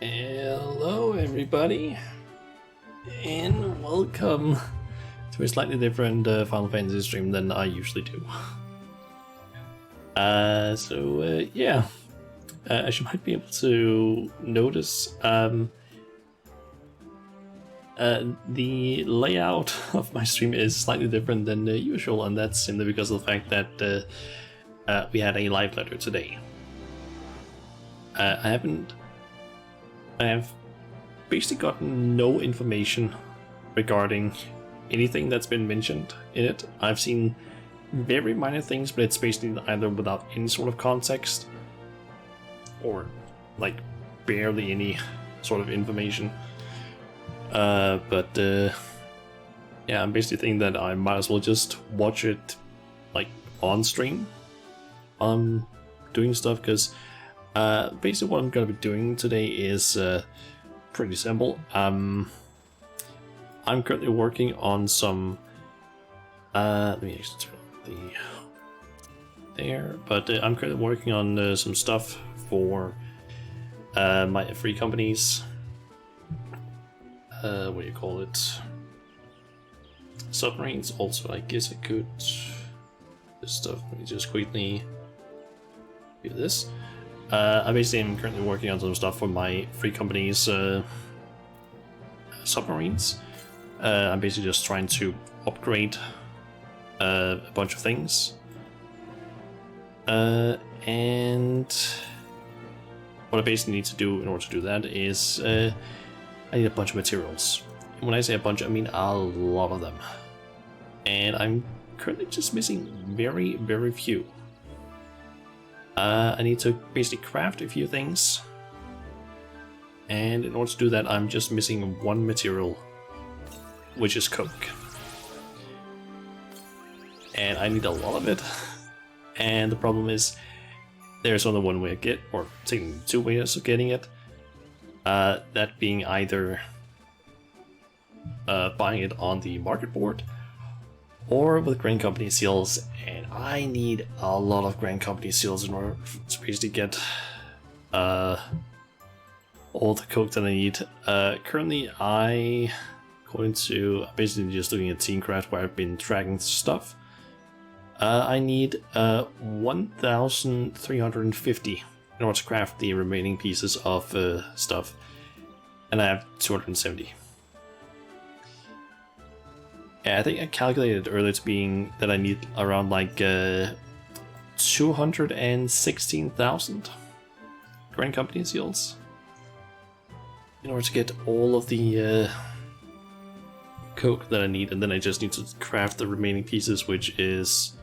Hello everybody, and welcome to a slightly different Final Fantasy stream than I usually do. As you might be able to notice, the layout of my stream is slightly different than usual, and that's simply because of the fact that we had a live letter today. I have basically gotten no information regarding anything that's been mentioned in it. I've seen very minor things, but it's basically either without any sort of context or like barely any sort of information. Yeah, I'm basically thinking that I might as well just watch it like on stream. Doing stuff because basically what I'm going to be doing today is pretty simple. I'm currently working on some let me actually turn the there, but I'm currently working on some stuff for my free companies. What do you call it? Submarines. Also, I guess I could this stuff. Let me just quickly do this. I basically am currently working on some stuff for my free companies, submarines. I'm basically just trying to upgrade a bunch of things. And what I basically need to do in order to do that is I need a bunch of materials. And when I say a bunch, I mean a lot of them. And I'm currently just missing very, very few. I need to basically craft a few things, and in order to do that I'm just missing one material, which is coke, and I need a lot of it. And the problem is there's only one way to get, or taking two ways of getting it, that being either buying it on the market board or with Grand Company seals, and I need a lot of Grand Company seals in order to basically get all the coke that I need. Currently, according to basically just doing a team craft where I've been tracking stuff, I need 1,350 in order to craft the remaining pieces of stuff, and I have 270. Yeah, I think I calculated earlier to being that I need around like 216,000 Grand Company seals in order to get all of the coke that I need, and then I just need to craft the remaining pieces, which is,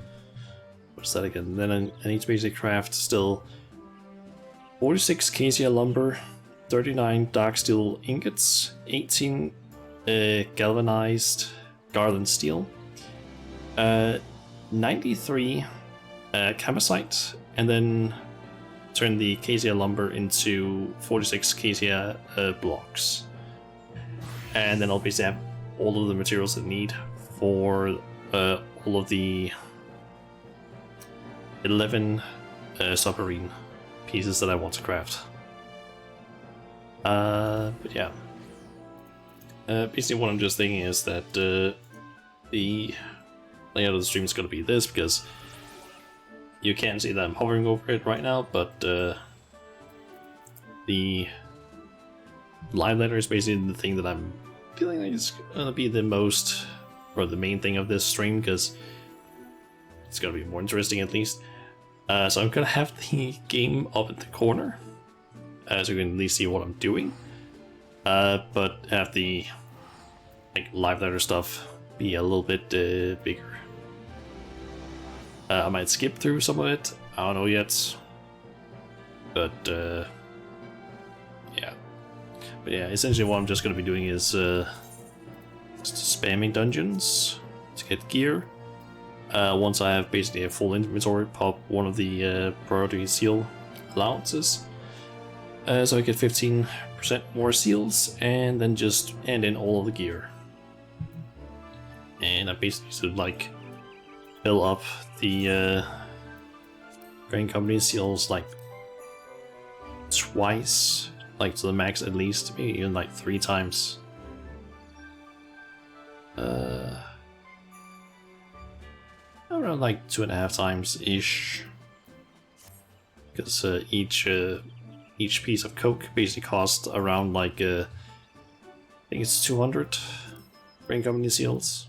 what's that again? And then I need to basically craft still 46 acacia lumber, 39 dark steel ingots, 18 galvanized garland steel, 93 camosite, and then turn the acacia lumber into 46 acacia blocks. And then I'll basically have all of the materials I need for all of the 11 submarine pieces that I want to craft. But yeah. Basically what I'm just thinking is that the layout of the stream is going to be this, because you can't see that I'm hovering over it right now, but the live letter is basically the thing that I'm feeling like is going to be the most, or the main thing of this stream, because it's going to be more interesting at least. So I'm going to have the game up in the corner, so you can at least see what I'm doing. But have the live letter stuff be a little bit bigger. I might skip through some of it, I don't know yet. But yeah. But yeah, essentially what I'm just going to be doing is just spamming dungeons to get gear. Once I have basically a full inventory, pop one of the priority seal allowances. So I get 15% more seals, and then just end in all of the gear. And I basically should like fill up the Grand Company seals like twice like to the max at least, maybe even like 3 times. Around like 2.5 times ish, because each piece of coke basically costs around like I think it's 200 grain company seals.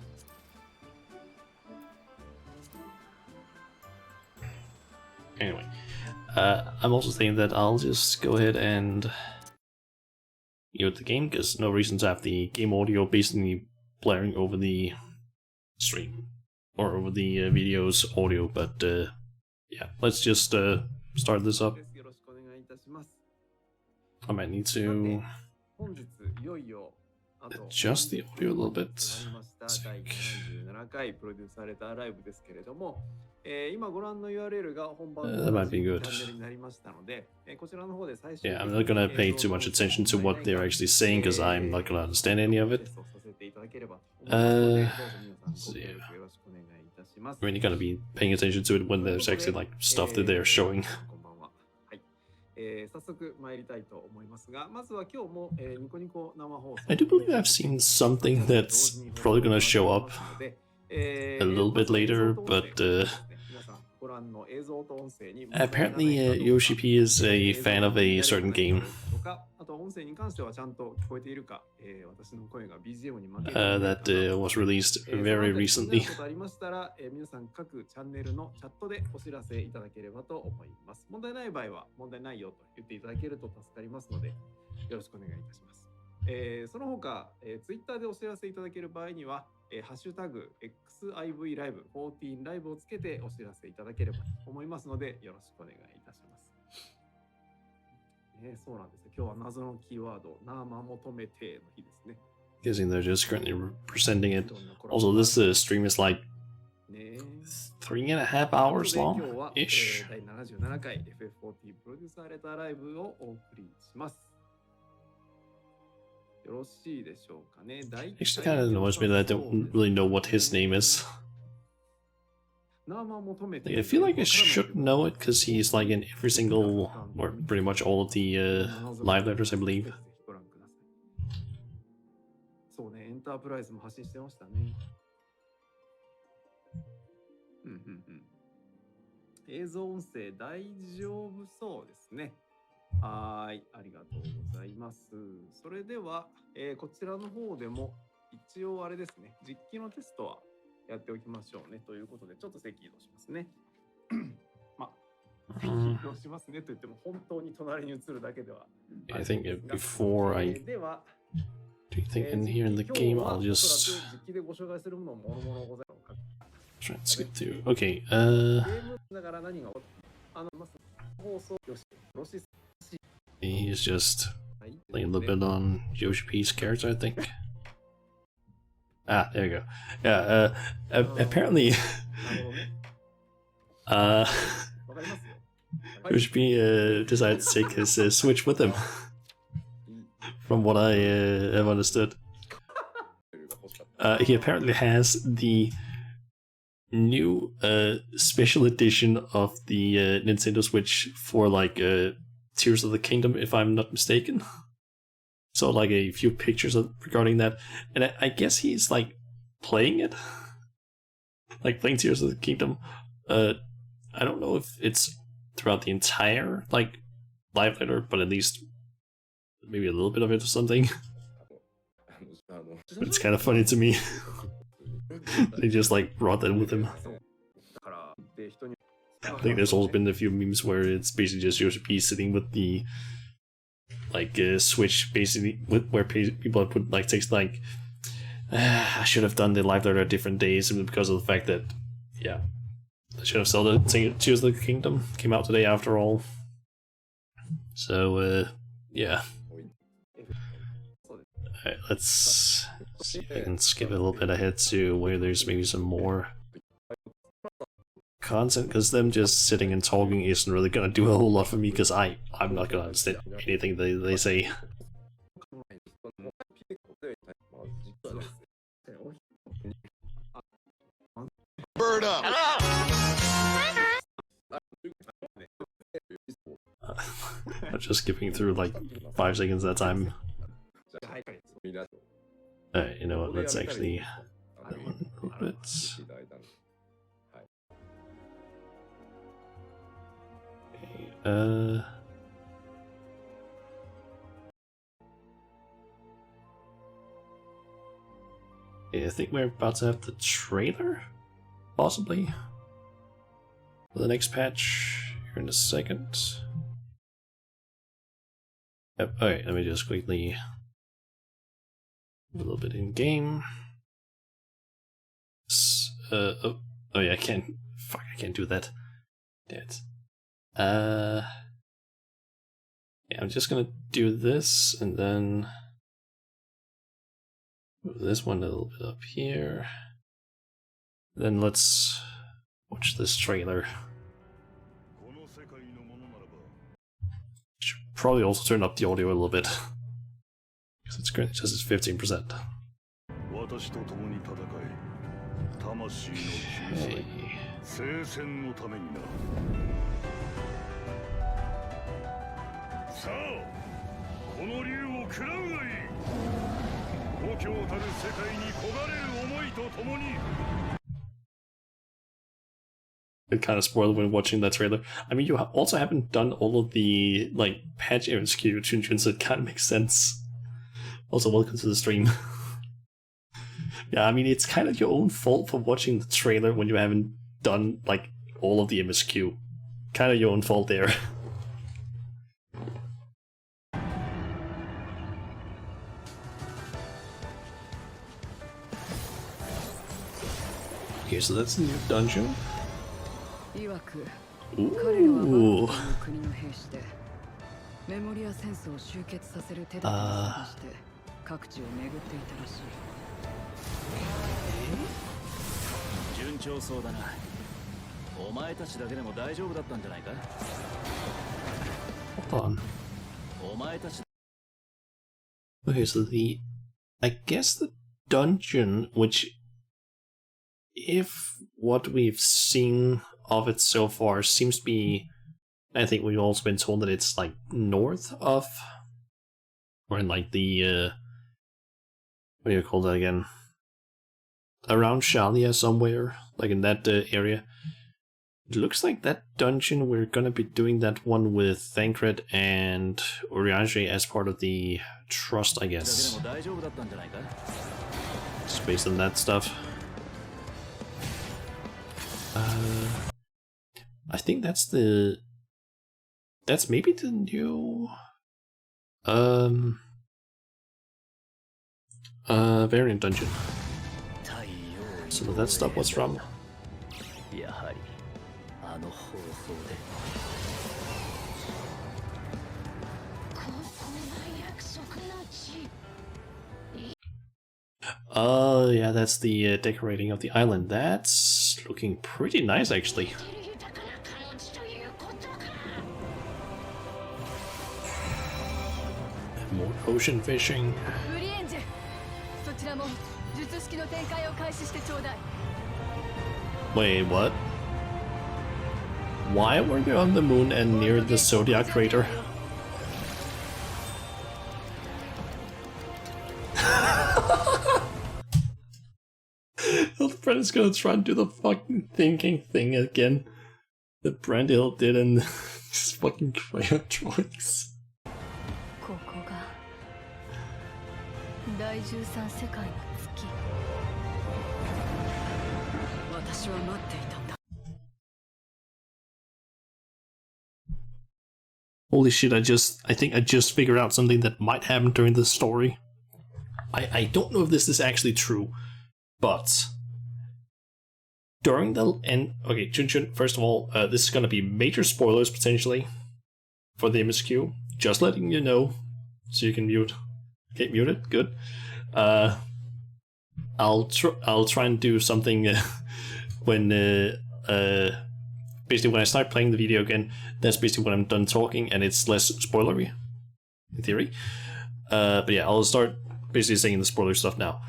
Anyway, I'm also thinking that I'll just go ahead and mute the game, because no reason to have the game audio basically blaring over the stream or over the video's audio. But yeah, let's just start this up. I might need to adjust the audio a little bit. That might be good. Yeah, I'm not gonna pay too much attention to what they're actually saying, because I'm not gonna understand any of it. So yeah. I'm really gonna be paying attention to it when there's actually like stuff that they're showing. I do believe I've seen something that's probably gonna show up a little bit later, but apparently Yoshi P is a fan of a certain game that was released very recently. XIV ライブ14ライブをつけてお知らせいただければと思いますのでよろしくお願いいたします。そうなんですよ。今日は謎のキーワードナーマ求めての日ですね。Guessing they're just currently presenting it. Also, this stream is like 3.5 hours long ish. 第77回 FF14 プロデューサーレターライブをお送りします。Actually, kind of annoys me that I don't really know what his name is. Like, I feel like I should know it, because he's like in every single, or pretty much all of the live letters, I believe. そうね、エンタープライズも発信してましたね。映像音声大丈夫そうですね。はい、ありがとうございます。それでは、こちらの方でも一応あれですね、実機のテストはやっておきましょうねということで、ちょっと席移動しますね。まあ、席移動しますねと言っても本当に隣に移るだけでは。I think before I do anything in here in the game, I'll just try and skip through. Okay, he's just playing a little bit on Yoshi P's character, I think. Ah, there you go. Yeah, apparently, Yoshi P decided to take his Switch with him, from what I have understood. He apparently has the new special edition of the Nintendo Switch for like Tears of the Kingdom, if I'm not mistaken. So like a few pictures regarding that, and I guess he's like playing it, like playing Tears of the Kingdom. I don't know if it's throughout the entire like live letter, but at least maybe a little bit of it or something. But it's kind of funny to me. They just like brought that with him. I think there's also been a few memes where it's basically just Yoshi P sitting with the like Switch, basically where people have put like text like, I should have done the live letter at different days, simply because of the fact that, yeah, I should have sold it. Tears of the Kingdom came out today after all. So yeah. Alright, let's see if I can skip a little bit ahead to where there's maybe some more content, because them just sitting and talking isn't really gonna do a whole lot for me, because I'm not gonna understand anything they say. Bird up! I'm just skipping through like 5 seconds at a time. Alright, you know what, let's actually that one a little bit. Okay, yeah, I think we're about to have the trailer, possibly, for the next patch here in a second. Yep, alright, let me just quickly a little bit in game. Oh yeah, I can't. Fuck, I can't do that. Damn it. Yeah, I'm just gonna do this and then move this one a little bit up here. Then let's watch this trailer. Should probably also turn up the audio a little bit. Because it's currently just at 15%. Okay. さあ、この竜を食らうがいい。故郷たる世界に焦がれる思いとともに。It kind of spoiled when watching that trailer. I mean, you also haven't done all of the like patch MSQ Chunchun, so it kind of makes sense. Also, welcome to the stream. Yeah, I mean, it's kind of your own fault for watching the trailer when you haven't done like all of the MSQ. Kind of your own fault there. Okay, so that's the new dungeon. Ooh. Hold on. Okay, so I guess the dungeon, which, if what we've seen of it so far seems to be, I think we've also been told that it's like north of, or in like the, what do you call that again? Around Shalia somewhere, like in that area. It looks like that dungeon, we're gonna be doing that one with Thancred and Urianger as part of the Trust, I guess. Just based on that stuff. I think that's maybe the new variant dungeon. Some of that stuff was from. Oh yeah, that's the decorating of the island. That's looking pretty nice, actually. And more ocean fishing. Wait, what? Why were you on the moon and near the Zodiac crater? Brent is gonna try and do the fucking thinking thing again that Brent Hill did in his fucking crayon drawings. Holy shit, I think I just figured out something that might happen during this story. I don't know if this is actually true, but during the end, okay, Chun, first of all, this is gonna be major spoilers potentially for the MSQ. Just letting you know, so you can mute. Okay, mute it. Good. I'll try and do something when basically when I start playing the video again. That's basically when I'm done talking, and it's less spoilery, in theory. But yeah, I'll start basically saying the spoiler stuff now.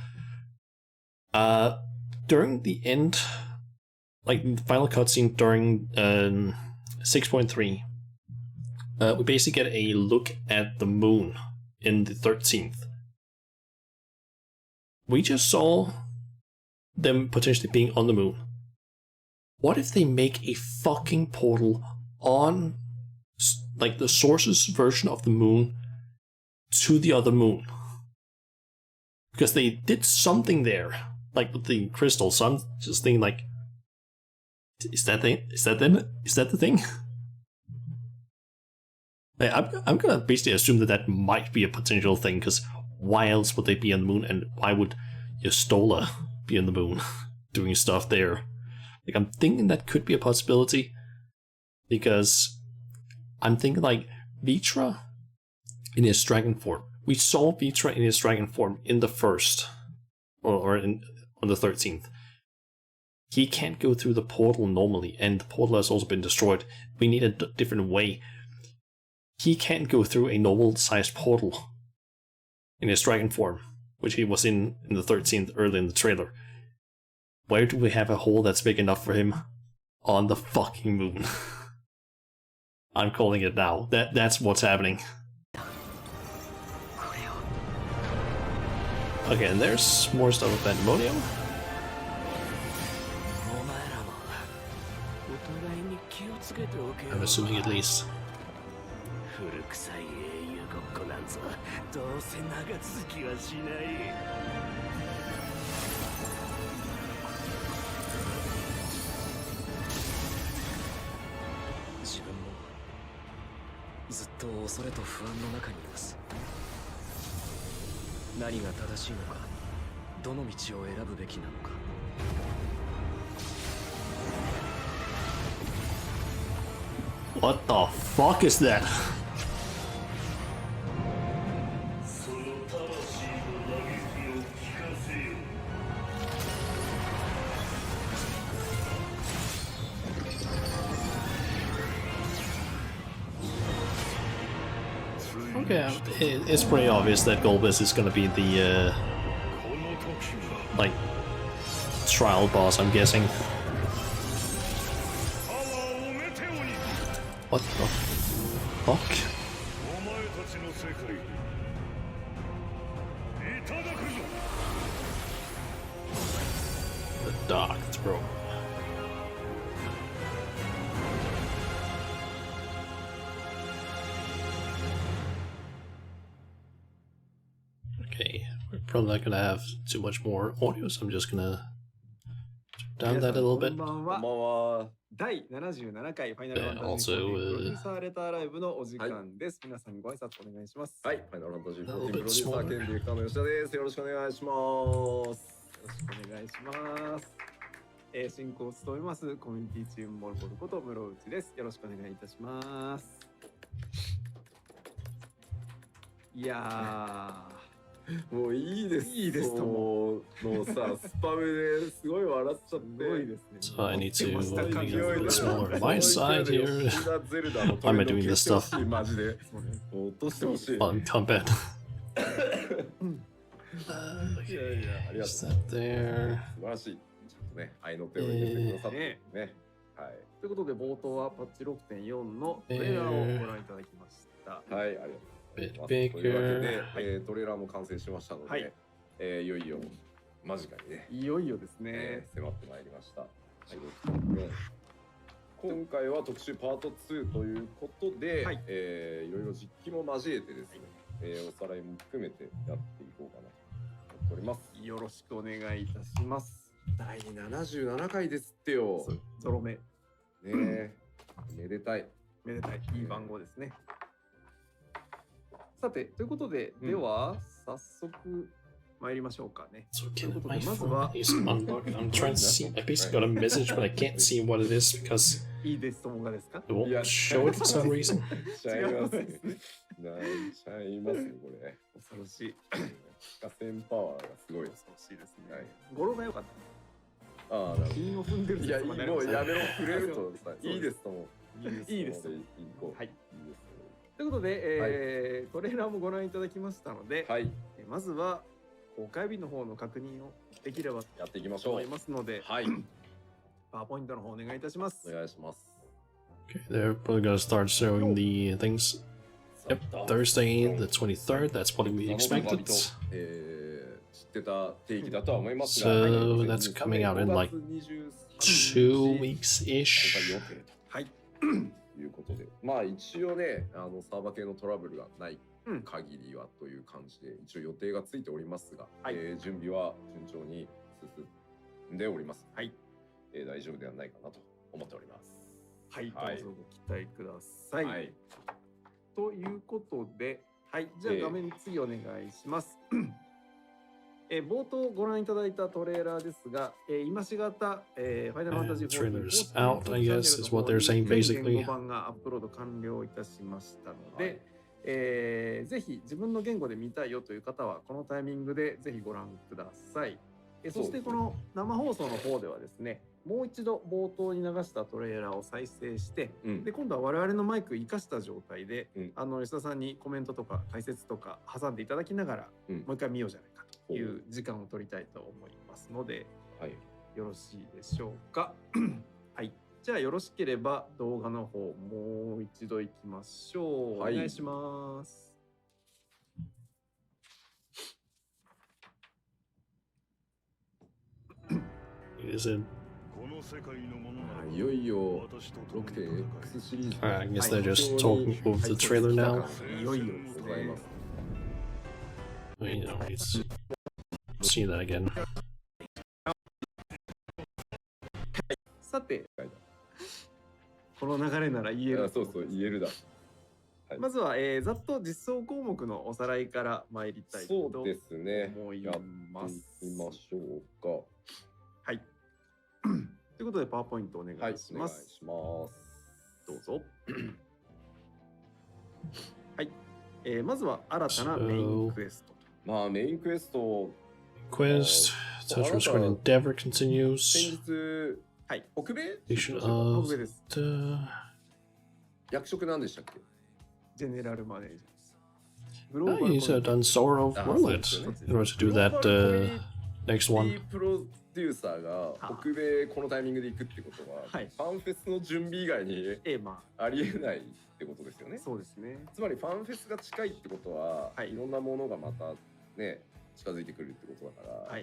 During the end, like the final cutscene during 6.3, we basically get a look at the moon in the 13th. We just saw them potentially being on the moon. What if they make a fucking portal on, like, the Source's version of the moon to the other moon? Because they did something there, like with the crystal. So I'm just thinking, like, is that them? Is that the thing? I'm gonna basically assume that might be a potential thing, because why else would they be on the moon, and why would Yostola be on the moon doing stuff there? Like, I'm thinking that could be a possibility, because I'm thinking, like, Vitra in his dragon form. We saw Vitra in his dragon form in the first, on the 13th. He can't go through the portal normally, and the portal has also been destroyed. We need a different way. He can't go through a normal-sized portal in his dragon form, which he was in the 13th early in the trailer. Where do we have a hole that's big enough for him? On the fucking moon. I'm calling it now. That's what's happening. Okay, and there's more stuff with pandemonium. I'm assuming at least. What the fuck is that? Okay, it's pretty obvious that Golbez is gonna be the, like, trial boss, I'm guessing. What the fuck? The dark throne. Okay, we're probably not gonna have too much more audio, so I'm just gonna down that a little bit. 第77回ファイナルファンタジープロデューサーレターライブのお時間です。皆さんにご挨拶お願いします。はい、ファイナルファンタジープロデューサー兼ディレクターの吉田です。よろしくお願いします。よろしくお願いします。進行を務めますコミュニティチームモルコルこと室内です。よろしくお願いいたします。いやー。もういいです。いいですともうさ、スパムですごい笑っちゃって。すごいですね。So I need to make it a little smaller on my side here. Why am I doing this stuff? マジで。落としてほしい。On combat. いやいや、ありがとう。Is that there? 素晴らしい。ちょっとね、愛の手を入れてくださってね。はい。ということで冒頭はパッチ 6.4 のトレーラーをご覧いただきました。はい、ありがとう。Bit というわけ bigger. で、トレーラーも完成しましたので、はいいよいよ間近にね、いよいよですね。迫ってまいりました。今回は特集パート2ということで、はいいろいろ実機も交えてですね、おさらいも含めてやっていこうかなと思っております。よろしくお願いいたします。第77回ですってよ。ゾロ目。ねえ、めでたい。めでたい。いい番号ですね。さて、ということで、では、早速参りましょうかね。So can my phone is unlocked? I'm trying to see. I basically got a message, but I can't see what it is because いいですともがですか it won't show it for some reason. ちゃいますね。なんちゃいますね、これ。恐ろしい。河川パワーがすごい。恐ろしいですね。はい。語呂が良かった。ああ、なるほど。金を踏んでるいや、もうやめろ、触れるとさ、いいですとも。いいですとも。はい。いいです。ということで、トレーラーもご覧いただきましたので、はい。まずは公開日の方の確認をできればやっていきましょう。と思いますので、はい。パワーポイントの方お願いいたします。お願いします。Okay, they're probably gonna start showing the things. Yep, Thursday the 23rd. That's what we expected. 知ってた定期だとは思いますが、 So that's coming out in like 2 weeks 公開 ish. 予定と、はい、いうことで、まあ一応ね、サーバー系のトラブルがない限りはという感じで、一応予定がついておりますが、準備は順調に進んでおります。はい、大丈夫ではないかなと思っております。はい、どうぞご期待ください。はい、ということで、はい、じゃあ画面次お願いします。冒頭ご覧いただいたトレーラーですが、今しがた、ファイナルファンタジー14 trailer's out, I guess, is what they're saying basically. 言語版がアップロード完了いたしましたので、ぜひ自分の言語で見たいよという方はこのタイミングでぜひご覧ください。そしてこの生放送の方ではですね、もう一度冒頭に流したトレーラーを再生して、で今度は我々のマイク生かした状態で、吉田さんにコメントとか解説とか挟んでいただきながら、もう一回見ようじゃないかという時間を取りたいと思いますので、よろしいでしょうか。はい、じゃあよろしければ動画の方もう一度いきましょう。お願いします。Is it? いよいよ 6.X シリーズ。I guess they're just talking over the trailer now. いよいよですね。You know, it's see that again. さて、この流れなら言える。そうそう、言えるだ。まずは、ざっと実装項目のおさらいから参りたいと思います。そうですね。やってみましょうか。はい。ということで、パワーポイントお願いします。お願いします。どうぞ。はい。まずは新たなメインクエスト。まあ、メインクエスト。Quest, Touch Squad Endeavor 先 continues. 日、はい。北米？北米です。役職なんでしたっけ？ジェネラルマネージャOh, he's done Soar of Warlet in order to do that next one. プロデューサーが北米このタイミングで行くってことは、ファンフェスの準備以外にありえないってことですよね。そうですね。つまりファンフェスが近いってことは、いろんなものがまたね近づいてくるってことだから、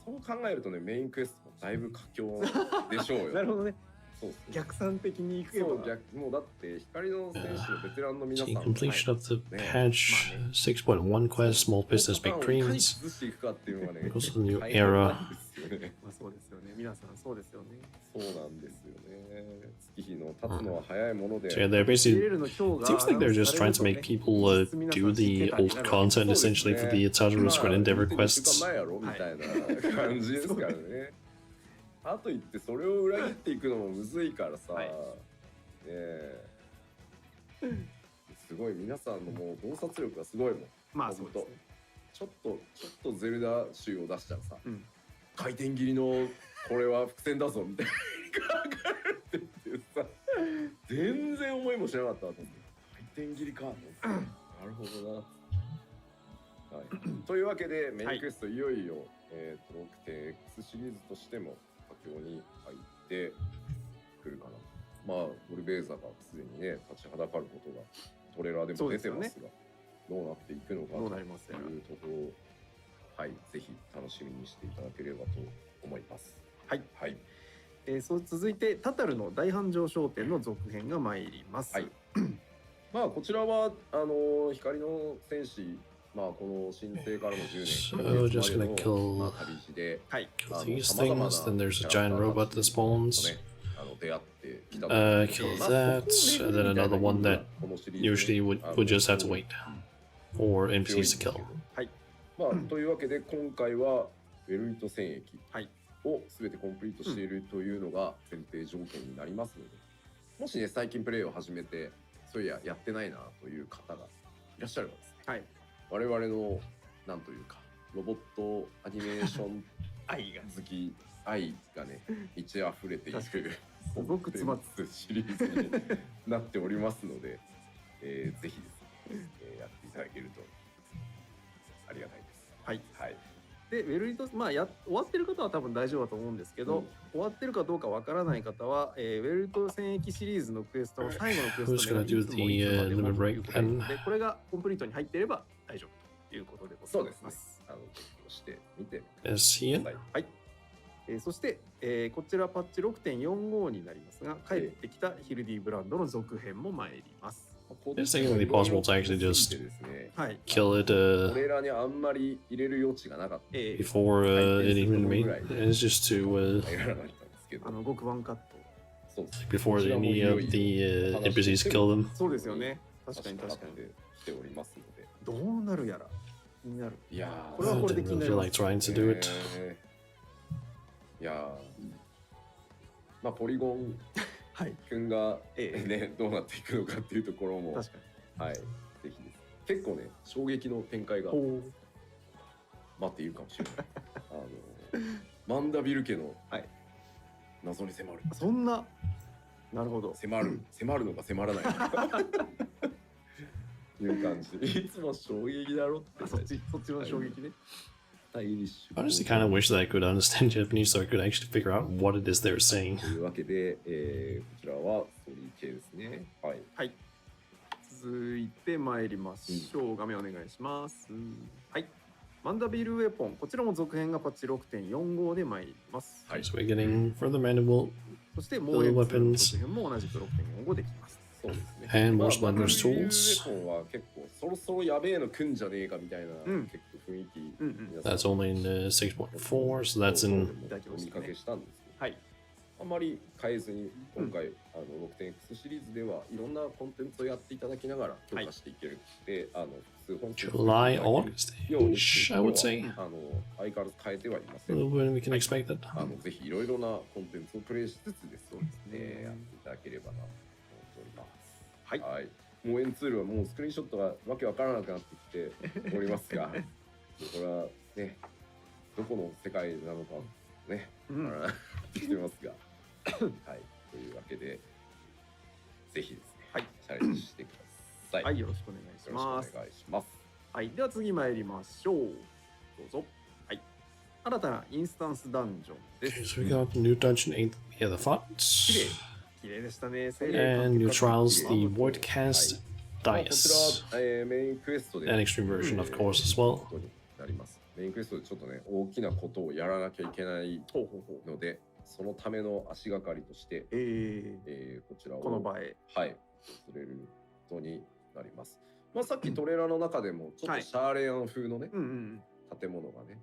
そう考えるとね、メインクエストもだいぶ佳境でしょうよ。なるほどね。そう逆算的にいくよ。そう逆、もうだって光の選手のベテランの皆さん、completion of the patch 6.1 quest, small business, big dreams. 崩していくかっていうのがね、 Goes to the new era. まあそうですよね。皆さんそうですよね。そうなんですよね。月日の経つのは早いもので。So yeah, they're basically. It seems like they're just trying to make people do the old content essentially for the Touch Squad Endeavor quests. みたいな感じですからね。あと言ってそれを裏切っていくのもむずいからさ、すごい皆さんのもう洞察力がすごいもん。まあそうですね。ちょっとゼルダ集を出したらさ、回転切りのこれは伏線だぞみたいな考えてってさ、全然思いもしなかったと思って、回転切りかと思って、なるほどな。はい、というわけでメインクエストいよいよ、6.X シリーズとしても佳境に入ってくるかな。まあゴルベーザがすでにね立ちはだかることがトレーラーでも出てますが、どうなっていくのかというところを、はい、ぜひ楽しみにしていただければと思います。はい、はい。そう続いてタタルの大繁盛商店の続編が参ります。はい、まあこちらは光の戦士、まあこの新生からの10年 So just gonna kill these things, then there's a giant robot that spawns. Kill that, and then another one that usually would just have to wait for NPCs to kill. はい。まあというわけで今回はベルイト戦役を全てコンプリートしているというのが前提条件になりますので、もしね最近プレイを始めてそういややってないなという方がいらっしゃればですね、我々のなんというかロボットアニメーション好き愛がね満ち溢れているすごく詰まってシリーズになっておりますので、ぜひですね、やっていただけるとありがたいです。はい、はい。でウェルリト、まあ終わってる方は多分大丈夫だと思うんですけど、終わってるかどうかわからない方は、ウェルリト戦役シリーズのクエストの最後のクエストがいつもいつまでもということで、これがコンプリートに入っていれば大丈夫ということでございます。そうですね。チェックしてみて Is he in? はい。そして、こちらパッチ 6.45 になりますが、帰ってきたヒルディブランドの続編も参ります。It's technically possible to actually just はい。 kill it トレーラーにあんまり入れる余地がなかった。 before it even made. It's just to 入らなかったんですけど。極ワンカット。そうです。 before any of the NPCs kill them. そうですよね。確かに。しておりますので。どうなるやら気になる。いやー、これはこれで I 気にな didn't り feel ま like す。 trying to do it. いやー、まあポリゴンはい。君がね、どうなっていくのかっていうところも、確かはい、ぜひです。結構ね、衝撃の展開がに。待っているかもしれない。マンダビル家の謎に迫る。そんな。なるほど。迫るのか迫らないのか。いう感じ。いつも衝撃だろって。そっちの衝撃ね。スタイリッシュ。 I honestly kind of wish that I could understand Japanese so I could actually figure out what it is they're saying. というわけで、こちらはストーリー系ですね。はい。はい。続いて参りましょう。画面お願いします。はい。マンダビルウェポン、こちらも続編がパッチ 6.45 で参ります。So we're getting further manual そしてもう1つの続編も同じく 6.45 できます。そうですね。 and more マ splendorous ンダビルウ tools. ェポンは結構そろそろやべえの来んじゃねえかみたいな、結構雰囲気。That's only in 6.4, so that's in お見かけしたんですけど。はい。あんまり変えずに今回、6.x シリーズではいろんなコンテンツをやっていただきながら強化していけるので、普通本数 July, August-ish, I would say. 相変わらず変えてはいません。 When we can expect that. ぜひいろいろなコンテンツをプレイしつつですね、やっていただければなと思っております。はい。もうエンツールはもうスクリーンショットがわけわからなくなってきておりますが、これはね、どこの世界なのかね、ってきてますが、はい、というわけで、ぜひですね、はい、チャレンジしてください。はい、よろしくお願いします。よろしくお願いします。はい、では次参りましょう。どうぞ。はい。新たなインスタンスダンジョンで Okay, す。 so we got new dungeon 8, yeah, the fonts. 綺麗でしたね。 And new trials, the Voidcast こ dice. ちら、メインクエストで An extreme version, of course, as well. ことになります。メインクエストでちょっとね、大きなことをやらなきゃいけないので、そのための足がかりとして、こちらをこの場合、はい、釣れることになります。まあ、さっきトレーラーの中でも、ちょっとシャーレアン風のね、建物がね、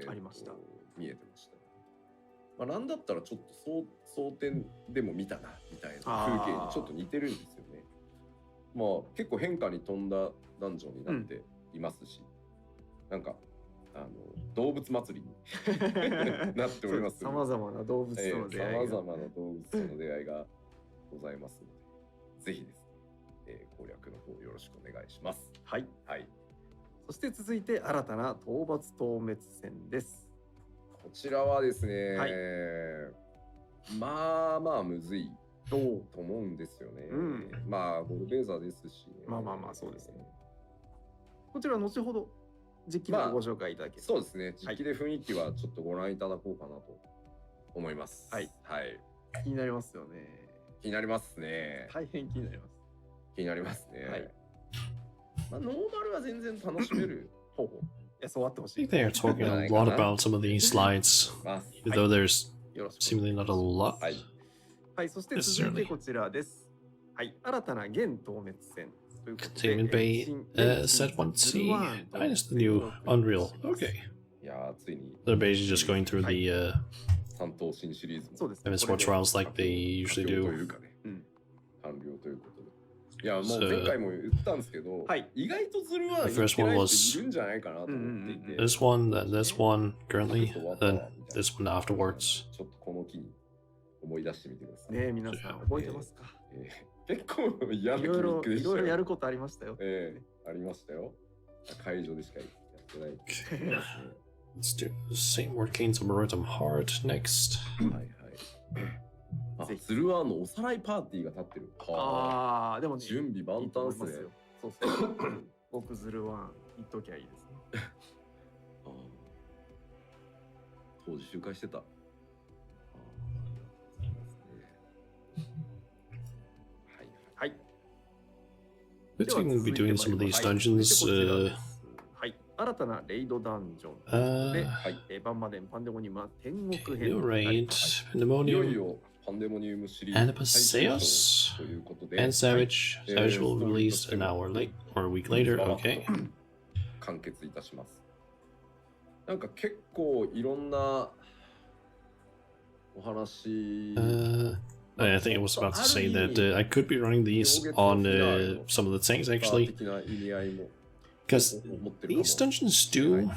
ありました。見えてました。まあ、なんだったらちょっと蒼天でも見たなみたいな風景にちょっと似てるんですよね。まあ結構変化に富んだダンジョンになっていますし、なんか動物祭りになっております。さまざまな動物との出会いが、さまざまな動物との出会いがございますので、ぜひですね、攻略の方よろしくお願いします。はい。はい。そして続いて新たな討伐討滅戦です。こちらはですね、はい、まあまあむずいと思うんですよね。まあゴルベーザーですし、ね、まあそうですね。こちら後ほど実機でご紹介いただける、そうですね。実機で雰囲気はちょっとご覧いただこうかなと思います。はい。はい。気になりますよね。気になりますね。大変気になります。気になりますね。はい。まあノーマルは全然楽しめる。ほうほう。いや、そうあってほしい。I think they are talking a lot about some of these slides, even though there's seemingly not a lot. はい。はい、そして続いてこちらです。はい、新たな現討滅戦。Containment Bay set 1C minus the new Unreal. Okay. いやついに。They're basically just going through the 三等新シリーズも MS4 trials like they usually do. 完了ということで。いやもう前回も言ったんですけど、意外とズルは The first one was いるんじゃないかなと思っていて。This one, then this one currently, then this one afterwards. ちょっとこの機に思い出してみてください。ねえ皆さん覚えてますか？結構嫌な記憶でしたよ。いろいろやることありましたよ。ありましたよ。会場でしかやってない。Let's do Saint Morcane's Meritum Heart next. はいはい。ズルワーのおさらいパーティーが立ってる。ああ、でもね、準備万端っすね。そうそう。僕ズルワーン言っときゃいいですね。当時周回してた。はい。 Looks like we'll be doing some of these dungeons. はい。新たなレイドダンジョンで、バンマデンパンデモニウムは天国編 New となり raid, ます。いよい Pandemonium, よパンデモニウムシリーズ Anapaseos ということで、 and Savage. Savage will ストーリーと release して an も hour late or a week later. ババッ Okay. と完結いたします。なんか結構いろんなお話、I think I was about to say that I could be running these on some of the tanks actually, 的な意味合いも because 持ってるかも。 these dungeons do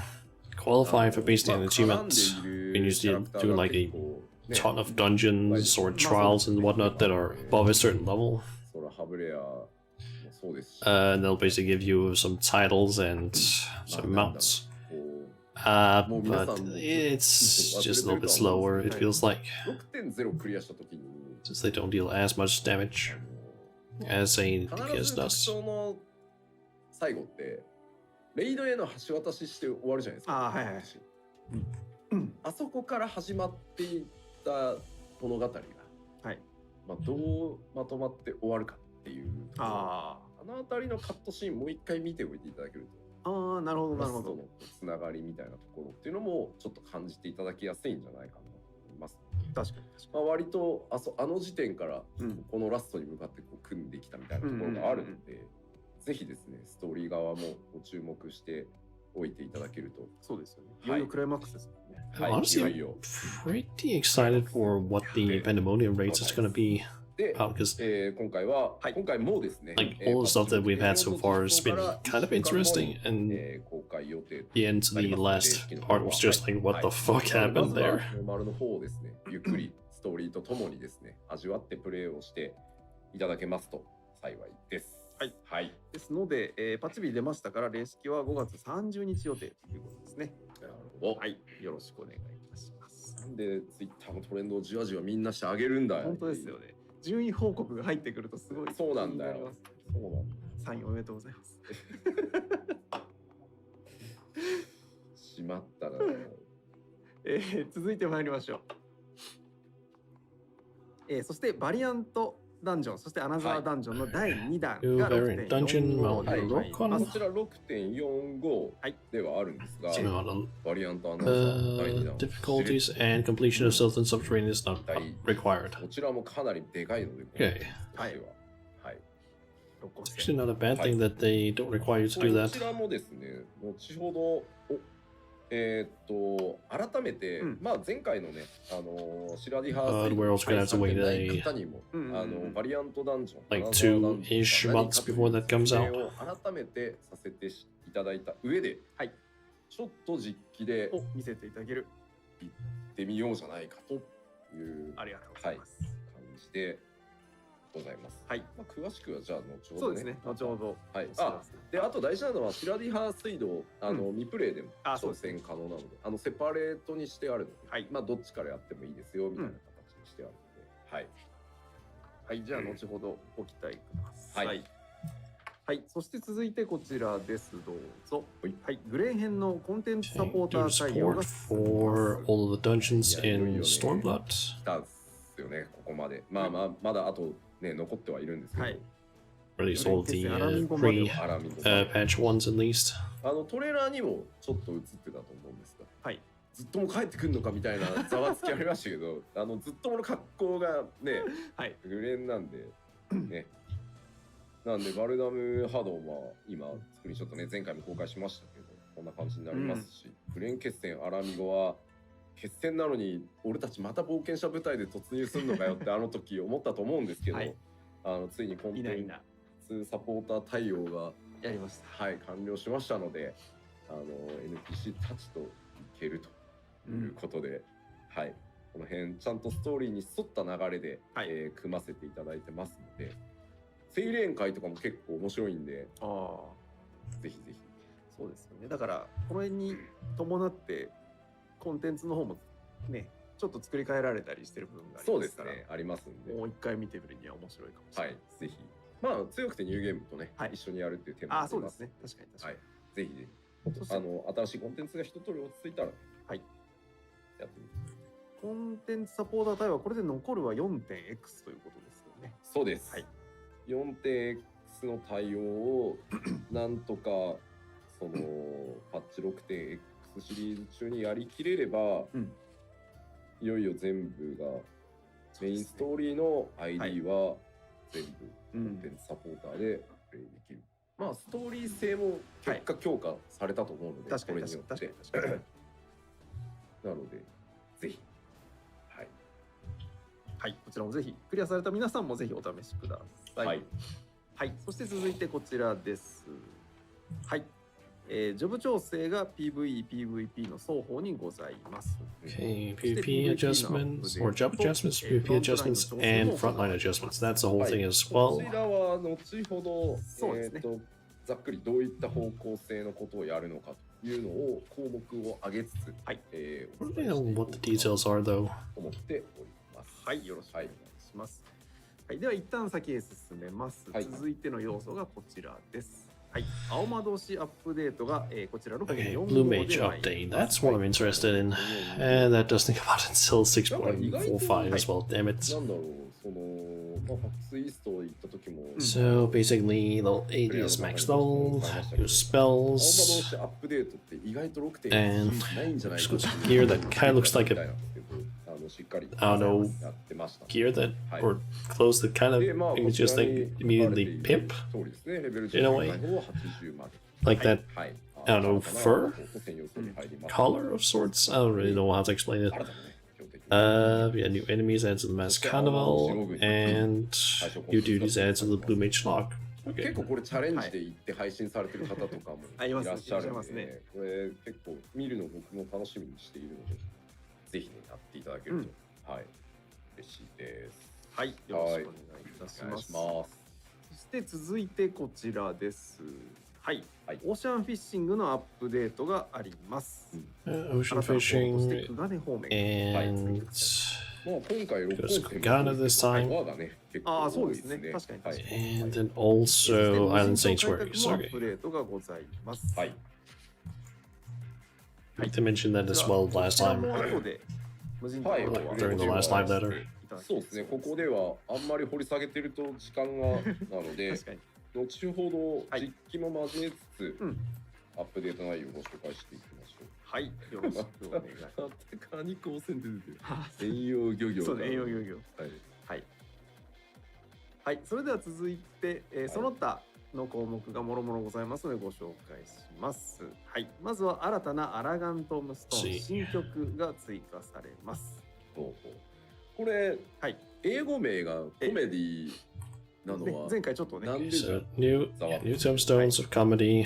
qualify for basically an まあ achievement. 絡んでいる We usually キャラクター do が like a 結構ね ton of dungeons or trials and whatnot that are above a certain level. ソラハブレアもそうですし、 And they'll basically give you some titles and some mounts. こう But it's just a little bit slower, it feels like, 6.0 クリアしたときに since they don't deal as much damage as a 必 DPS ず特 does. 徴の最後ってレイドへの橋渡しして終わるじゃないですか。あーはいはい。あそこから始まっていった物語が、はい。まあ、どうまとまって終わるかっていう、あの辺りのカットシーンもう一回見ておいていただけると、ああ、なるほどなるほど。ラストのつながりみたいなところっていうのもちょっと感じていただきやすいんじゃないかなと思います。確かに確かまあ、割とあの時点からに。うん。このラストに向かってこう組んできたみたいなところがあるので、ぜひですねストーリー側もご注目しておいていただけると。そうですよね。いよいよクライマックスですもんね。はい、 Honestly, いよいよ pretty excited for what the Pandemonium raids is going to be で、 about, because 今回は、今回もですね、 like all the stuff that we've had so far has been kind of interesting, and 公開予定 the end to the last part was just like, what the fuck happened there? ノーマルの方をですね、ゆっくりストーリーとともにですね、味わってプレイをしていただけますと幸いです。はい。はい。ですので、パチビ出ましたから、レシキは5月30日予定ということですね。なるほど。はい。よろしくお願いいたします。なんでツイッターのトレンドをじわじわみんなしてあげるんだよ。本当ですよね。順位報告が入ってくるとすごい。そうなんだよ気になります。そうなんだ。サインおめでとうございます。しまったな。続いて参りましょう。そしてバリアントダンジョン、そしてアナザーダンジョンの第2弾 New が variant dungeon 6.45 mode でございます。こちら 6.45 ではあるんですが、 So, バリアントアナウンサー第2弾 difficulties and completion of Southern Subterranean is not required. こちらもかなりでかいので、 Okay. はい。はい。 It's actually not a bad thing that they don't require you to do こ that. ちらもですね、後ほど、改めて、まあ前回のね、シラディハース we're also gonna have to wait ない方にも、バリアントダンジョン、 Like 2-ish months before that comes out. を改めてさせていただいた上で、はい、ちょっと実機で見せていただける。行ってみようじゃないかというありがとうございます。感じでございます。はい。まあ、詳しくはじゃあ後ほどね。そうですね。後ほど。はい。であと大事なのはシラディハー水道未プレイでも挑戦可能なので、セパレートにしてあるので、はい。まあどっちからやってもいいですよみたいな形にしてあるので、はい。はい。じゃあ後ほどご期待ください。はい。はい、そして続いてこちらです。どうぞ。はい、グレー編のコンテンツサポータ Do ー対応 support が for all of the dungeons in Stormblood. 来たんですよね、ここまで。まあまあ、まだあとね、残ってはいるんですけど。はい。 Release all the pre-patch ones at least. トレーラーにもちょっと映ってたと思うんですが、はい。ずっとも帰ってくるのかみたいなざわつきありましたけど、ずっともの格好がね、はい、グレーンなんで、ね。なんでバルダム波動は今スクリーンショットね前回も公開しましたけどこんな感じになりますし、グレーン決戦アラミゴは決戦なのに俺たちまた冒険者部隊で突入するのかよって時思ったと思うんですけど、はい、ついにコンテンツサポーター対応がやりました。はい、完了しましたのでNPC たちといけるということで、はい、この辺ちゃんとストーリーに沿った流れで、はい組ませていただいてますので。セイレーン会とかも結構面白いんで、ぜひぜひ。そうですよね。だからこの辺に伴ってコンテンツの方もね、ちょっと作り変えられたりしてる部分がありますから。そうですね、ありますんで。もう一回見てみるには面白いかもしれない。はい、ぜひ。まあ強くてニューゲームとね、はい、一緒にやるっていうテーマもあります。そうですね。確かに確かに。はい、ぜひぜひ。新しいコンテンツが一通り落ち着いたら、はい、ぜやってみて。コンテンツサポーター対はこれで残るは 4.x ということですよね。そうです。はい。4.x の対応をなんとかそのパッチ 6.x シリーズ中にやりきれれば、いよいよ全部がメインストーリーの ID は全部コンテンツサポーターでプレイできる。まあストーリー性も結果強化されたと思うので、これによって。なのでぜひ。はい、こちらもぜひクリアされた皆さんもぜひお試しください。はい、はい、そして続いてこちらです。はい、ジョブ調整が PVE、PVP の双方にございます。Okay, PvP adjustments or job adjustments, PvP adjustments, and frontline adjustments. That's the whole thing as こ well. ちらは後ほど、そうですね。ざっくりどういった方向性のことをやるのかというのを項目を挙げつつ、はい、I don't know what the details are though. 思っております。はい、よろしくお願いします。はい、では一旦先へ進めます。続いての要素がこちらです。はい、青魔導士アップデートが、こちらの Okay, Blue Mage update. That's what I'm interested in. And that doesn't come out until 6.45 as well, damn it. なんだろう、その、まあ、ファックスイースト行った時も。So basically, level 80 is maxed out, new spells, and gear that kind of looks like a, I don't know, gear that, or clothes that kind of is just like immediately pimp in a way. Like that, I don't know, fur? Collar of sorts? I don't really know how to explain it. Yeah, new enemies added to the Mass Carnival, and new duties added to the Blue Mage Lock. 結構これチャレンジで行って配信されてる方とかもいらっしゃるので、これ結構見るの僕も楽しみにしているので、ぜひねやっていただけると、はい、嬉しいです。はい、よろしくお願いいたします。そして続いてこちらです。はい、オーシャンフィッシングのアップデートがあります。Ocean fishing and Ghana this time. ああ、そうですね。確かに確かに。And then also Island Sanctuary. アップデートがございます。はい。They mentioned that as well last time. During the last live letter. そうですね。ここではあんまり掘り下げてると時間がなので、後ほど実機も交えつつ、アップデート内容をご紹介していきましょう。はい、よろしくお願いします。カニ高専で出てる。遠洋漁業。そうね、遠洋漁業。はい。はい、それでは続いて、その他の項目がもろもろございますのでご紹介します。はい、まずは新たなアラガントムストーン新曲が追加されます。これ、はい、英語名がコメディなのは前回ちょっとね。New Tombstones of Comedy.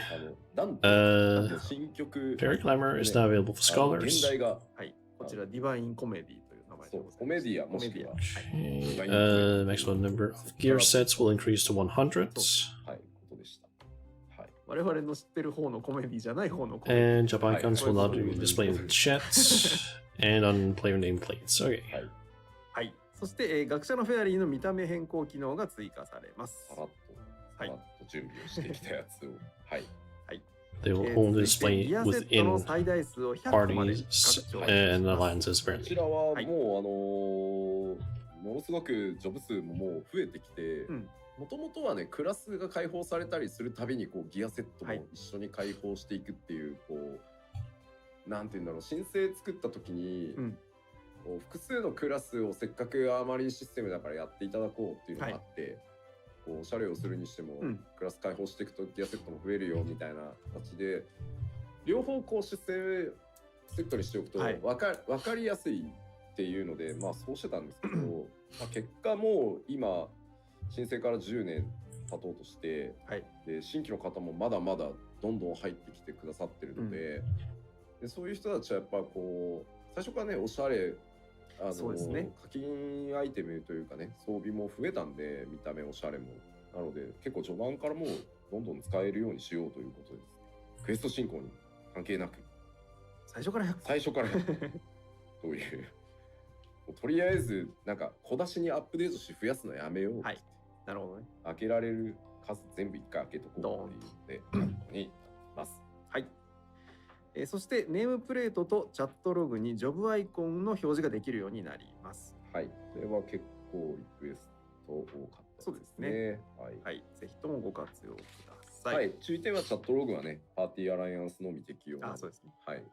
Fairy Glamour is now available for scholars. はい、こちらディバインコメディという名前でございます。コメディアもしくは。Maximum number of gear sets will increase to 100. はい、ことでした。はい。我々の知ってる方のコメディじゃない方のコメディ。And job icons will not be displayed in chats and on player nameplates. Okay. はい。そして、学者のフェアリーの見た目変更機能が追加されます。さらっと準備をしてきたやつを。はい。They will only display within parties and alliances, こ apparently. ちらはもう、ものすごくジョブ数ももう増えてきて、もともとはね、クラスが解放されたりするたびにこうギアセットも一緒に解放していくっていう、こう、なんていうんだろう、申請作った時に、こう複数のクラスをせっかくアーマリーシステムだからやっていただこうっていうのがあって、こうシャレをするにしても、クラス解放していくとギアセットも増えるよみたいな形で両方こう姿勢セットにしておくと分かりやすいっていうので、まあそうしてたんですけど、まあ結果もう今申請から10年経とうとして、で新規の方もまだまだどんどん入ってきてくださってるので、でそういう人たちはやっぱこう最初からねおしゃれそうですね、課金アイテムというかね装備も増えたんで見た目おしゃれもなので結構序盤からもうどんどん使えるようにしようということです。クエスト進行に関係なく最初から100というとりあえずなんか小出しにアップデートして増やすのやめよう、はい、なるほどね。開けられる数全部一回開けとこうっていうのでここにいます。はい。そしてネームプレートとチャットログにジョブアイコンの表示ができるようになります。はい。これは結構リクエスト多かったですね。はい。はい、ぜひともご活用ください。はい。注意点はチャットログはね、パーティーアライアンスのみ適用。あ、そうですね。はい。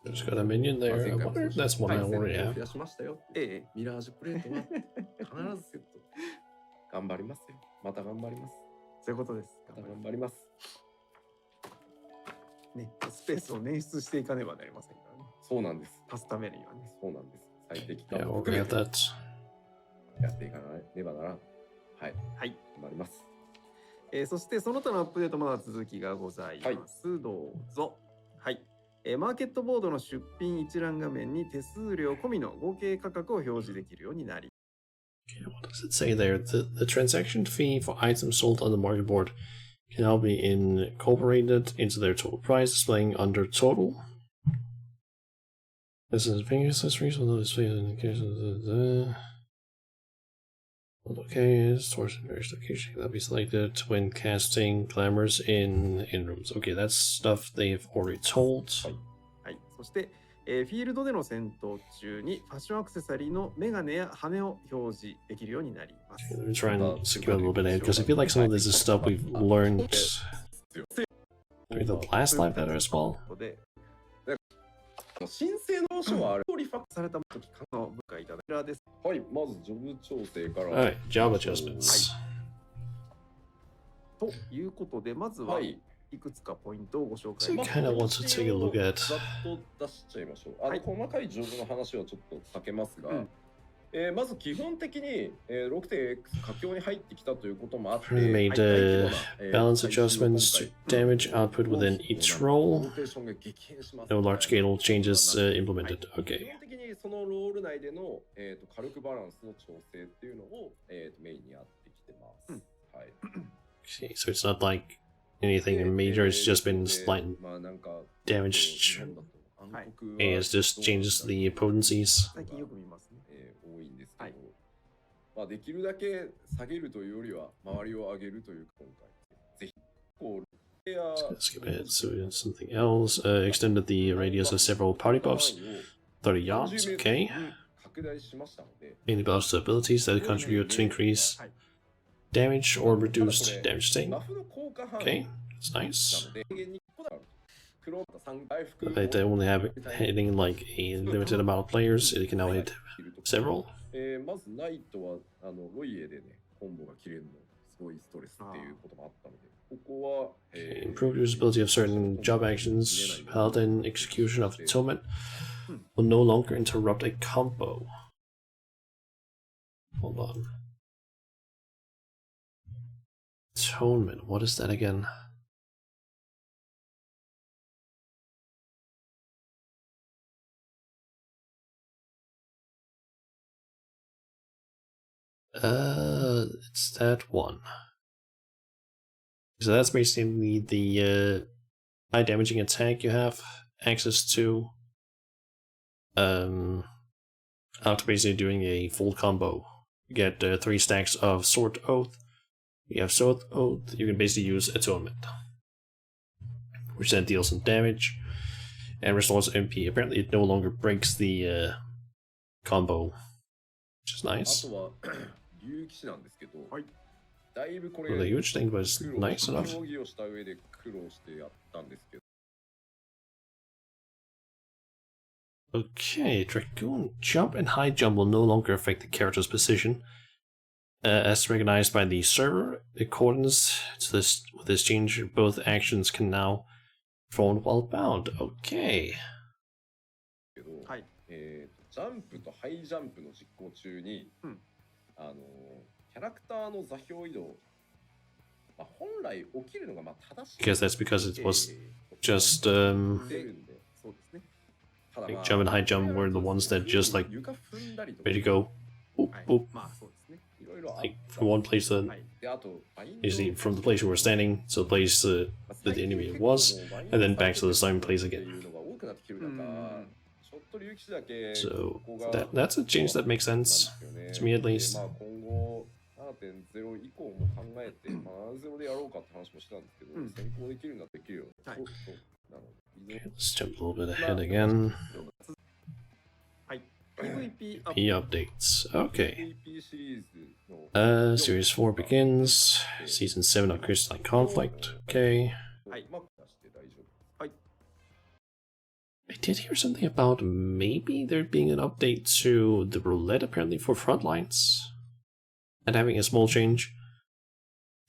Just got a minion there. I wonder if that's one I already 増 have. やしましたよ。ええ、ミラージュプレートは必ずセット。頑張りますよ。また頑張ります。そういうことです。また頑張ります。ね、スペースを捻出していかねばなりませんからね。そうなんです。足すためにはね。そうなんです。最適 Yeah, 化 we're を gonna 含め have て that. やっていかなければならん。はい。はい。頑張ります。そしてその他のアップデートまだ続きがございます。どうぞ。はい。マーケットボードの出品一覧画面に手数料込みの合計価格を表示できるようになり、Okay, what does it say there? The transaction fee for items sold on the market board can now be incorporated into their total price, displaying under total. This is paying accessories on the display in case of the okay, source in various locations that'll be selected when casting glamours in rooms. Okay, that's stuff they've already told. はい。そして、フィールドでの戦闘中にファッションアクセサリーのメガネや羽を表示できるようになりま Okay, す。 let me try and skip a little bit ahead because I feel like some of this is stuff we've learned during the last live letter as well. で、申請の書はあれ、リファクされた時の部下いただきらです。はい、まずジョブ調整から。 Alright, job adjustments. ということで、まずははいいくつかポイントをご紹 So 介 you し kind of want to take a look at ざっと出しちゃいましょう。はい細かいジョブの話はちょっと避けますが、うんまず基本的に、6.x 佳境に入ってきたということもあって、 We made 大規模な balance adjustments to damage output within each role. ローテーションが激変します No large scale changes implemented. 基 Okay. 本的にそのロール内での、火力バランスの調整っていうのを、メインにやってきてます。うんはい。 Okay, so it's not like anything major, it's just been slight まあなんか damage 日本だと暗黒は and it's just changes the potencies. 最近よく見ますね。多いんですけど、はいまあできるだけ下げるというよりは周りを上げるという今回ぜひこうレア Let's skip ahead. So it's something else. Extended the radius of several party buffs. 30 yards. Okay. 拡大しましたので、 Mainly buffs to abilities that contribute to increase はい。 damage or reduced damage マ staying. フの効果範囲 Okay, that's nice. なので人間にこだわる黒3回復 But they only have it hitting like a limited amount of players. It can now hit several. まずナイトはロイエでねコンボが切れるのすごいストレスっていうこともあったのでここは、Improved usability of certain job actions. Paladin execution of atonement will no longer interrupt a combo. Hold on. Atonement. What is that again? It's that one. So that's basically the high damaging attack you have access to. After basically doing a full combo, you get 3 stacks of Sword Oath. You have Sword Oath. You can basically use Atonement, which then deals some damage and restores MP. Apparently, it no longer breaks the combo, which is あ nice. とは竜騎士なんですけど、はいだいぶこれ Well, the huge thing was 苦労 nice enough. 競技をした上で苦労してやったんですけど Okay, Dragoon jump and high jump will no longer affect the character's position, as recognized by the server. In accordance to this, with this change, both actions can now perform while bound. Okay. はい。ジャンプとハイジャンプの実行中に、うんキャラクターの座標移動、まあ、本来起きるのがまあ正しい Guess that's because it was just 出るんで、そうですね。ただ like まあ jump and high jump were the ones that just like 床踏んだりとか ready to go, boop はい boop, まあそうですね。いろいろあっ like た from one place to はい。であとバインド basically from the place where we're standing to the place that the enemy was, and then back to the same place ってい again. うのが多くなってきてる中、うんちょっと竜騎士だけ So ここが that's a change that makes sense なんですよね to me at least. でまあ今後 7.0 以降も考えて、まあ、安全でやろうかって話もしたんですけど、先行できるんだったらできるよ。はいそうなので Okay, let's jump a little bit ahead again. はい。PVP アップ P updates. Okay. PVP シリーズの Series 4 begins. Season 7 of Crystalline Conflict. Okay. はいまあ出して大丈夫。 I did hear something about maybe there being an update to the roulette apparently for frontlines. And having a small change.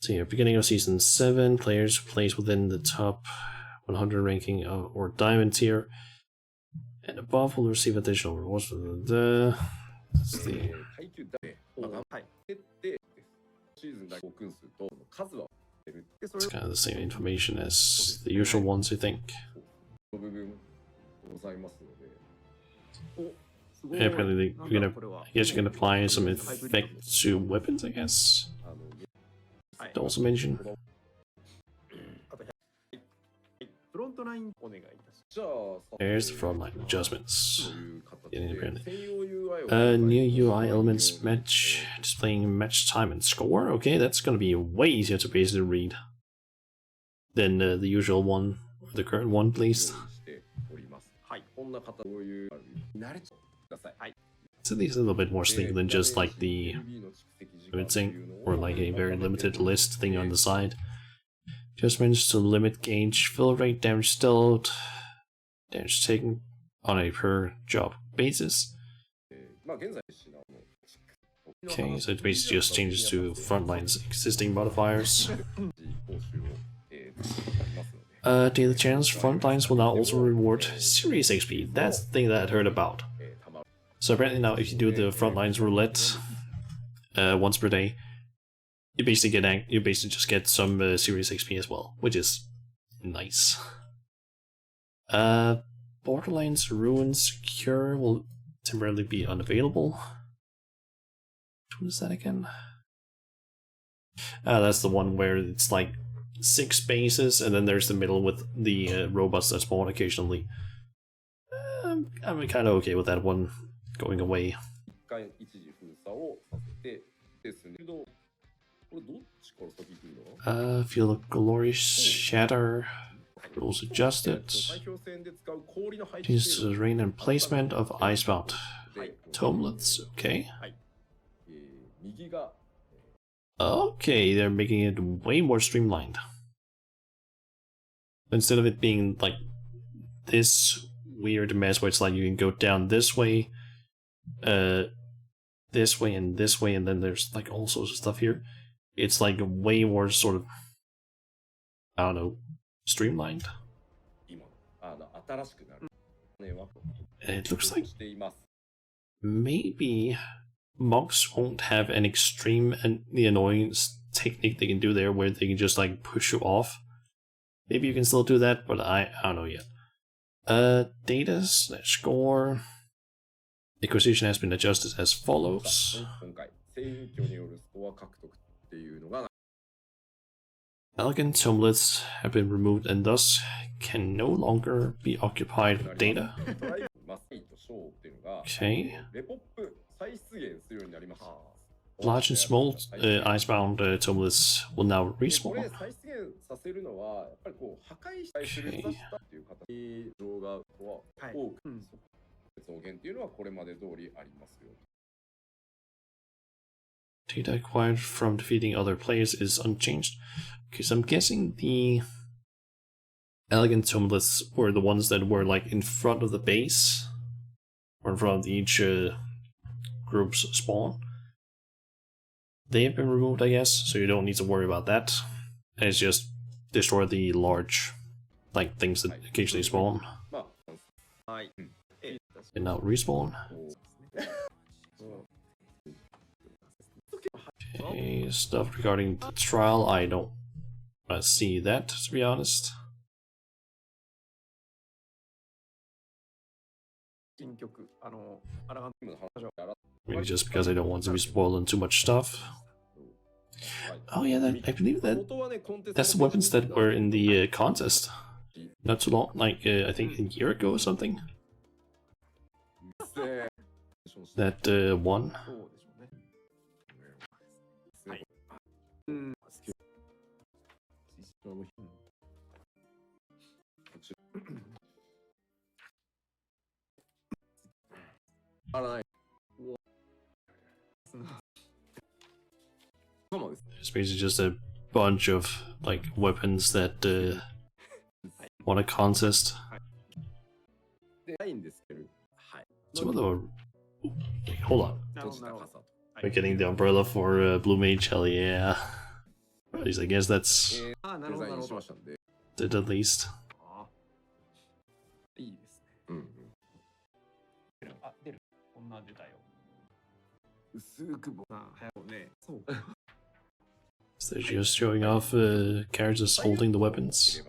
So yeah, beginning of season 7, players who place within the top 100 ranking or diamond tier and above will receive additional rewards. That's the 階級だけ、まあ、はい。決定です。シーズンだけ分数と数は減るで、それ it's kind of the same information as the usual ones, I think. の部分ございますので、お、すごい。 Yeah, apparently you're なんだ gonna, これは I guess you can apply some effect to weapons, I guess. あの、はい To also mention. あとはいフロントラインお願いいたします。じゃあ、 There's the frontline と adjustments. いう形 Yeah, で apparently. 専用 UI を New UI elements match, displaying match time and score. Okay, that's gonna be way easier to basically read than the usual one, or the current one, at 用意 least. しております。はい。こんな形、こういう、慣れてください。はい。 It's at least a little bit more sleek than just like the limiting or like a very limited list thing on the side. Adjustments to limit gauge fill rate, damage dealt, damage taken on a per job basis. まあ現在実施の Okay, so it basically just changes to Frontline's existing modifiers. 報酬を、ありますので、Daily channels, Frontlines will now also reward Series XP. That's the thing that I'd heard about. たま So apparently now if you do the Frontlines roulette once per day, you basically just get some Series XP as well, which is nice. Borderlands Ruins Cure will temporarily be unavailable. Which one is that again? That's the one where it's like 6 bases, and then there's the middle with the robots that spawn occasionally. I'm kind of okay with that one going away. 一回一時封鎖をさせてですね。これどっちから先行くんだ Feel the glorious shatter. Rules adjusted. 代表戦で使う氷の配置 Changes to the rain and placement of icebound で tomlets. Okay. 右が Okay, they're making it way more streamlined. Instead of it being like this weird mess where it's like you can go down this way, this way, and this way, and then there's like all sorts of stuff here. It's like way more sort of, I don't know, streamlined. 今新しくなる。ね、は And it looks like しています。 maybe monks won't have an extreme and the annoying technique they can do there where they can just like push you off. Maybe you can still do that, but I don't know yet. Data slash score. Acquisition has been adjusted as follows. 今回選挙によるスコア獲得っていうのが Elegant tomlets have been removed and thus can no longer be occupied with data. トライマスイとショーっていうのが Okay. レポップ再出現するようになりました。 Large and small icebound tomlets will now これ respawn. 再出現させるのはやっぱりこう破壊したりするさせたっていう形動画は多く増減っていうのはこれまで通りありますよ。 Data acquired from defeating other players is unchanged. Okay, so I'm guessing the elegant tomlets were the ones that were like in front of the base, or in front of each group's spawn. They have been removed, I guess, so you don't need to worry about that. And it's just destroy the large, like things that occasionally spawn まあ、はい。 and now respawn. こ Okay, stuff regarding the trial, I don't see that, to be honest. 新曲、アラガン うの話をやら Maybe just because I don't want to be spoiling too much stuff. Oh yeah, I believe that 元はねコンテスト that's the weapons that were in the contest not too long, like I think a year ago or something. That won. そうでしょうね。はい。うん。It's basically just a bunch of like weapons that want a contest. Some of them are. Wait, hold on. なるほどなるほど。 We're getting the umbrella for Blue Mage, hell yeah. At least I guess that's ああ、なるほどなるほど。 it at least. あーいいですね。うんうん。あ、出る。こんな出たよ。薄くぼあ、早くね。そう。 So they're just showing off characters holding the weapons.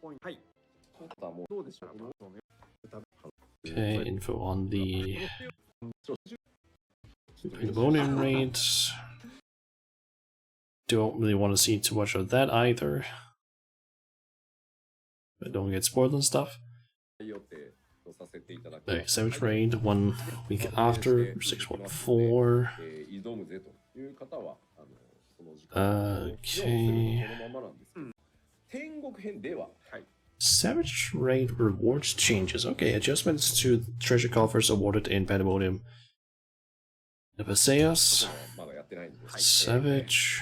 ポイント。はい。もどうでしょう。 Okay, info on the pandemonium raid. Don't really want to see too much of that either. But don't get spoiled and stuff. Okay, Savage Raid, 1 week after, 614. Okay. Savage Raid rewards changes. Okay, adjustments to treasure coffers awarded in Pandemonium. The Paseos. Savage.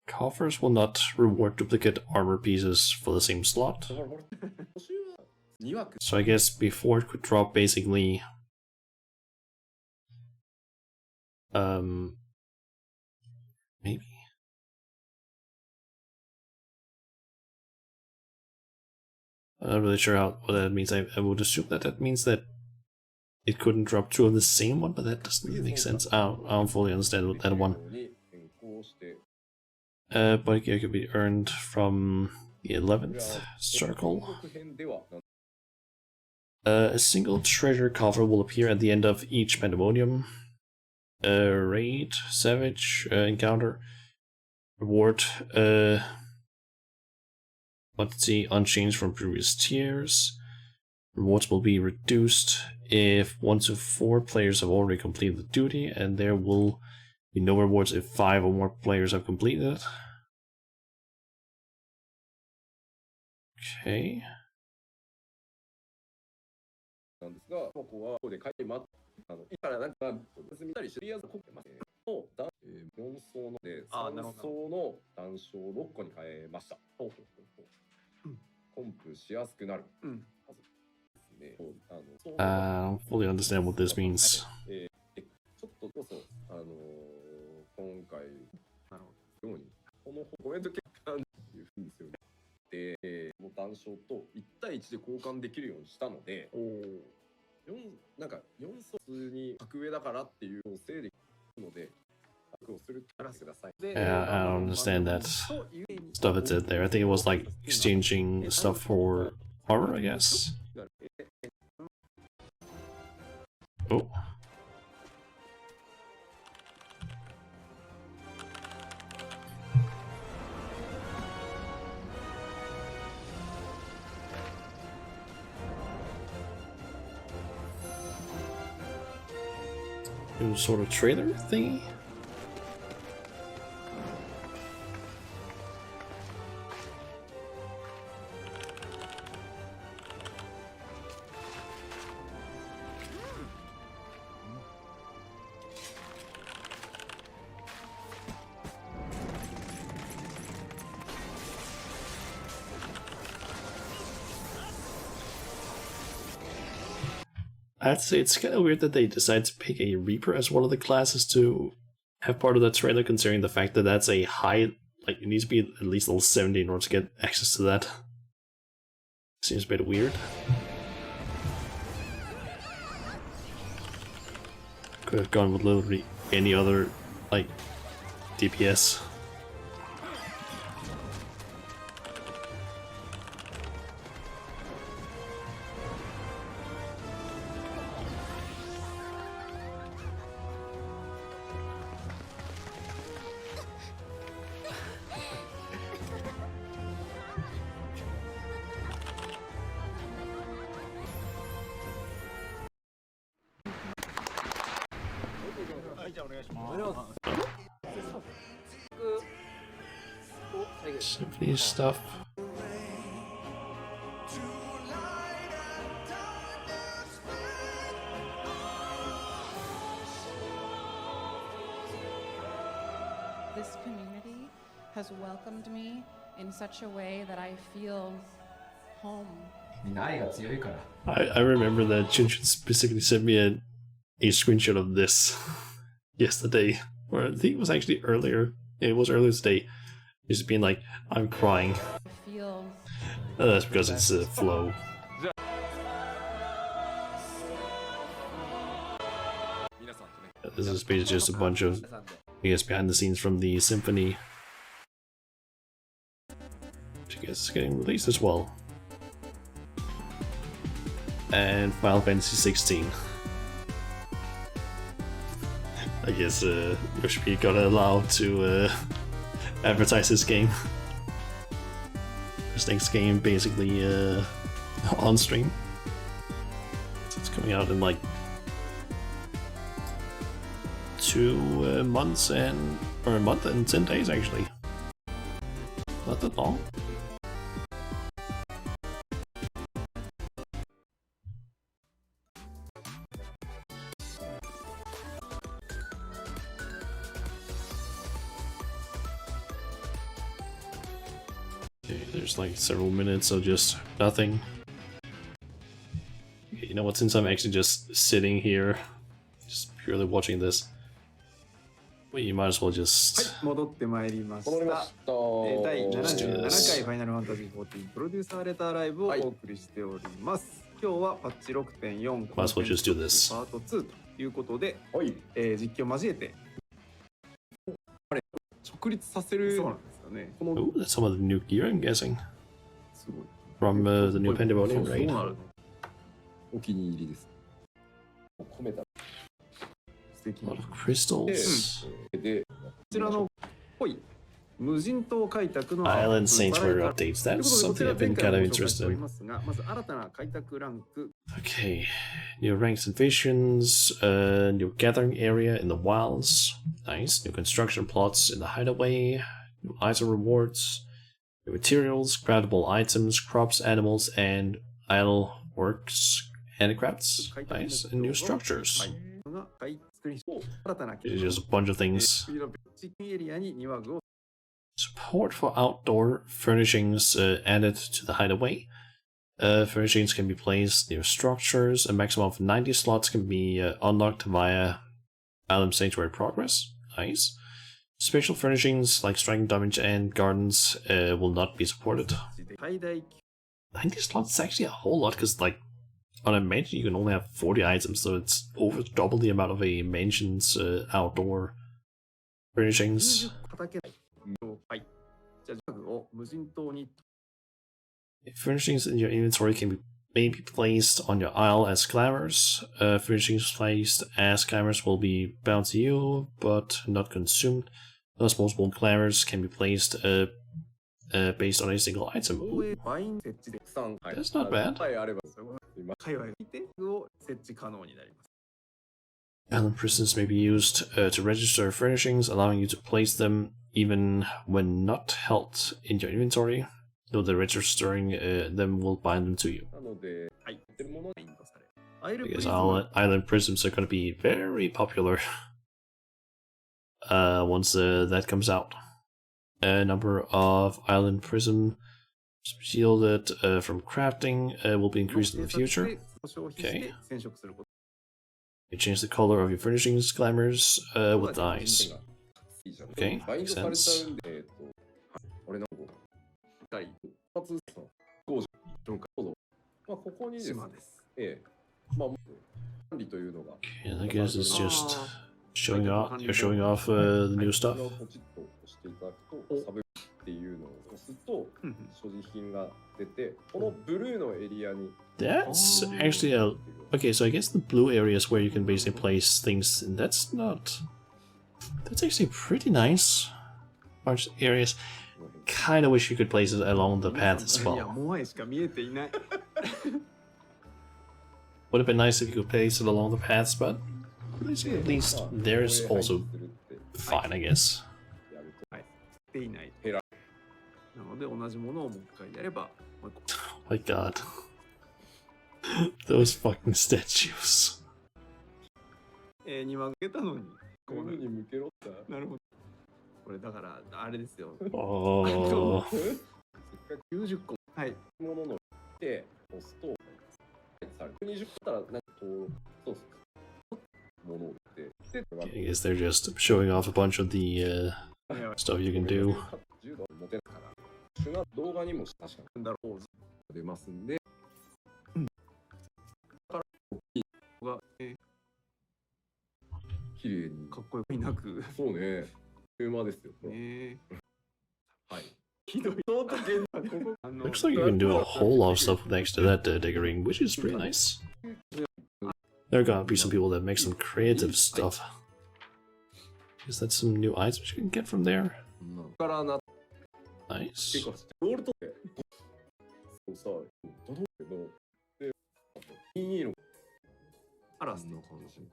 Coffers will not reward duplicate armor pieces for the same slot. So I guess before it could drop basically maybe. I'm not really sure what that means. I would assume that that means that it couldn't drop two of the same one, but that doesn't really make sense. I don't fully understand that one. Body gear could be earned from the 11th circle. A single treasure coffer will appear at the end of each Pandemonium raid, Savage encounter. Reward quantity unchanged from previous tiers. Rewards will be reduced if 1 to 4 players have already completed the duty, and there will be no rewards if 5 or more players have completed it. Okay. I don't fully understand what this means. Yeah, I don't understand that stuff it said there. I think it was like exchanging stuff for armor, I guess. Oh. New sort of trailer thingy? I'd say it's kind of weird that they decided to pick a Reaper as one of the classes to have part of the trailer, considering the fact that that's a high, like, it needs to be at least level 70 in order to get access to that. Seems a bit weird. Could have gone with literally any other, like, DPS. Symphony stuff. This community has welcomed me in such a way that I feel home. I remember that Junjun specifically sent me a screenshot of this yesterday, or I think it was actually earlier. It was earlier today. Just being like, I'm crying. I feel That's because it's a flow. This is basically just a bunch of, I guess, behind the scenes from the symphony, which I guess is getting released as well. And Final Fantasy 16. I guess Yoshi got allowed to advertise this game. This next game basically on stream. So it's coming out in like 2 months or a month and 10 days actually. Not that long. Okay, there's like several minutes of just nothing. Okay, you know what, since I'm actually just sitting here, just purely watching this, we might as well はい just...戻ってまいりました戻りました。第77 Yes. 回ファイナルファンタジー14プロデューサーレターライブをお送りしております、今日はパッチ 6.4 Might as well just do this. パート2ということで、はい。実況を交えて直立させる。そうなんですよね。この Oh, that's some of the new gear, I'm guessing. すごい From the new Pandemonium そう raid. なるのお気に入りです。込めた。素敵 A な lot こ of crystals. で、ちらの濃い無人島開拓の Island Sanctuary バラエティ updates. という That's ことで、こ something ち I've ら been 前 kind 回 of も紹介して interested おり in. ますが、まず新たな開拓ランク Okay, new ranks and visions, new gathering area in the wilds, nice, new construction plots in the hideaway, new item rewards, new materials, craftable items, crops, animals, and idle works, handicrafts, nice, and new structures. が開拓に新たな It's just a bunch of things. チキンエリアに庭具を Support for outdoor furnishings added to the hideaway. Furnishings can be placed near structures. A maximum of 90 slots can be unlocked via Island Sanctuary Progress. Nice. Special furnishings like striking damage and gardens will not be supported. 最大 90 slots is actually a whole lot because, like, on a mansion you can only have 40 items, so it's over double the amount of a mansion's outdoor furnishings. 畑はい。じゃあ庭具を無人島に Furnishings in your inventory may be placed on your isle as glamours. Furnishings placed as glamours will be bound to you, but not consumed. Thus, multiple glamours can be placed based on a single item. 防 Ooh, 衛バイン設置で that's not bad. はい、あれば。界隈にてを設置可能になります。 Island prisons may be used to register furnishings, allowing you to place them even when not held in your inventory. Though the registering them will bind them to you. なので、はい。言ってるものバインとされアイルプリ Because ズム island prisms are going to be very popular once that comes out. A number of island prisms shielded from crafting will be increased in the future. 消費して染色すること You change the color of your furnishings glamours with the が eyes. いいじゃん。 Okay, バインド makes されちゃ sense. うんで、俺のがいい発工場どうぞ。まあ、ここにですね島、です。ええ、まあ、管理というのが、 And I guess it's just showing off. You're showing off the new こ stuff. れをポチッと押していただくと、サブっていうのを押すと、うんうん所持品が出て、このブルーのエリアに、 That's actually a okay. So I guess the blue area is where you can basically place things, and that's not. That's actually pretty nice. Large areas. Kind of wish you could place it along the path as いや、 well. モアイしか見えていない。 Would have been nice if you could place it along the paths, but at least there's also fine, I guess. はい。でいない。ので、同じものをもう一回やれば、もう一個。Oh my god. Those fucking statues. 2万受けたのに、こうなる。に向けろって。なるほど。これだから、あれですよ。 Oh. 90個。はい。ものので押すと20個だったらなんか登録そうそうものってで I guess they're just showing off a bunch of the stuff you can do. 10度持てないから主な動画にも確かにだろう出ますんで、だから大きいのが綺麗にかっこよくいなく。そうね車ですよはいひどい Looks like you can do a whole lot of stuff next to that decorating, which is pretty nice. There are gonna be some people that make some creative stuff. Is that some new items you can get from there? からな Nice. ゴールドってそうさどのけどで22のアラスの感じ。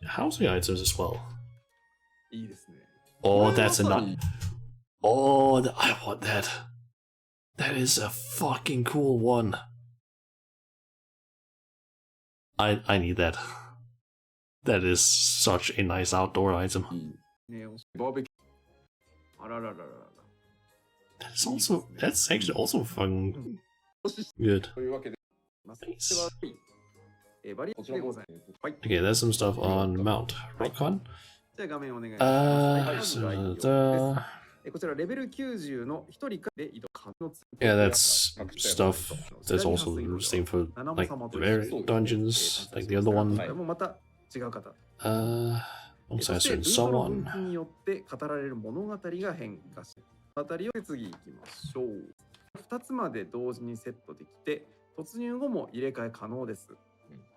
Housing items as well. いいですね。 Oh, that's a not. Oh, I want that. That is a fucking cool one. I need that. That is such a nice outdoor item. ね、バーベキュー。あららららら。 That's also that's actually also fucking good. というわけで Nice. バリエーションでございます。はい。 Okay, there's some stuff on Mount Rockon. じゃあ画面お願いします。 So はいまず概要ですこちらレベル90の1人からで移動可能。 yeah, that's stuff that's also the same for like the rare dungeons, like the other one. これもまた違う方。 Also そ has して certain ルートの someone. 分岐によって語られる物語が変化し、物語を次行きましょう。2つまで同時にセットできて、突入後も入れ替え可能です。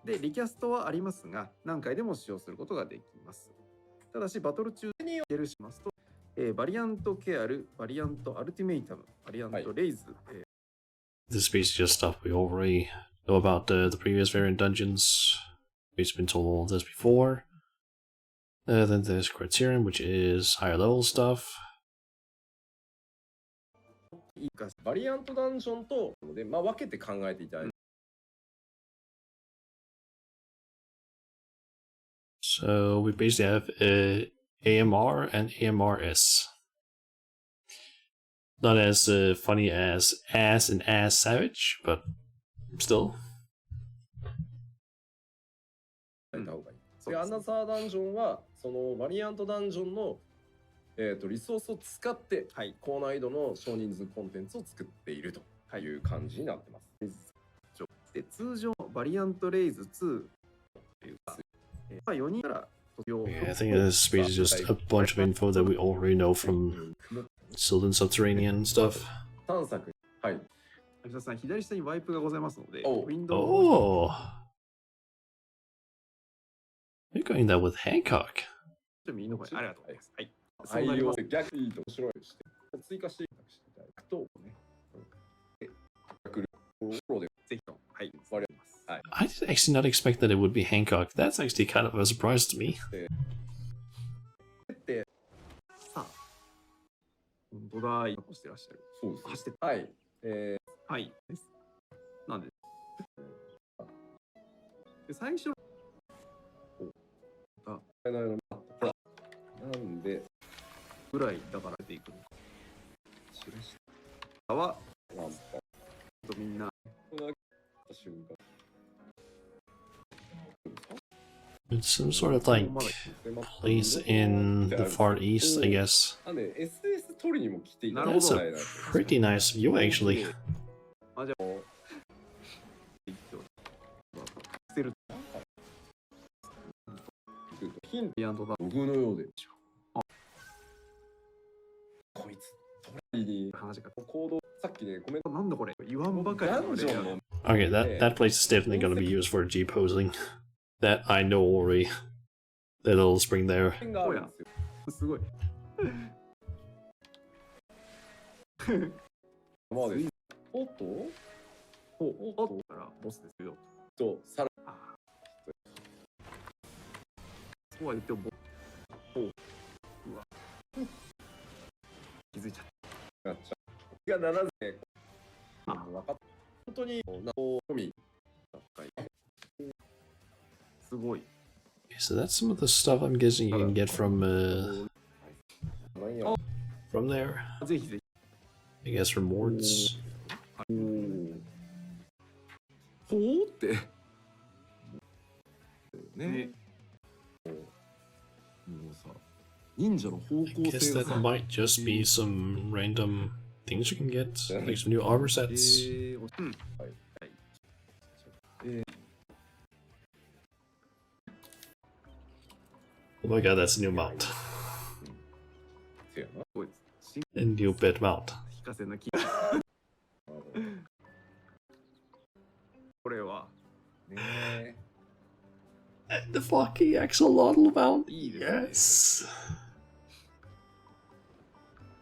で、リキャストはありますが、何回でも使用することができます。ただし、バトル中に出るしますと、バリアントケアル、バリアントアルティメイタム、バリアントレイズ、 This is basically just stuff we already know about the previous variant dungeons. We've been told all this before. Then there's Criterion, which is higher level stuff. バリアントダンジョンとで、まあ、分けて考えていただいて、 So we basically have AMR and AMRS. Not as funny as Ass and Ass Savage, but still. た方がいい。で、アナザーダンジョンはそのバリアントダンジョンのリソースを使って、高難易度の少人数コンテンツを作っているという感じになってます。で、通常バリアントレイズ2というか、4人から Yeah, I think this is basically just a bunch of info that we already know from Sylvan Subterranean stuff. 3作。はい。有田さん、左下にワイプがございますので、おウィンドウを Oh! You're going that with Hancock. 右の方にありがとうございます。はい。そう採なります。用で逆にいいと面白いして、追加していただくと、ね、逆にところでぜひと、はい。バリアント。はい。 I did actually not expect that it would be Hancock. That's actually kind of a surprise to me. で、さあ、本当だ、残してらっしゃる。そうです。走って、はい。はい。です。なんで、最初、なんで、ぐらいだから出ていくのか。は、なんか、みんな、瞬間。 It's some sort of like place in the Far East, I guess. なんで、SS 取りにも来ていただ That's きたい a なと。 pretty nice view, actually. あ、じゃあ、捨てる。ヒント、ビアンドだ。僕のようで。こいつ、トライに話が。行動、さっきね、コメント。なんだこれ言わんばかりダのンジョンの Okay, that place is definitely going to be used for G posing. That I know already. That little spring there. があるんですよ。すごい。まあです。おっとおっからボスですよ。と、さらそうは言っても、うわ。気づいちゃっになっちゃう。がならずね、分かった。本当に、すごい。Okay, so that's some of the stuff I'm guessing you can get from there. ぜひぜ I guess rewards. ひ。ほうって。ね。もうさ、忍者の方 I 向 guess 性が that さ。 might just be some random things you can get, like some new armor sets. うん。 Oh my god, that's a new mount. せやな。すごいです。 A new pet mount. 非化線の木。これは。ね And the fucking axolotl mount. いいですね。 Yes.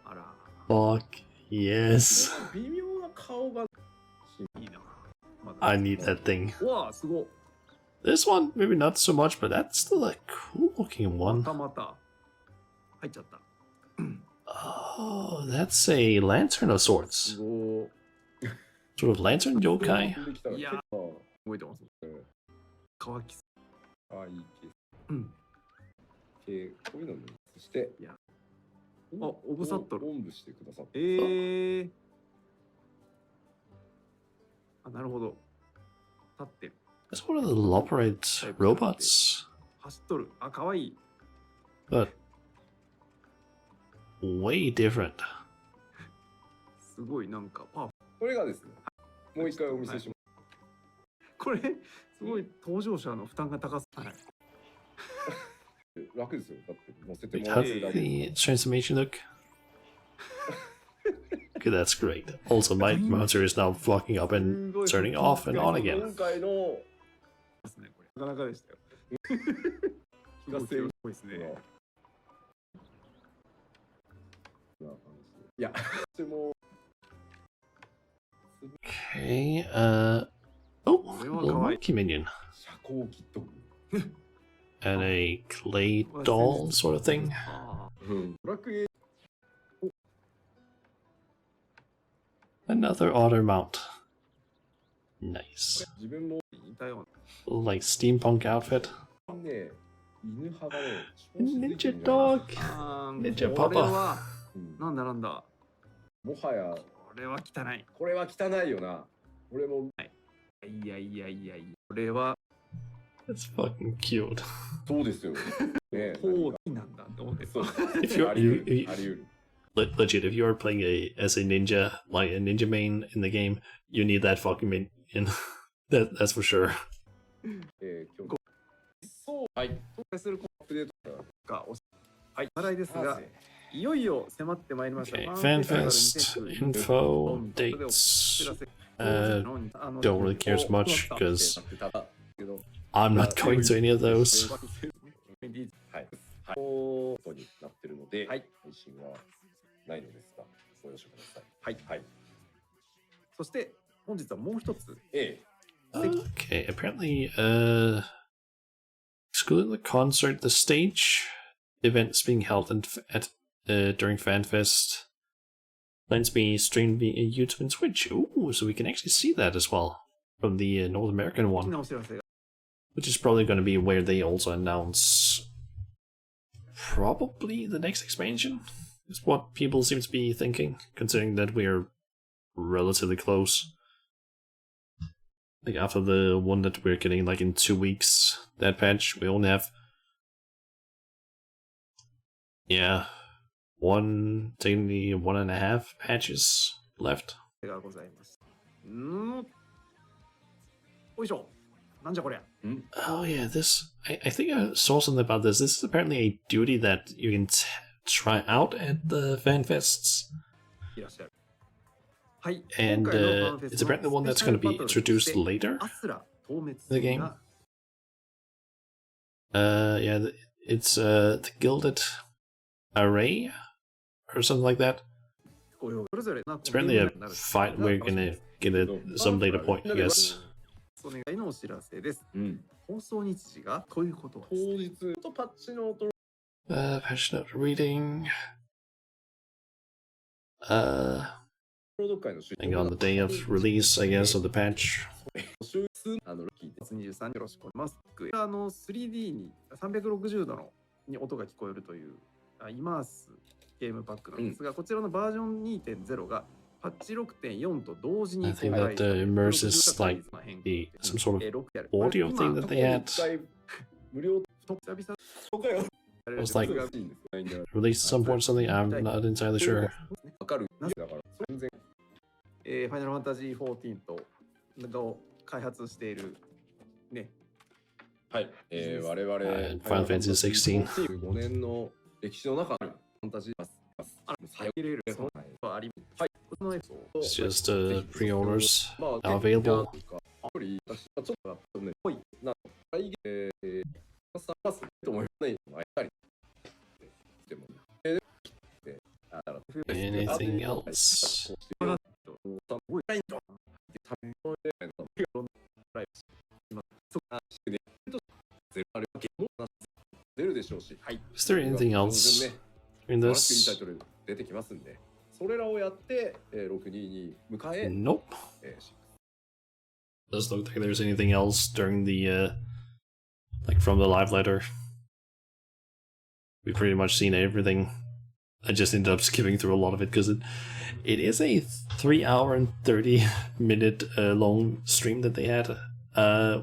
あら。 Fuck yes. 微妙な顔が。いいな。まだ I need that thing. うわあ、すごい。 This one, maybe not so much, but that's still a cool looking ま one. たまた。入っちゃった。 Oh, that's a lantern of す sorts. ご Sort of lantern yokai. い。いや、動動いてます。乾きそあ、いいケース。うん。こういうのね。そして、いや。あ、オブサットル。おんぶしてくださっう。て。あ、なるほど。立ってる。 That's one of the operate robots, 走っとる。あ、かわいい。 but way different. すごい、なんか、パワフこれがですね、もう一回お見せします。これ、すごい、登場者の負担が高すぎ。はい。楽ですよ。だって乗せて Wait, もら how ってるだ did け。 the transformation look? Okay, that's great. Also, my mounter is now flocking up and turning off and on again. 今回のですね、これ。なかなかでしたよ。すごい、すごいですね。いや、でも Okay, oh, little monkey minion. 遮光キット。 And a clay doll sort of thing. あドラクエ Another otter mount. Nice. 自分もあ、似たよ Like steampunk outfit. ね、犬派がね、 Ninja dog. うな。Ninja これ Papa. は、うんなんだなんだ。もはや、これは汚い。これは汚いよな。俺も、いやいやいやいや。これは、 That's fucking cute. そうですよ。ね、こうなんだって思ってた。そう If you're あり得る you- あり得る。 legit, if you are playing as a ninja, like a ninja main in the game, you need that fucking minion. That's for sure. 今日そうはい紹介するコアップデートがはい、話題ですが、いよいよ迫ってまいりました。 Okay, ファンフェス FanFest ティバル info 2009 dates. あ Don't really care as much because I'm not going to any of those. はいことになってるので、はい配信はないのですがご了承ください。はいはい。そして本日はもう一つ、 A Okay, apparently, excluding the concert, the stage events being held during FanFest plans to be streamed via YouTube and Twitch. Ooh, so we can actually see that as well from the North American 大き one, なお知らせが which is probably going to be where they also announce probably the next expansion. Is what people seem to be thinking, considering that we're relatively close. Like after the one that we're getting like in 2 weeks, that patch, we only have technically 1.5 patches left. がございます。おいしょ。なんじゃこりゃ。 Oh yeah, this I think I saw something about this. This is apparently a duty that you can try out at the fan fests. いらっしゃる。はい。 And 今回のファンフェス it's apparently the one that's going to be introduced later. アスラ透滅 The game. が Yeah, it's the Gilded Array or something like that. それぞれ It's apparently a fight we're gonna get at some later point, I guess. お願いのお知らせです。うん。放送日時がということ当です。日とパッチノート Patch note reading. Like on the day of release, I guess, of the patch. 23日よろしくお願いします。3D に360度のに音が聞こえるというイマースゲームパックなんですが、こちらのバージョン 2.0 がパッチ 6.4 と同時に I think that the immerses like some sort of audio thing that they had. It was like released at some point or something. I'm not entirely sure. ファイナルファンタジー14とを開発しているね。はい、我々、Final Fantasy 16。5年の歴史の中にファンタジーIt's just pre-orders now available. 'Anything else? 出るでしょうし、はい。 Is there anything else in タイ this? トル出てきますんで、それらをやって、622に迎え、Nope. Doesn't look like there's anything else during the like from the live letter. We've pretty much seen everything. I just ended up skipping through a lot of it because it is a 3 hour and 30 minute long stream that they had.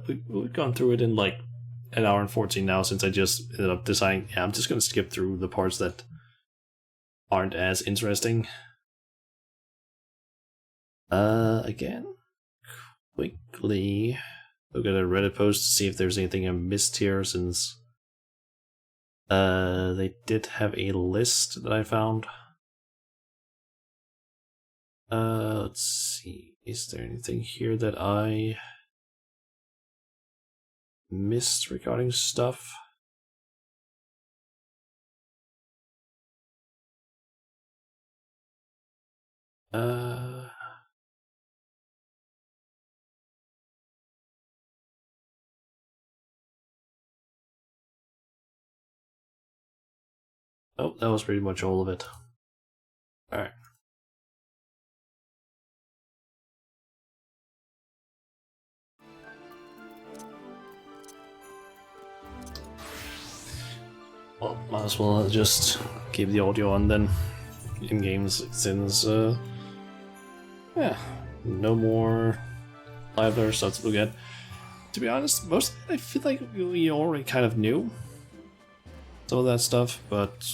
We've gone through it in like an hour and 14 now, since I just ended up deciding, yeah, I'm just gonna skip through the parts that aren't as interesting. Again, quickly look at a Reddit post to see if there's anything I missed here, since they did have a list that I found. Let's see, is there anything here that I missed regarding stuff? Oh, that was pretty much all of it. Alright. Well, might as well just keep the audio on then in games, since yeah, no more live there, so that's good. To be honest, most of it I feel like we already kind of knew some of that stuff, but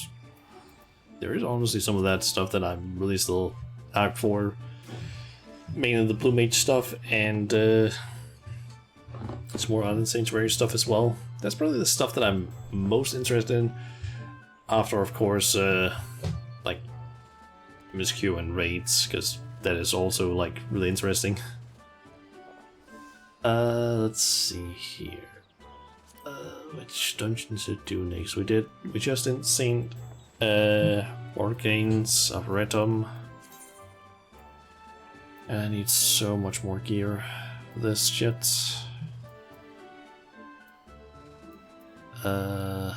there is honestly some of that stuff that I'm really still out for. Mainly the Blue Mage stuff, and it's more Island Sanctuary stuff as well. That's probably the stuff that I'm most interested in. After, of course, like MSQ and raids, because that is also like really interesting. Let's see here. Which dungeons to do next? We just did Saint Organes of Retum. I need so much more gear for this shit. I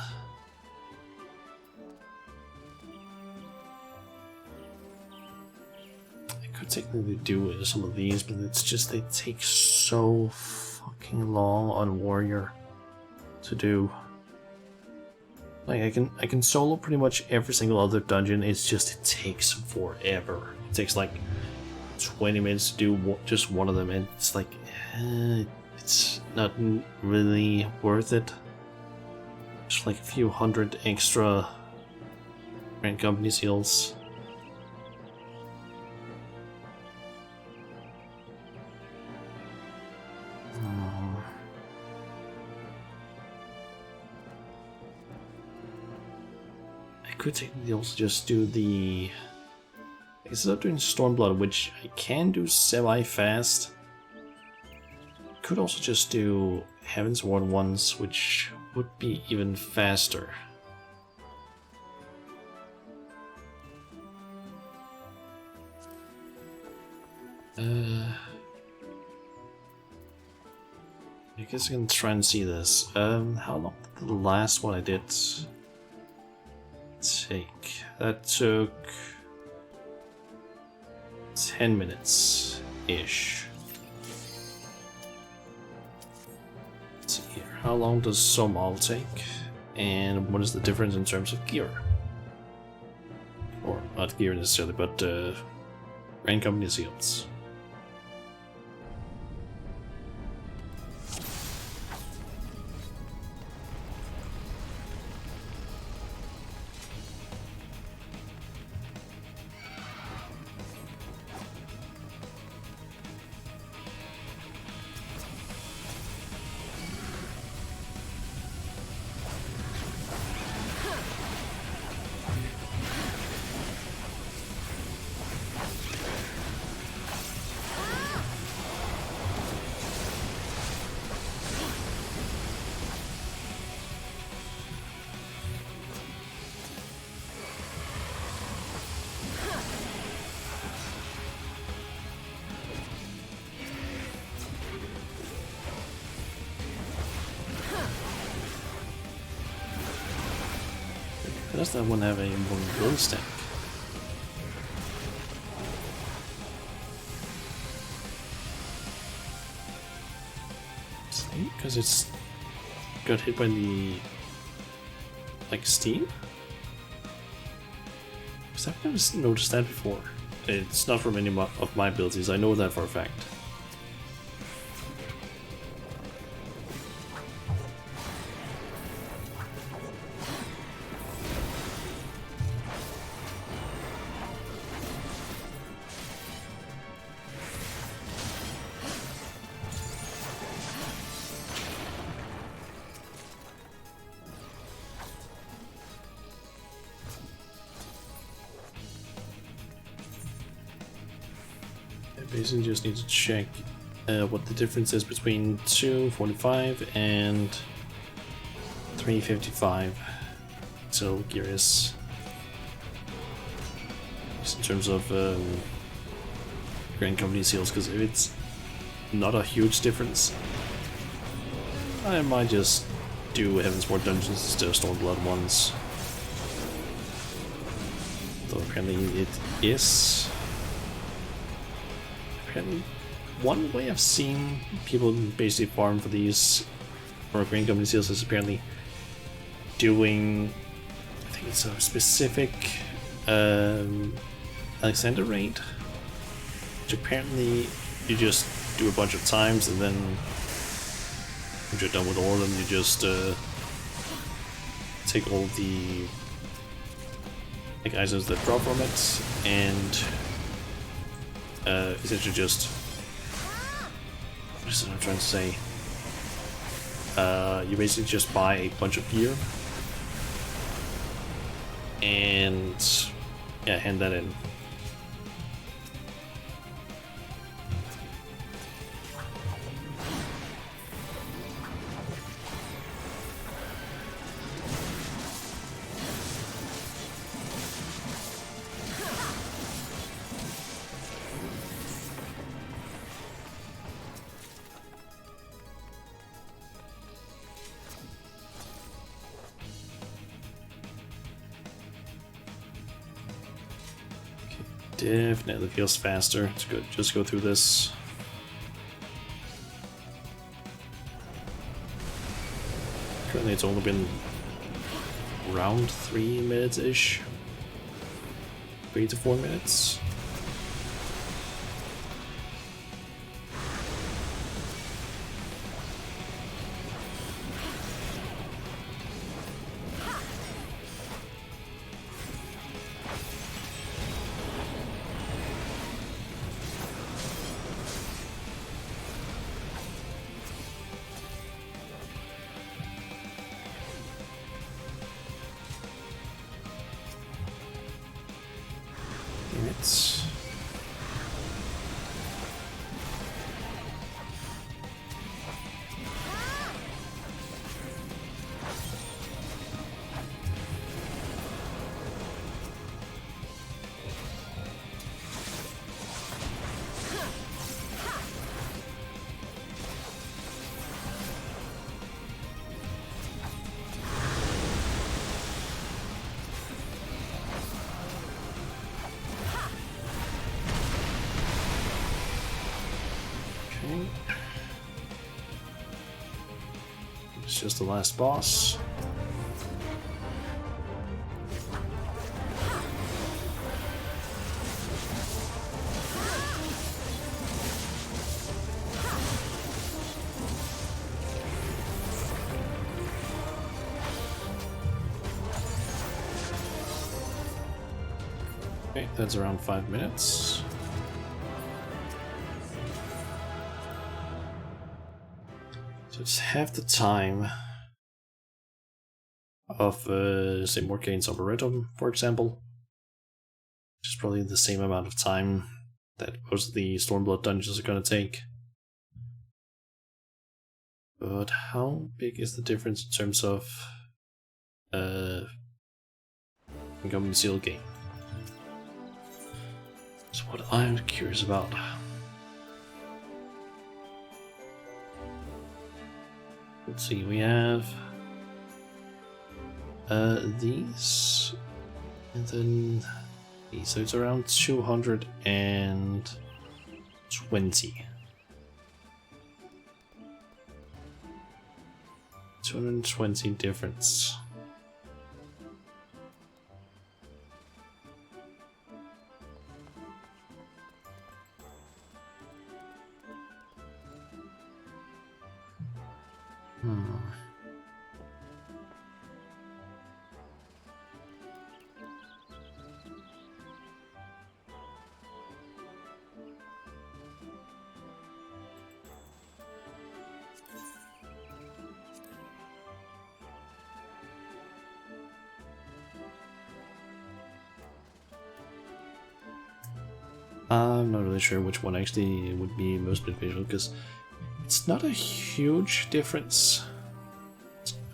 could technically do some of these, but it's just they take so fucking long on Warrior to do. Like I can solo pretty much every single other dungeon. It's just it takes forever. It takes like 20 minutes to do just one of them, and it's like it's not really worth it. Just like a few hundred extra Grand Company seals. I could technically also just do the... Instead of doing Stormblood, which I can do semi-fast, could also just do Heaven's Ward ones, which would be even faster. I guess I can try and see this. How long did the last one I did take? That took 10 minutes ish. Let's see here. How long does Somal take? And what is the difference in terms of gear? Or not gear necessarily, but Grand Company seals. Does that one have a one glow stack? Because it's got hit by the like steam? Because I've never noticed that before. It's not from any of my abilities, I know that for a fact. Basically just need to check what the difference is between 245 and 355. So curious just in terms of Grand Company seals, because if it's not a huge difference, I might just do Heavensward dungeons instead of Stormblood ones. Though apparently it is. Apparently, one way I've seen people basically farm for these for Grand Company seals is apparently doing, I think it's a specific Alexander raid, which apparently you just do a bunch of times, and then when you're done with all of them, you just take all the like items that drop from it and essentially just, what is it I'm trying to say? You basically just buy a bunch of gear and yeah, hand that in. Definitely feels faster to just go through this. Currently it's only been around 3 minutes-ish. 3 to 4 minutes. Minutes. It's just the last boss. Okay, that's around 5 minutes. So it's half the time of, say, Morgane's Arboretum, for example. Which is probably the same amount of time that most of the Stormblood dungeons are gonna take. But how big is the difference in terms of incoming seal gain? That's what I'm curious about. Let's see, we have these, and then these, so it's around 220. 220 difference. I'm not really sure which one actually would be most beneficial, because it's not a huge difference.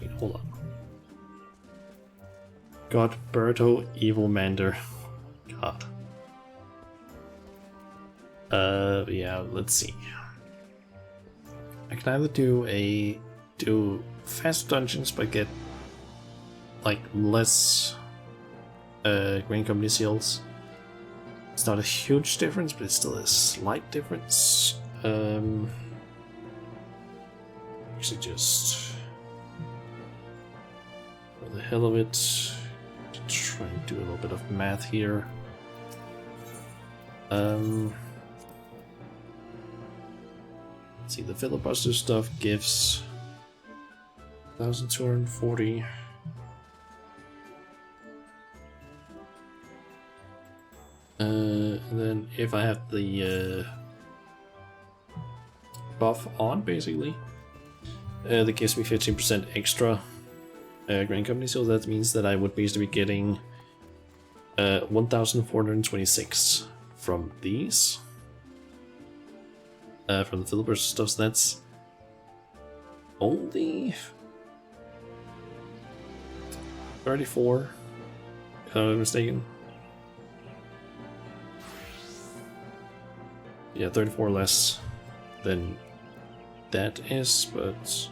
Wait, hold on. God, Berto, Evil Mander. God. Yeah, let's see. I can either do fast dungeons but get like less Grain Company seals. It's not a huge difference, but it's still a slight difference. Actually, just for the hell of it, try and do a little bit of math here. Let's see, the filibuster stuff gives 1,240. And then if I have the buff on, basically, that gives me 15% extra Grain Company, so that means that I would basically be getting 1,426 from these. From the filibuster stuff, so that's only 34, if I'm not mistaken. Yeah, 34 less than that is, but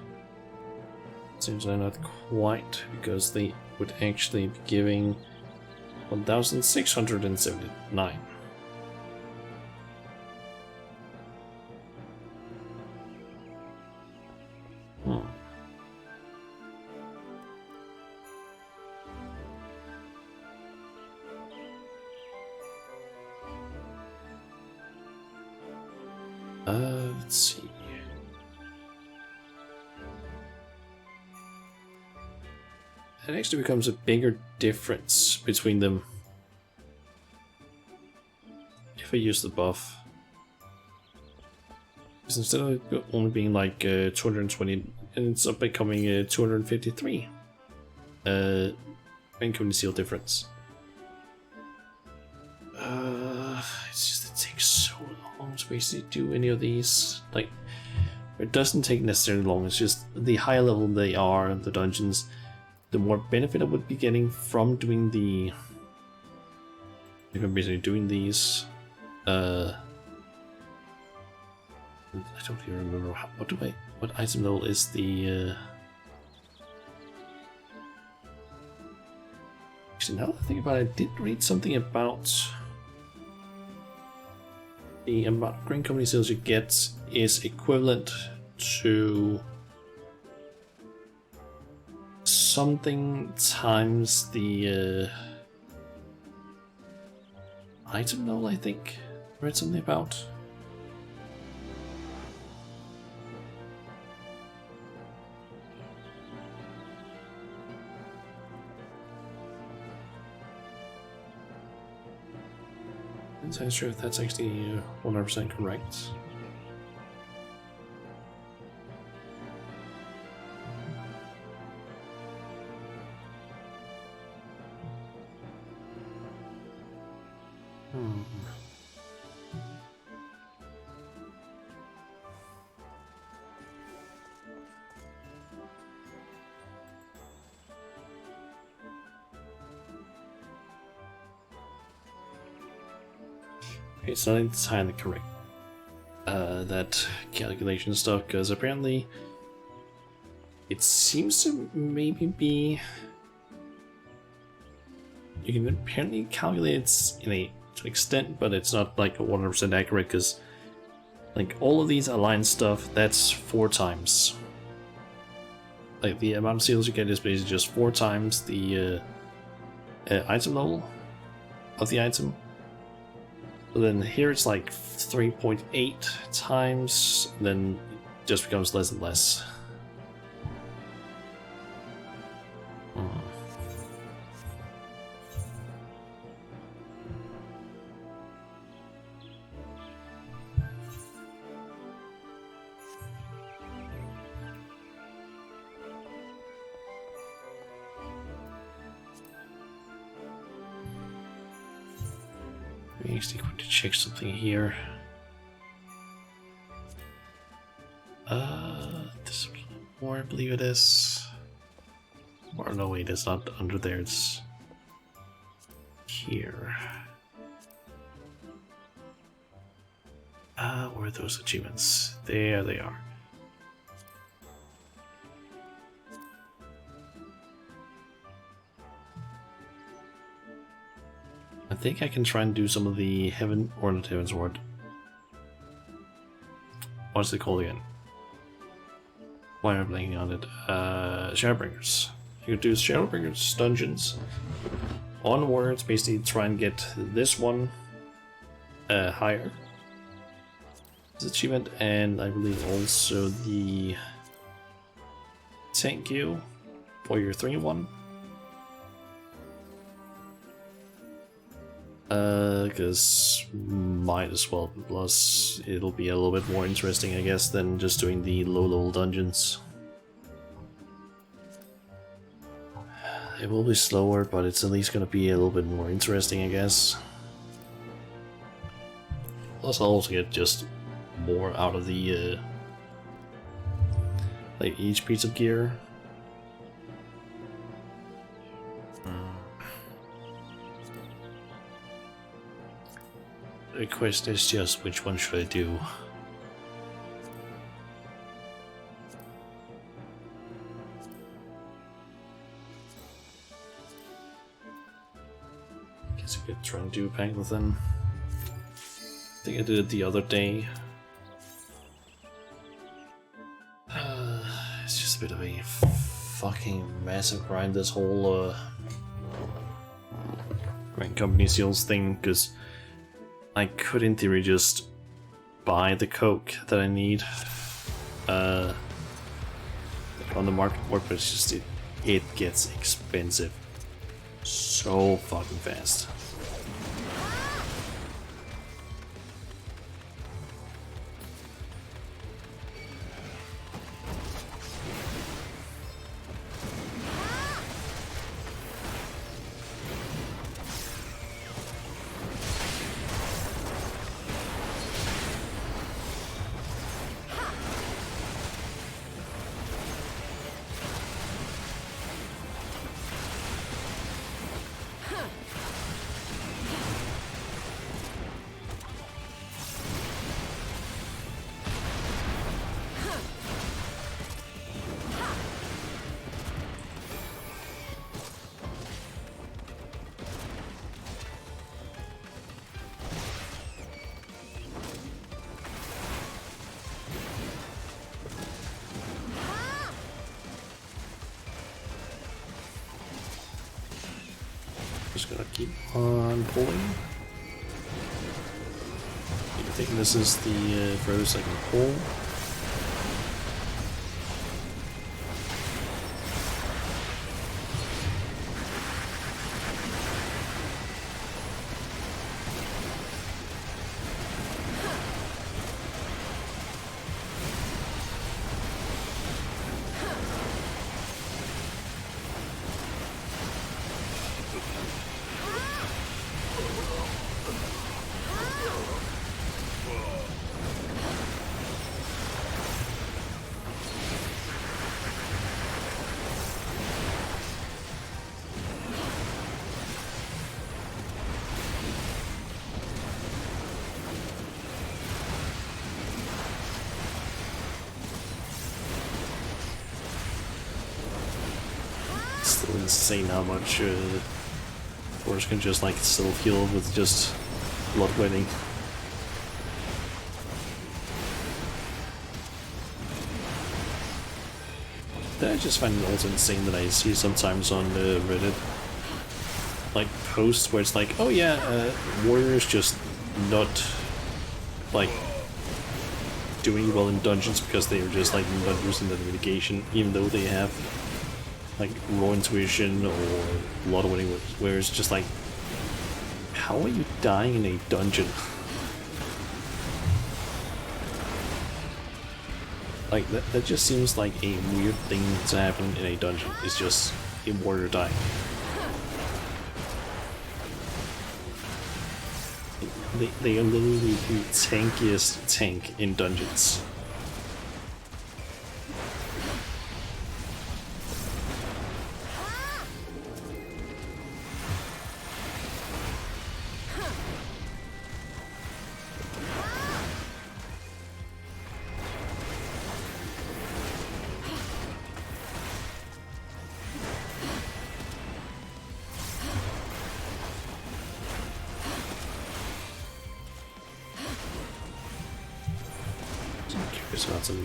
seems like not quite, because they would actually be giving 1,679. Let's see. It actually becomes a bigger difference between them if I use the buff. Because instead of it only being like 220, it ends up becoming 253 incoming seal difference. It's just, it takes so long to basically do any of these. Like, it doesn't take necessarily long, it's just the higher level they are, the dungeons, the more benefit I would be getting from doing the... if I'm basically doing these. I don't even remember what item level is the... Actually, now that I think about it, I did read something about the amount of Grain Company sales you get is equivalent to something times the item null, I think. Read something about. I'm not sure if that's actually 100% correct. It's not entirely correct, that calculation stuff, because apparently it seems to maybe be, you can apparently calculate it to an extent, but it's not like 100% accurate, because like all of these aligned stuff, that's 4 times. Like the amount of seals you get is basically just 4 times the item level of the item. But then here it's like 3.8 times, then it just becomes less and less. I'm actually going to check something here. This more, I believe it is. Or no, wait, it's not under there, it's here. Where are those achievements? There they are. I think I can try and do some of the Heaven, or not Heaven's Ward. What's it called again? Why am I blanking on it? Shadowbringers. You can do Shadowbringers dungeons onwards, basically try and get this one higher. This achievement, and I believe also the thank you for your 3-1. Because might as well, plus it'll be a little bit more interesting, I guess, than just doing the low-level dungeons. It will be slower, but it's at least gonna be a little bit more interesting, I guess. Plus I'll also get just more out of the like each piece of gear. The question is just which one should I do? Guess I could try and do Pangolin. I think I did it the other day. It's just a bit of a fucking massive grind, this whole Grand Company Seals thing, because I could in theory just buy the coke that I need on the market board, but it's just it gets expensive so fucking fast. just gonna keep on pulling. I think this is the furthest I can pull. Still insane how much Force can just like self-heal with just blood winning. I just find it also insane that I see sometimes on Reddit like posts where it's like, oh yeah, warriors just not like doing well in dungeons because they were just like not using the mitigation, even though they have like raw intuition or blood winning, where it's just like, how are you dying in a dungeon? Like that just seems like a weird thing to happen in a dungeon. It's just a warrior dying. They are literally the tankiest tank in dungeons.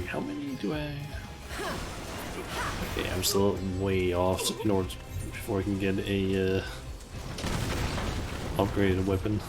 How many do I? Okay, I'm still way off in order before I can get a upgraded weapon.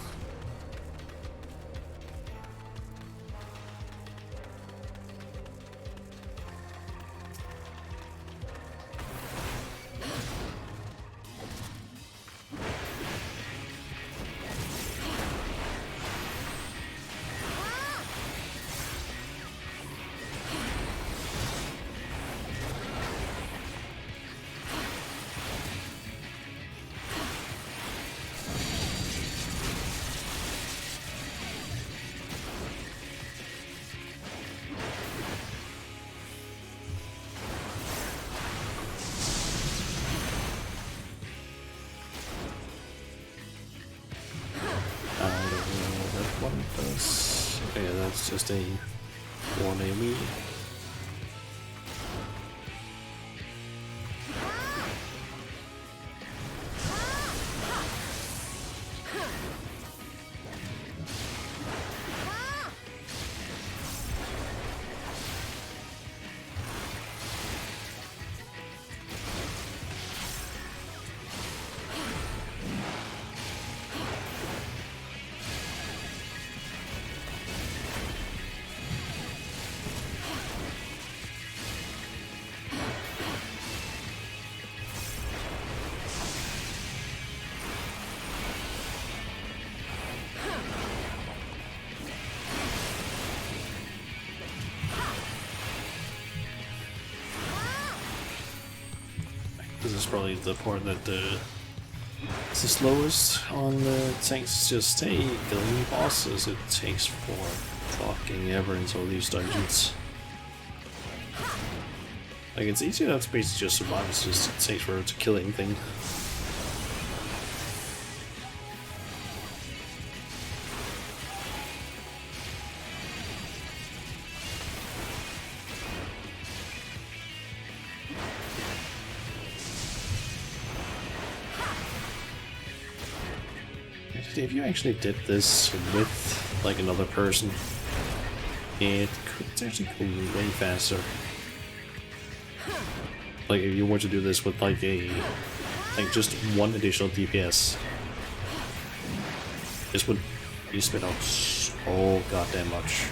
Okay, that's just a one AoE. This is probably the part that is the slowest on the tanks. Just hey, killing bosses. It takes for fucking ever in some of these dungeons. Like it's easy enough to basically just survive. It's just it takes forever to kill anything. If you actually did this with like another person, it could actually go way faster. Like if you were to do this with like just one additional DPS, This would be spit out so goddamn much.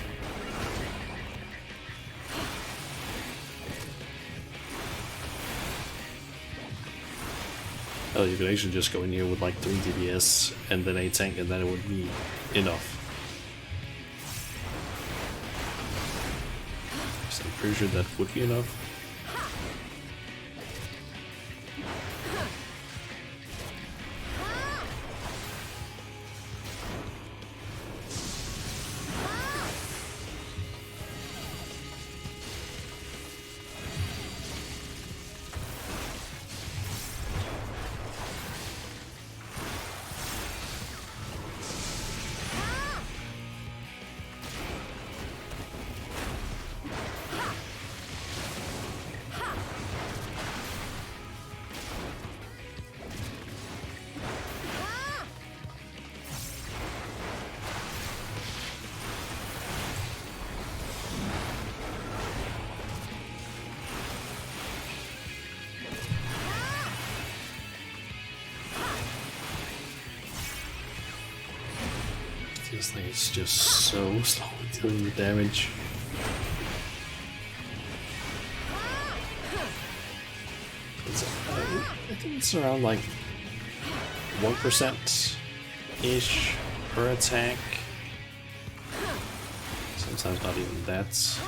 Oh, you could actually just go in here with like 3 DPS and then a tank, and then it would be enough. So I'm pretty sure that would be enough. This thing is just so slow at dealing with damage. I think it's around like 1% ish per attack. Sometimes not even that.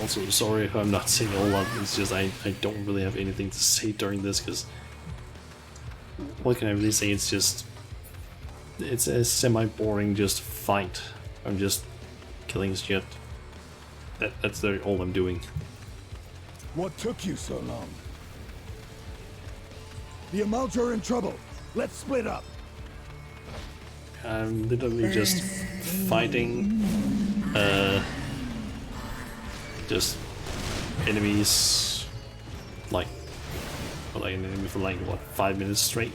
Also, sorry if I'm not saying a lot, it's just I don't really have anything to say during this, because what can I really say? It's just, it's a semi-boring just fight. I'm just killing shit. That's all I'm doing. What took you so long? The Amalja are in trouble. Let's split up. I'm literally just fighting just enemies, like an enemy for like what, 5 minutes straight.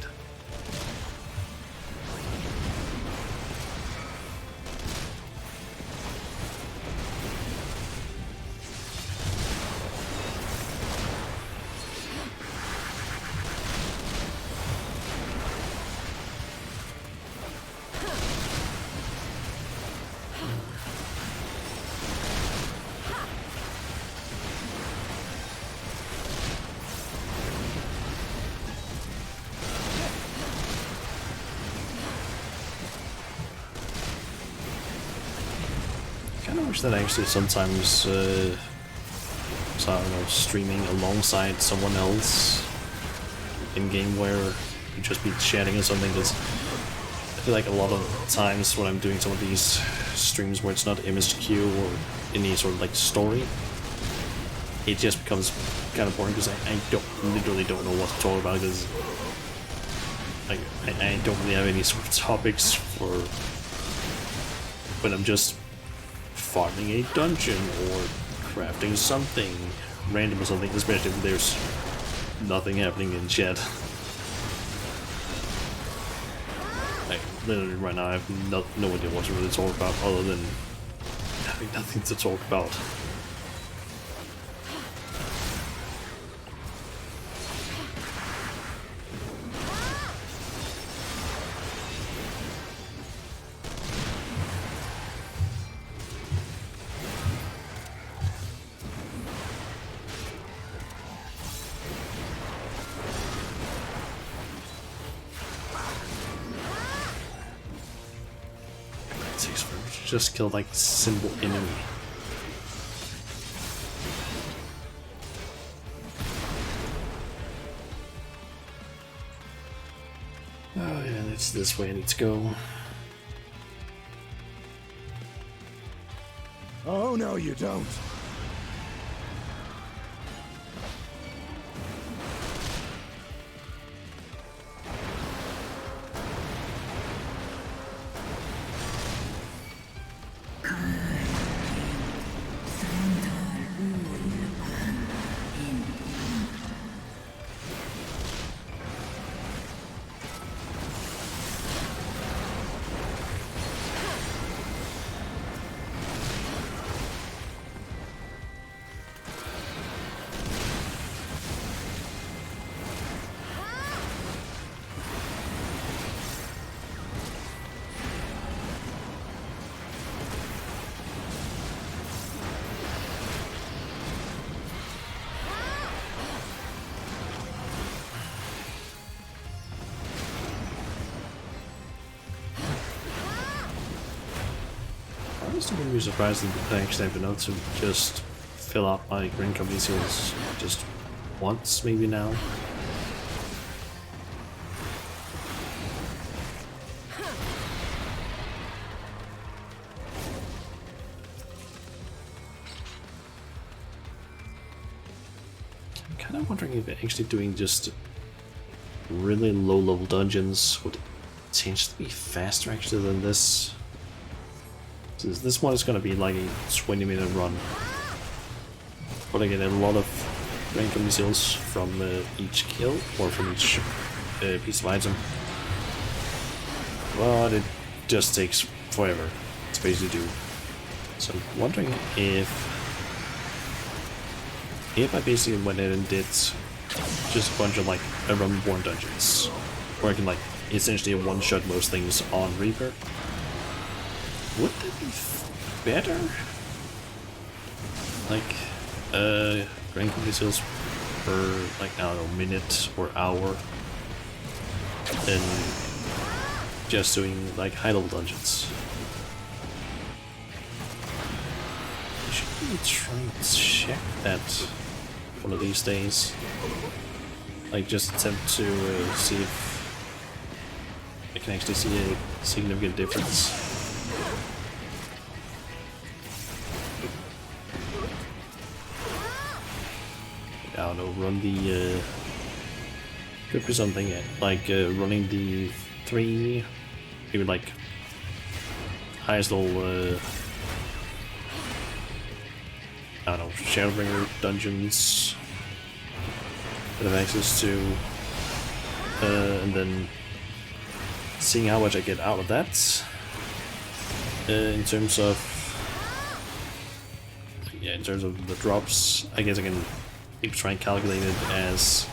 I wish that actually sometimes, so I don't know, streaming alongside someone else in game where you just be chatting or something. Because I feel like a lot of times when I'm doing some of these streams where it's not MSQ or any sort of like story, it just becomes kind of boring because I literally don't know what to talk about, because like I don't really have any sort of topics for when I'm just farming a dungeon or crafting something random or something, especially if there's nothing happening in chat. Like, literally right now I have no idea what to really talk about other than having nothing to talk about. It takes forever to just kill like simple enemy. Oh yeah, it's this way I need to go. Oh, no, you don't. I still wouldn't be surprised if I actually have been able to just fill up my Green Company seals just once, maybe now. I'm kind of wondering if actually doing just really low level dungeons would change to be faster actually than this. Since this one is going to be like a 20-minute run, but I get a lot of Green Company seals from each kill or from each piece of item. But it just takes forever to basically do. So I'm wondering if I basically went in and did just a bunch of like Realm-Reborn dungeons, where I can like essentially one-shot most things on Reaper. Would that be better? Like, Green Company seals per, like, I don't know, minute or hour, than just doing, like, high-level dungeons. I should really try and check that one of these days. Like, just attempt to see if I can actually see a significant difference. I don't know, run the could be something like running the 3, maybe like highest level I don't know, Shadowbringer dungeons that I have access to, and then seeing how much I get out of that in terms of the drops. I guess I can maybe try and calculate it as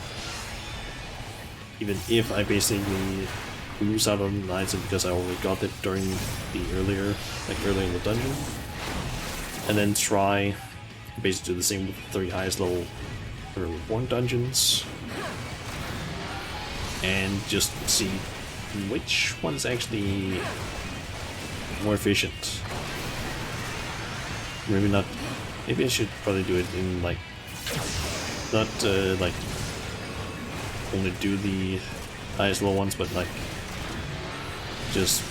even if I basically lose out on an item because I already got it during the earlier in the dungeon, and then try basically do the same with the 3 highest level Realm-Reborn dungeons and just see which one is actually more efficient. Maybe not. Maybe I should probably do it in like not like only do the highest level ones, but like just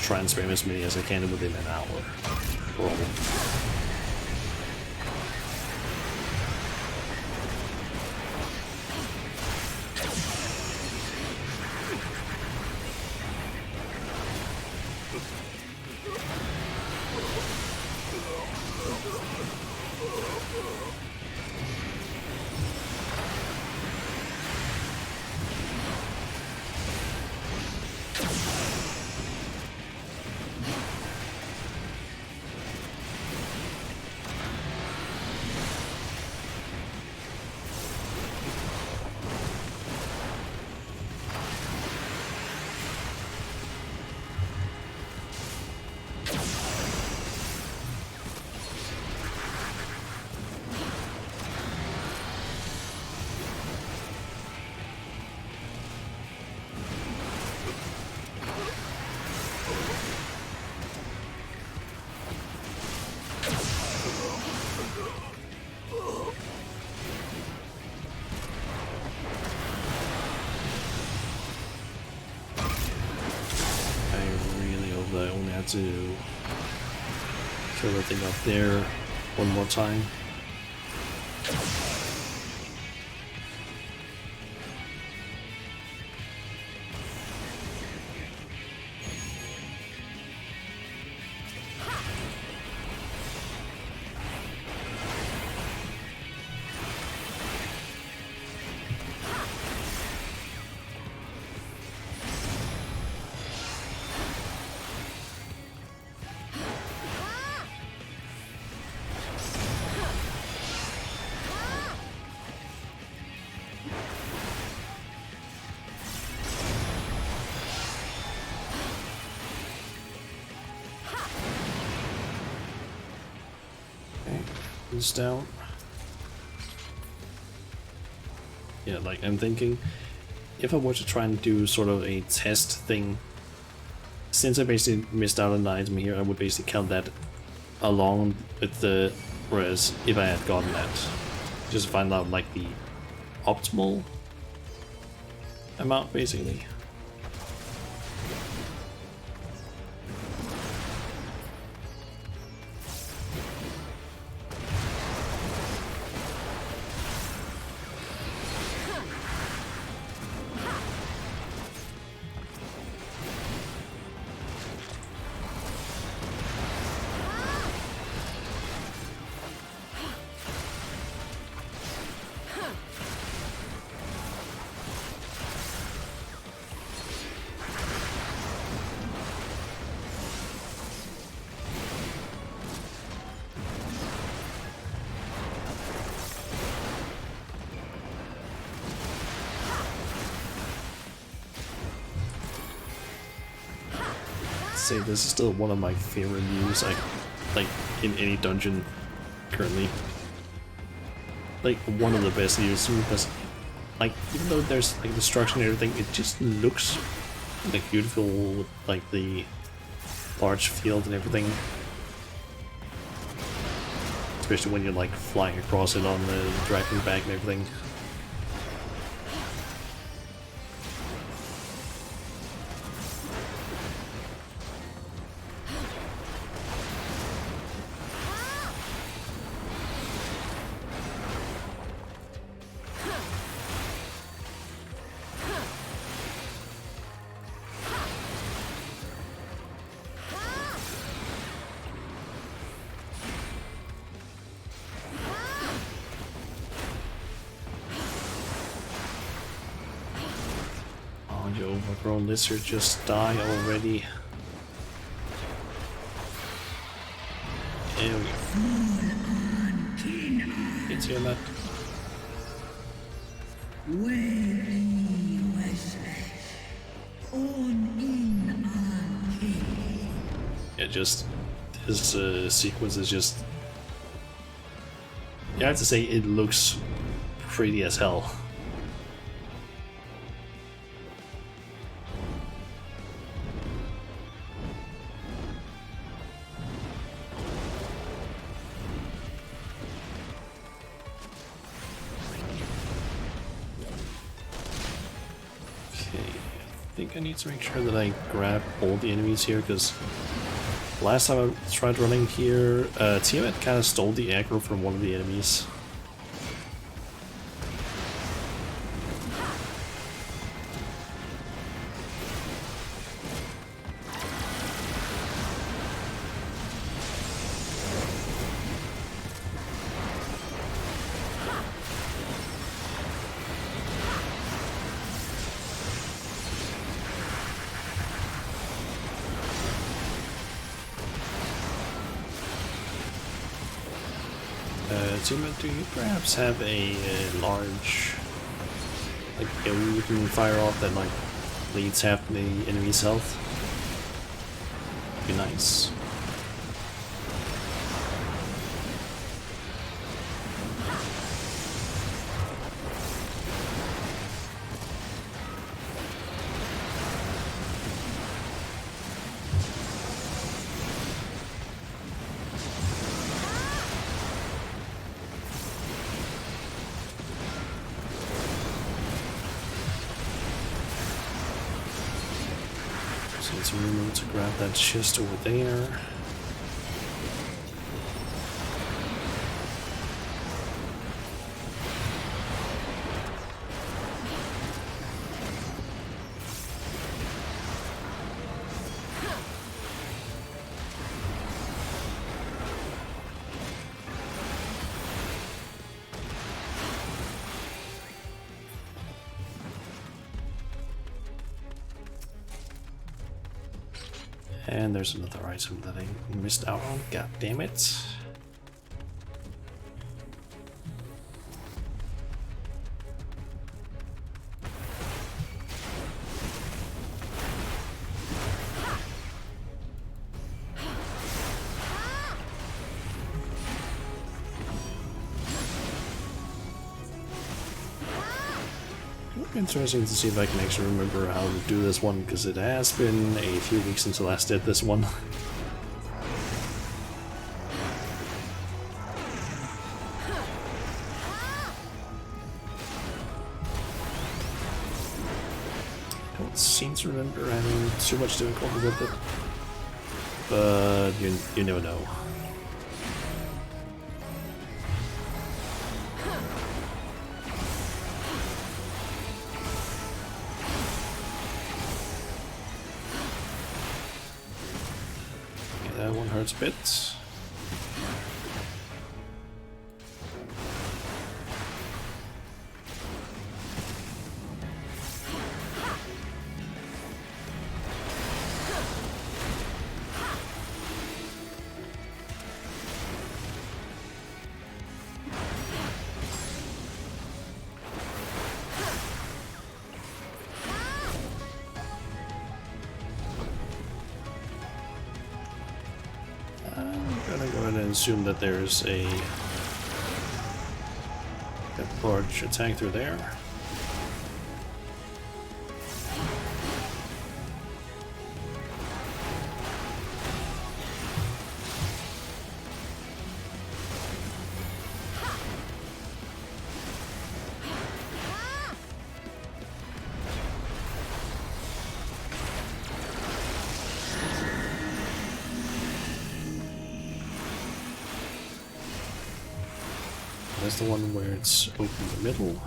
try and spam as many as I can within an hour. Probably. that I only had to kill the thing up there one more time. This down. Yeah, like I'm thinking if I were to try and do sort of a test thing, since I basically missed out on an item here, I would basically count that along with the res if I had gotten that. Just find out like the optimal amount basically. Say this is still one of my favorite views like in any dungeon currently. Like one of the best views because like even though there's like destruction and everything, it just looks like beautiful with like the large field and everything. Especially when you're like flying across it on the dragon back and everything. You overgrown lizard, just die already. There we go. It's here, Matt. Yeah, just this sequence is just. You have to say it looks pretty as hell. I think I need to make sure that I grab all the enemies here, because last time I tried running here, Tiamat kind of stole the aggro from one of the enemies. Do you perhaps have a large, like, you can fire off that like bleeds half the enemy's health? Be nice. to remember to grab that chest over there. And there's another item that I missed out on. God damn it. Interesting to see if I can actually remember how to do this one, because it has been a few weeks since I last did this one. I don't seem to remember having too much difficulty with it, but you never know. That one hurts a bit. Assume that there's a large attack through there. That's the one where it's open in the middle.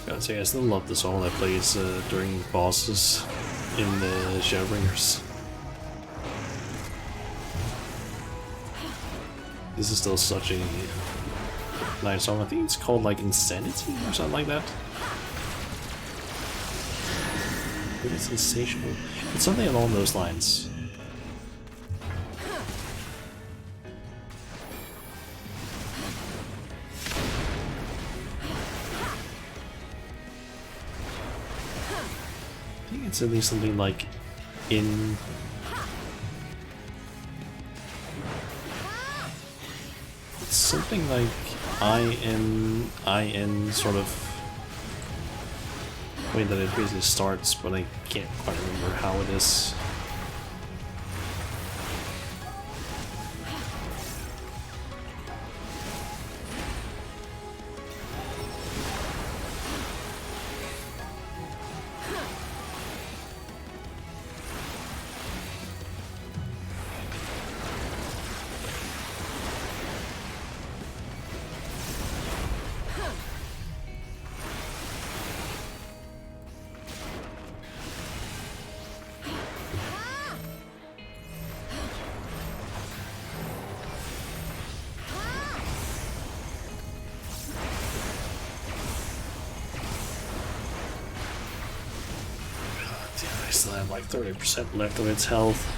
Gotta say, I still love the song that plays during bosses in Shadowbringers. This is still such a nice song. I think it's called like Insanity or something like that. Maybe it's Insatiable. It's something along those lines. It's at least something like in it's something like IN sort of way that it basically starts, but I can't quite remember how it is. still have like 30% left of its health.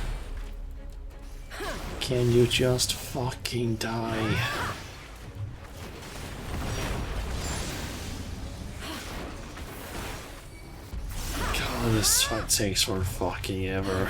Can you just fucking die? God, this fight takes for fucking ever.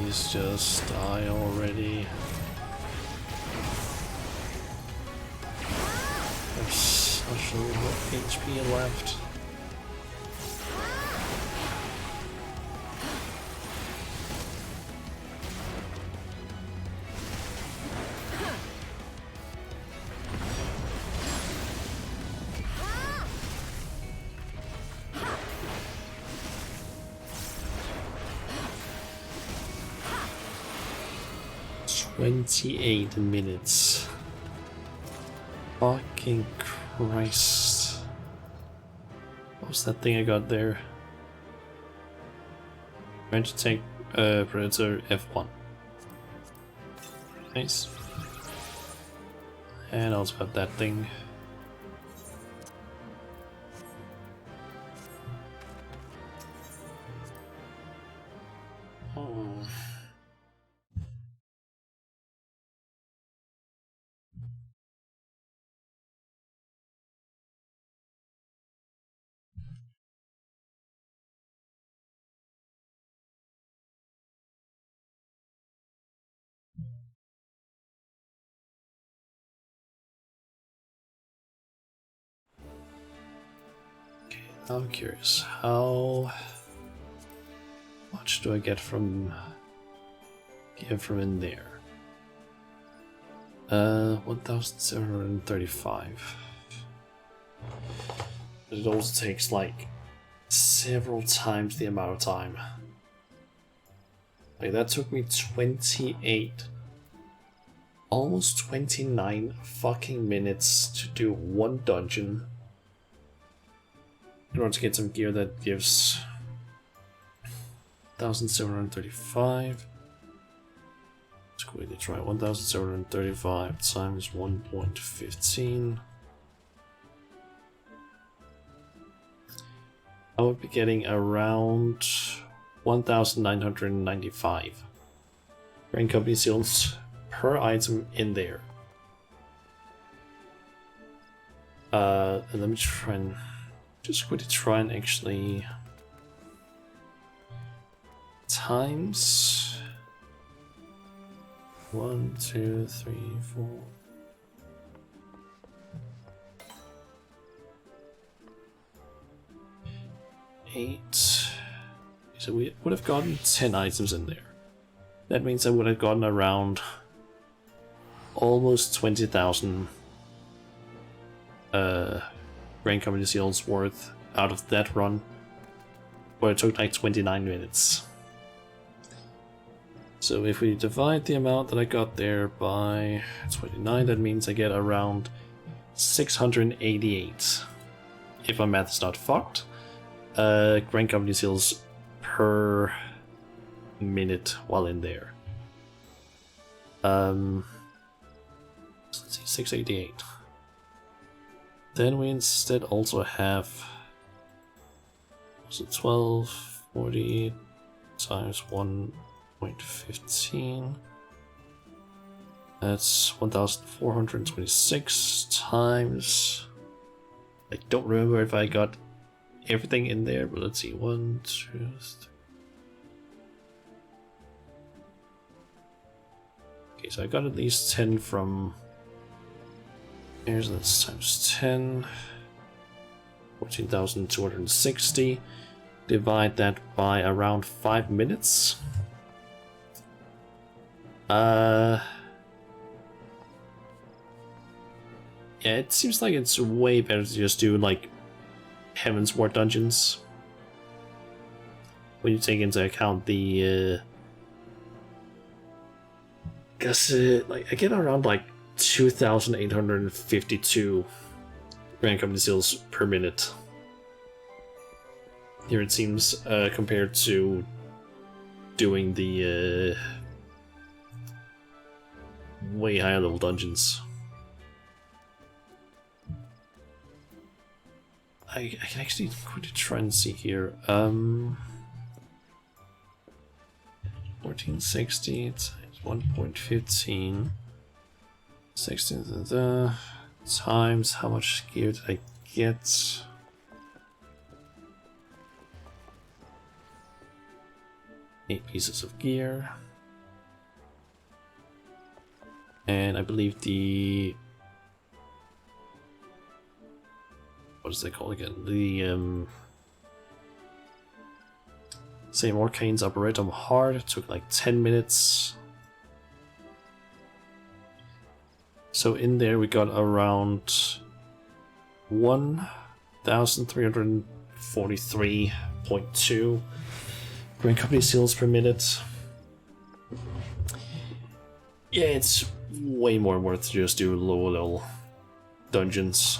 Please just die already. There's such a little HP left. $28 Fucking Christ. What was that thing I got there? Trying to take Predator F1. Nice. And also have that thing. I'm curious, how much do I get from in there? 1,735. But it also takes like several times the amount of time. Like that took me 28, almost 29 fucking minutes to do one dungeon. In order to get some gear that gives 1,735. Let's quickly try 1,735 times 1.15. I would be getting around 1,995 Grain Company seals per item in there. And let me try and just quickly try and actually times 1, 2, 3, 4. So we would have gotten 10 items in there. That means I would have gotten around almost 20,000 Grain Company seals worth out of that run, where it took like 29 minutes. So if we divide the amount that I got there by 29, that means I get around 688. If my math is not fucked, Grain Company seals per minute while in there. Let's see, 688. Then we instead also have, was it 1240 times 1.15? That's 1,426 times. I don't remember if I got everything in there, but let's see. 1, 2, 3. Okay, so I got at least 10 from. Here's this times 10. 14,260. Divide that by around 5 minutes. Yeah, it seems like it's way better to just do like Heaven's Ward dungeons. When you take into account the guess like I get around like 2,852 Grand Company seals per minute. Here it seems compared to doing the way higher level dungeons. I can actually quickly try and see here. 1460 times 1.15. 16 times how much gear did I get? Eight pieces of gear. And I believe the what is they called again? The same Arcane's Arboretum Hard. It took like 10 minutes. So in there we got around 1,343.2 Grand Company seals per minute. Yeah, it's way more worth to just do lower level dungeons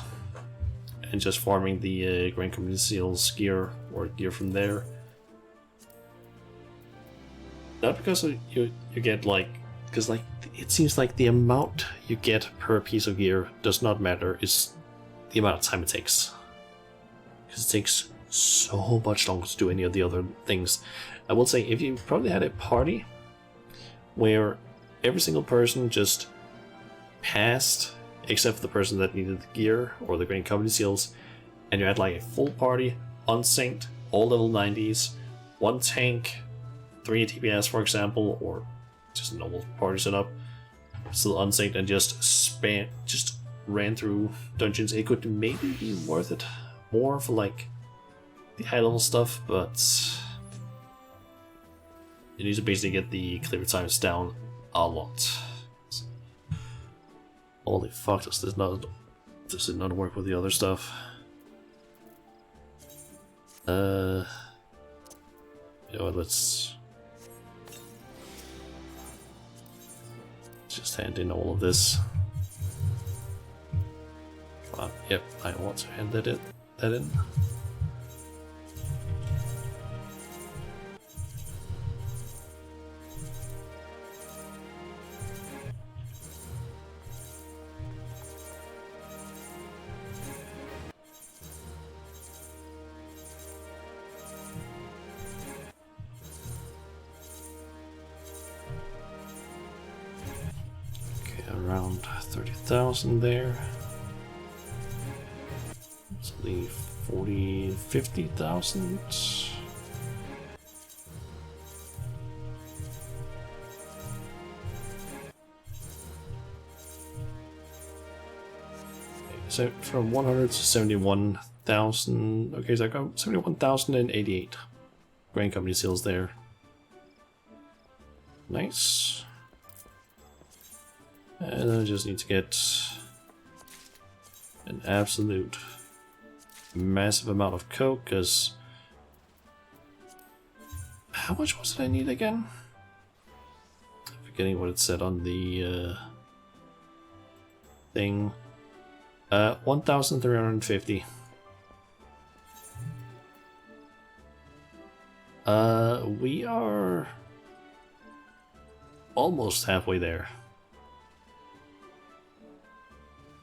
and just farming the Grand Company seals gear or gear from there. Not because you get like, because like it seems like the amount you get per piece of gear does not matter, it's the amount of time it takes. Because it takes so much longer to do any of the other things. I will say, if you probably had a party where every single person just passed, except for the person that needed the gear or the Grand Company seals, and you had like a full party, unsynced, all level 90s, one tank, 3 TPS for example, or just a normal party setup, still unsynced, and just ran through dungeons, it could maybe be worth it more for like the high level stuff, but you need to basically get the clear times down a lot. Holy fuck, does it not work with the other stuff? You know what, let's just hand in all of this. Come on, yep, I want to hand that in. Around 30,000 there. So the 40, 50,000. So from 100 to 71,000. Okay, so I got 71,088 Grand Company seals there. Nice. And I just need to get an absolute massive amount of coke, because how much was it I need again? I'm forgetting what it said on the thing. 1,350. We are almost halfway there.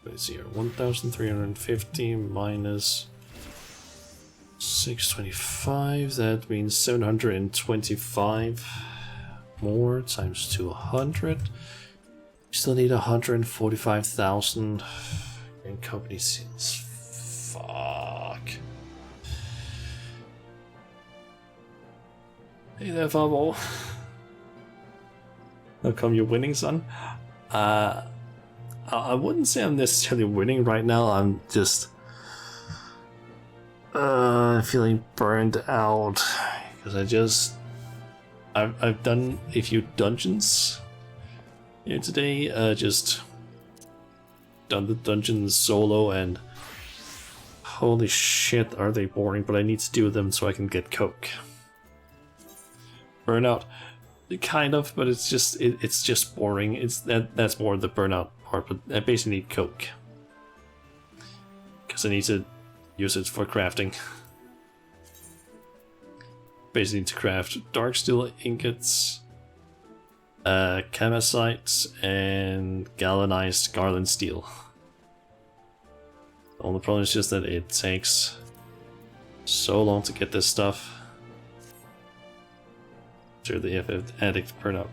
Let's see here. 1,350 minus 625. That means 725 more times 200. Still need 145,000 in company seals. Fuck. Hey there, Fabo. How come you're winning, son? I wouldn't say I'm necessarily winning right now. I'm just feeling burned out because I've done a few dungeons here today. Just done the dungeons solo, and holy shit, are they boring? But I need to do them so I can get coke. Burnout, kind of, but it's just boring. That's more the burnout part. But I basically need coke because I need to use it for crafting. Basically need to craft dark steel ingots, camacite, and galvanized garland steel. The only problem is just that it takes so long to get this stuff. Through the addict burnout.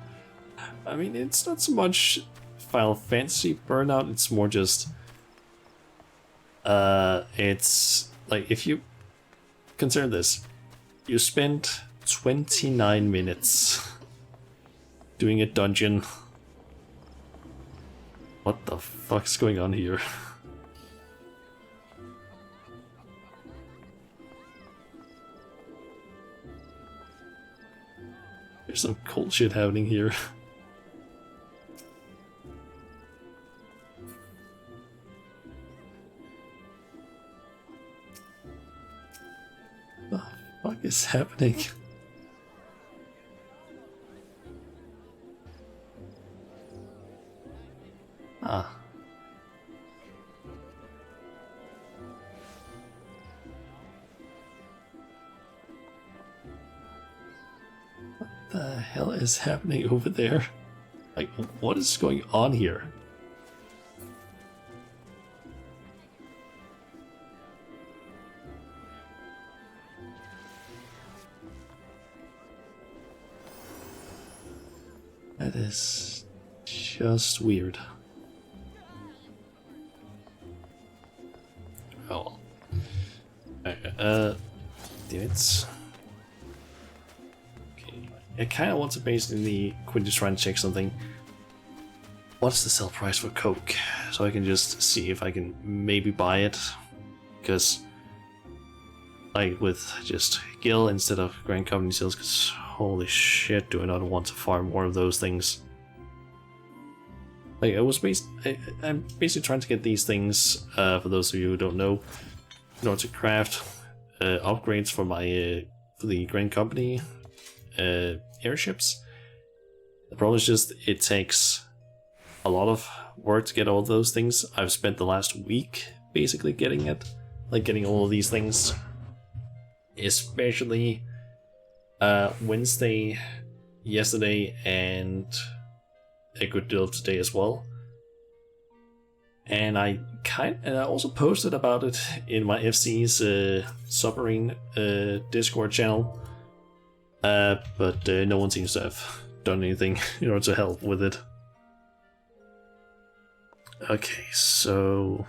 I mean, it's not so much Final Fantasy burnout, it's more just it's like, if you consider this, you spent 29 minutes doing a dungeon. What the fuck's going on here? There's some cool shit happening here. What the fuck is happening? Ah. What the hell is happening over there? Like, what is going on here? That is just weird. Oh well. Okay, damn it. I kind of want to basically just try and check something. What's the sell price for coke? So I can just see if I can maybe buy it. Because, like, with just Gil instead of Grand Company sales, because holy shit, do I not want to farm more of those things. Like, I'm basically trying to get these things, for those of you who don't know, in order to craft upgrades for my for the Grand Company airships. The problem is just it takes a lot of work to get all those things. I've spent the last week basically getting it, like getting all of these things, especially Wednesday, yesterday, and a good deal of today as well. And I also posted about it in my FC's submarine Discord channel. But no one seems to have done anything in order to help with it. Okay, so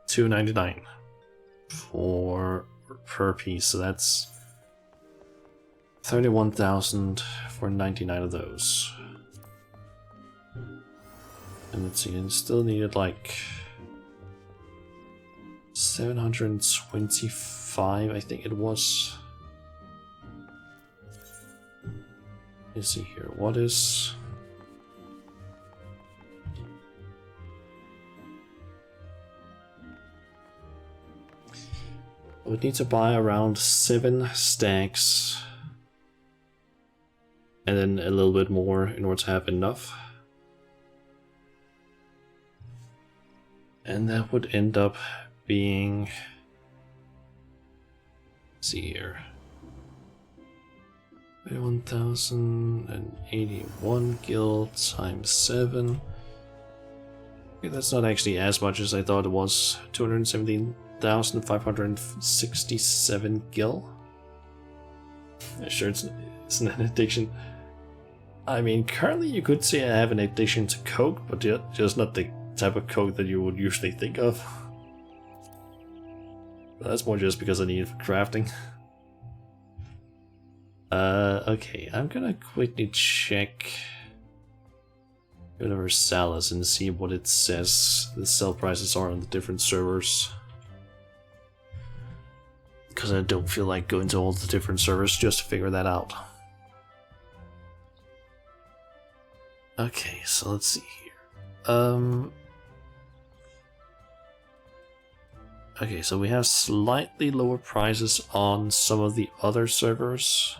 $2.99 per piece, so that's 31,000 for 99 of those. And let's see, and still needed like 725, I think it was. Let's see here, what is... I would need to buy around 7 stacks and then a little bit more in order to have enough. And that would end up being... Let's see here. 1,081 gil times 7. Okay, that's not actually as much as I thought it was. 217,567 gil. Sure, it's an addiction. I mean, currently you could say I have an addiction to coke, but just not the type of coke that you would usually think of. But that's more just because I need it for crafting. Okay, I'm gonna quickly check Universalis and see what it says the sell prices are on the different servers. Because I don't feel like going to all the different servers just to figure that out. Okay, so let's see here. Okay, so we have slightly lower prices on some of the other servers.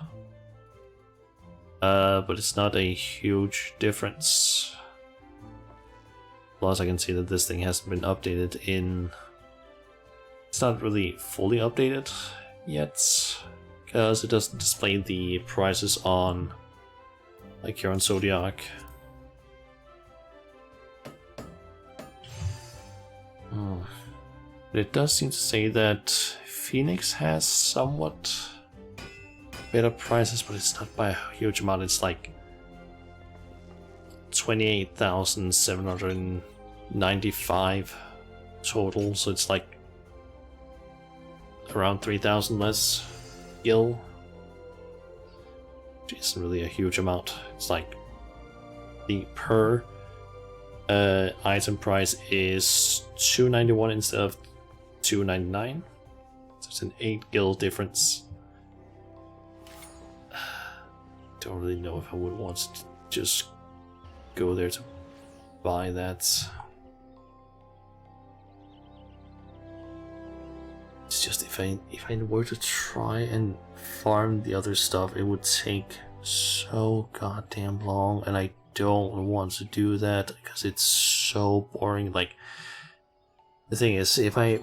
But it's not a huge difference. Plus I can see that this thing hasn't been updated in... It's not really fully updated yet, because it doesn't display the prices on, like here on Zodiac. But it does seem to say that Phoenix has somewhat better prices, but it's not by a huge amount. It's like 28,795 total, so it's like around 3,000 less gil, which isn't really a huge amount. It's like the per item price is 291 instead of 299, so it's an 8 gil difference. Don't really know if I would want to just go there to buy that. It's just if I were to try and farm the other stuff, it would take so goddamn long, and I don't want to do that because it's so boring. Like, the thing is, if I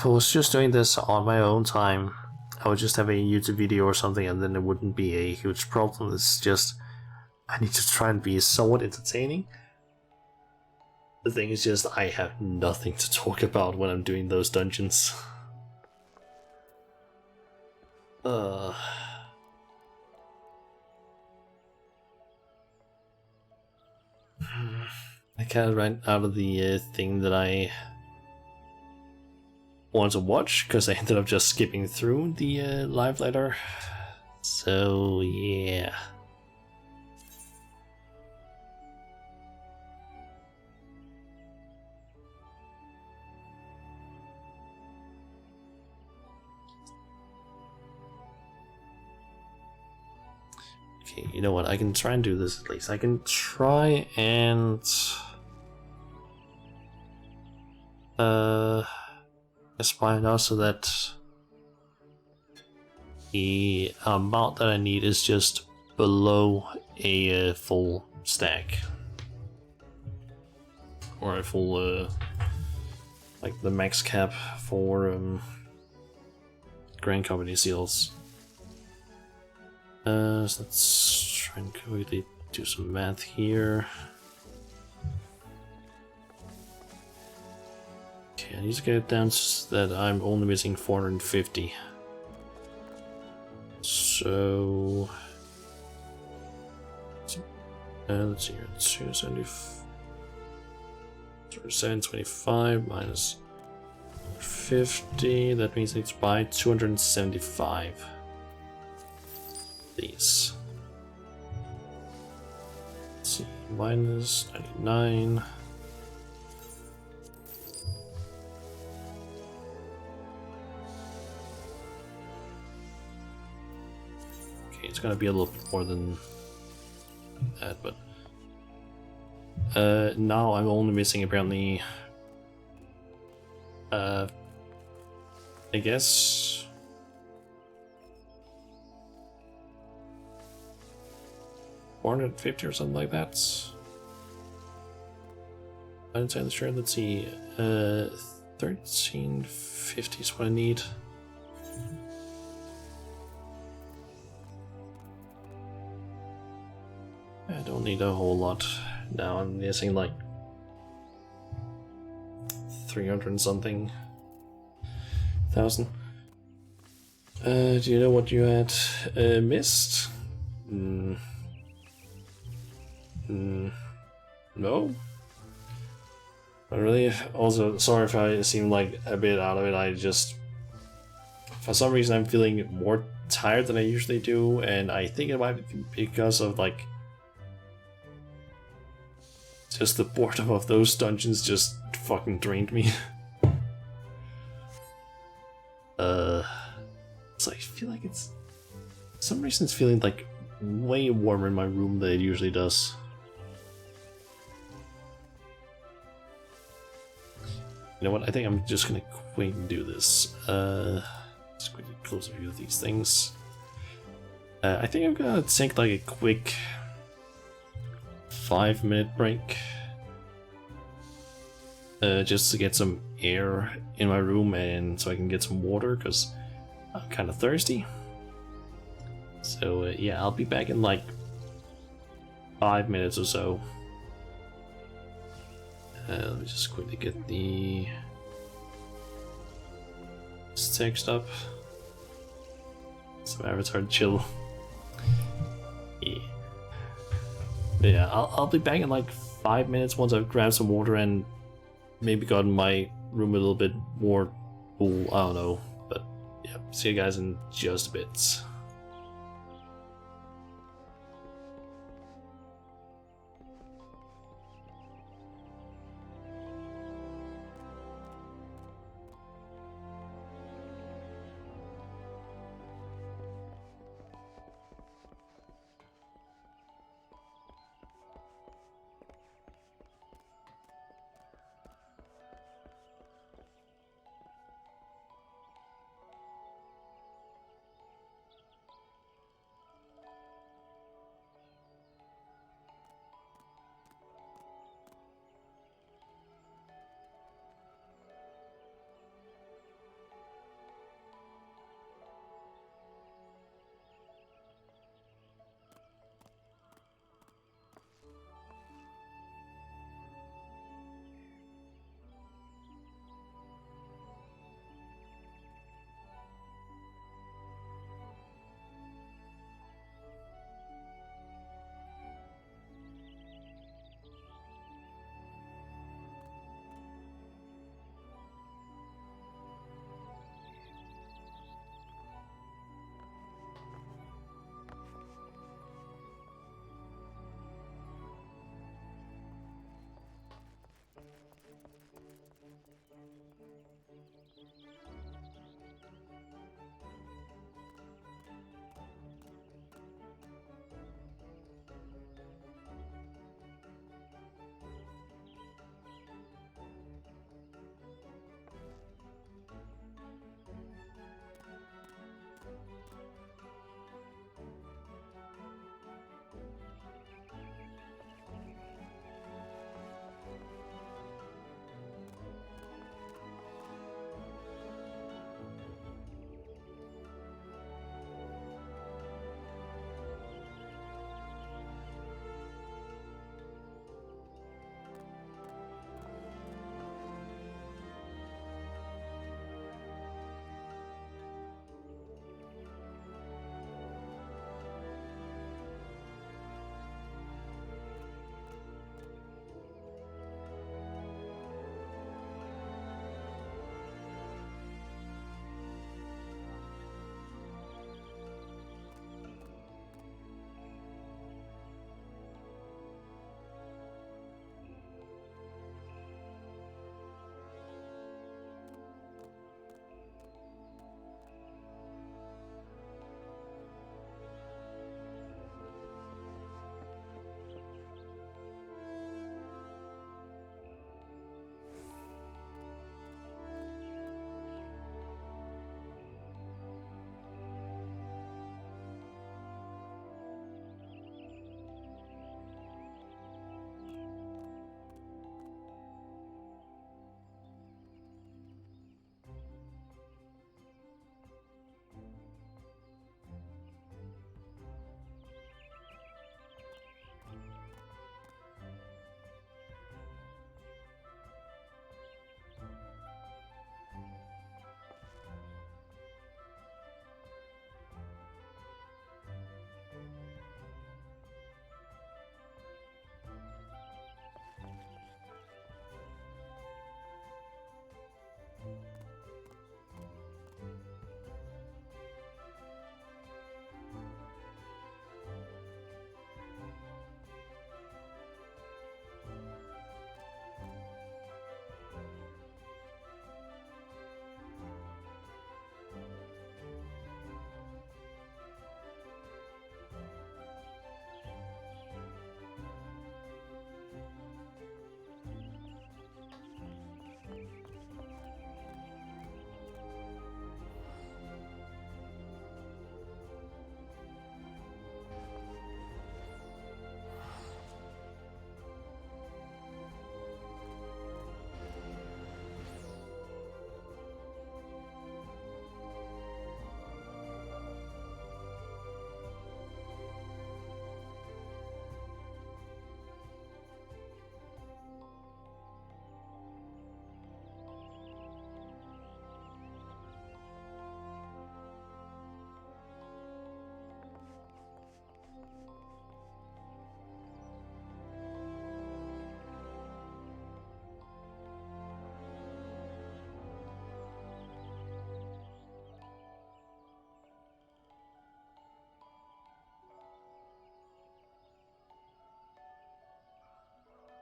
was just doing this on my own time, I would just have a YouTube video or something, and then it wouldn't be a huge problem. It's just I need to try and be somewhat entertaining. The thing is just I have nothing to talk about when I'm doing those dungeons. I can't run out of the thing that I want to watch because I ended up just skipping through the live letter. So yeah. Okay, you know what? I can try and do this at least. I can try and aspire now so that the amount that I need is just below a full stack, or a full like the max cap for Grand Company seals. So let's try and quickly do some math here. Okay, I need to get it down so that I'm only missing 450. So let's see here, 725 minus 50. That means I need to buy 275. These. Let's see, minus 99. Okay, it's gonna be a little bit more than that, but now I'm only missing apparently I guess 450 or something like that. I'm not entirely sure. Let's see. 1350 is what I need. I don't need a whole lot. Now I'm missing like 300 and something thousand. Do you know what you had missed? No? Not really. Also, sorry if I seem like a bit out of it. I just, for some reason, I'm feeling more tired than I usually do, and I think it might be because of like just the boredom of those dungeons just fucking drained me. So I feel like it's, for some reason it's feeling like way warmer in my room than it usually does. You know what, I think I'm just gonna quickly do this. Let's quickly close a few of these things. I think I'm gonna take like a quick 5-minute break. Just to get some air in my room and so I can get some water, because I'm kind of thirsty. So yeah, I'll be back in like 5 minutes or so. Let me just quickly get the text up. Some avatar chill. Yeah. But yeah, I'll be back in like 5 minutes once I've grabbed some water and maybe gotten my room a little bit more cool. I don't know. But yeah, see you guys in just a bit.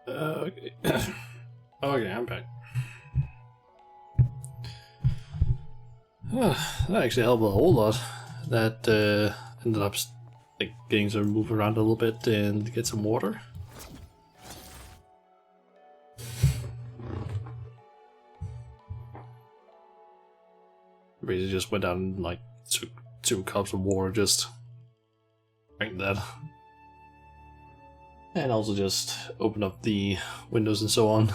Okay. Okay, I'm back. That actually helped a whole lot. That ended up like getting to move around a little bit and get some water. Basically just went down and like took 2 cups of water, just drank that. And also just open up the windows and so on.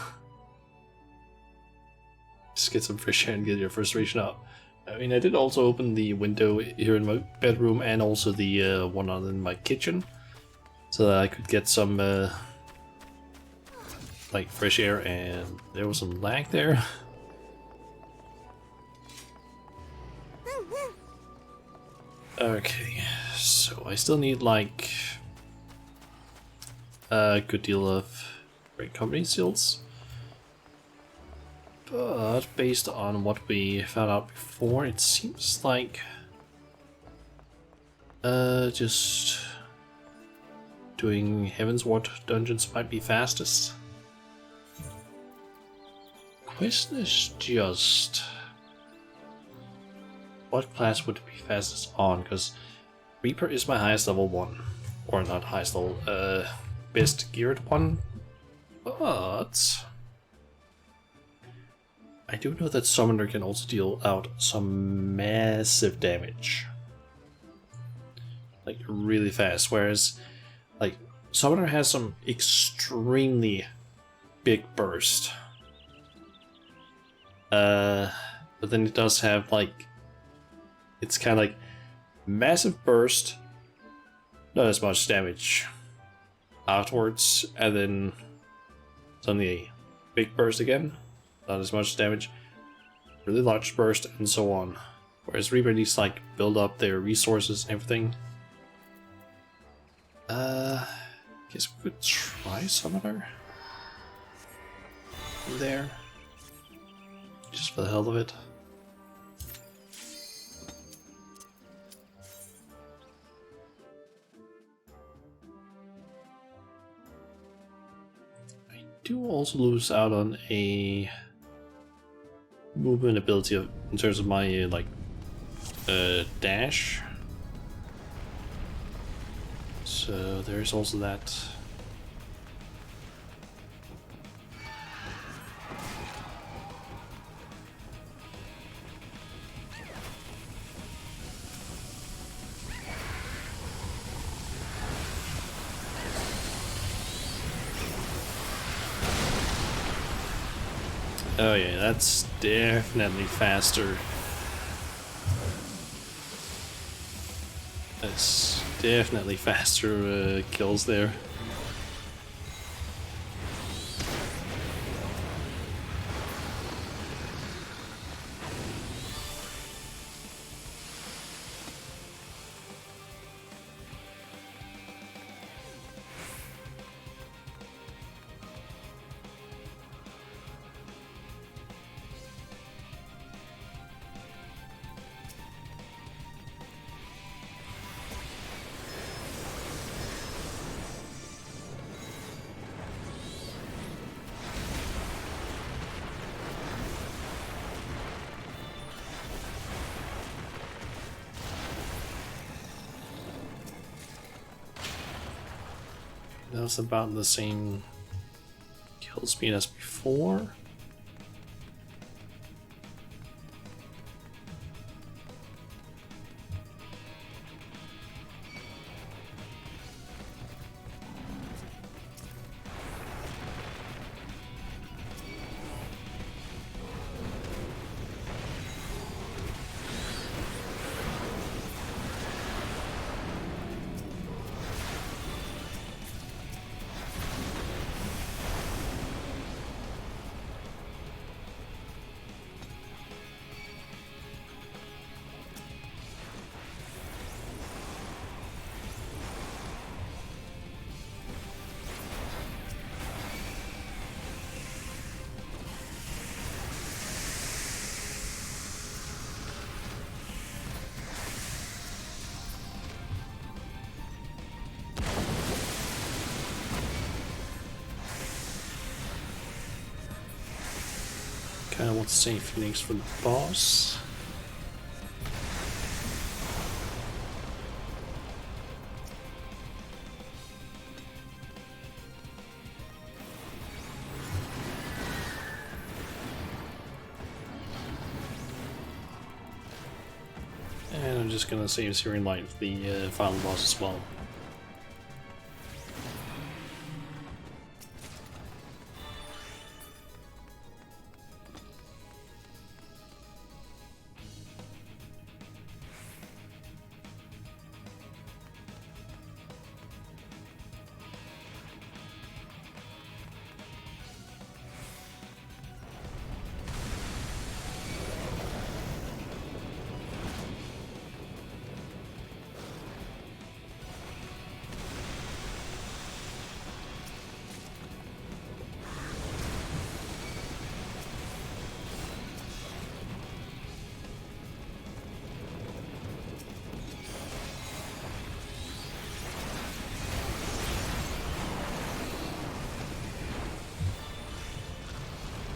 Just get some fresh air and get your frustration out. I mean, I did also open the window here in my bedroom and also the one on in my kitchen, so that I could get some like fresh air, and there was some lag there. Okay, so I still need like a good deal of great company seals. But based on what we found out before, it seems like just doing Heaven's Ward dungeons might be fastest. Question is just what class would be fastest on, because Reaper is my highest level one, or not highest level, best geared one, but I do know that Summoner can also deal out some massive damage. Like, really fast, whereas, like, Summoner has some extremely big burst. But then it does have, like, it's kind of like massive burst, not as much damage afterwards, and then suddenly a big burst again. Not as much damage, really large burst, and so on. Whereas Reaper needs to like build up their resources and everything. Guess we could try Summoner there, just for the hell of it. I do also lose out on a movement ability in terms of my like dash, so there's also that. Oh yeah, that's definitely faster. That's definitely faster kills there. That was about the same kill speed as before. want to save Phoenix for the boss. And I'm just gonna save Syrian Light for the final boss as well.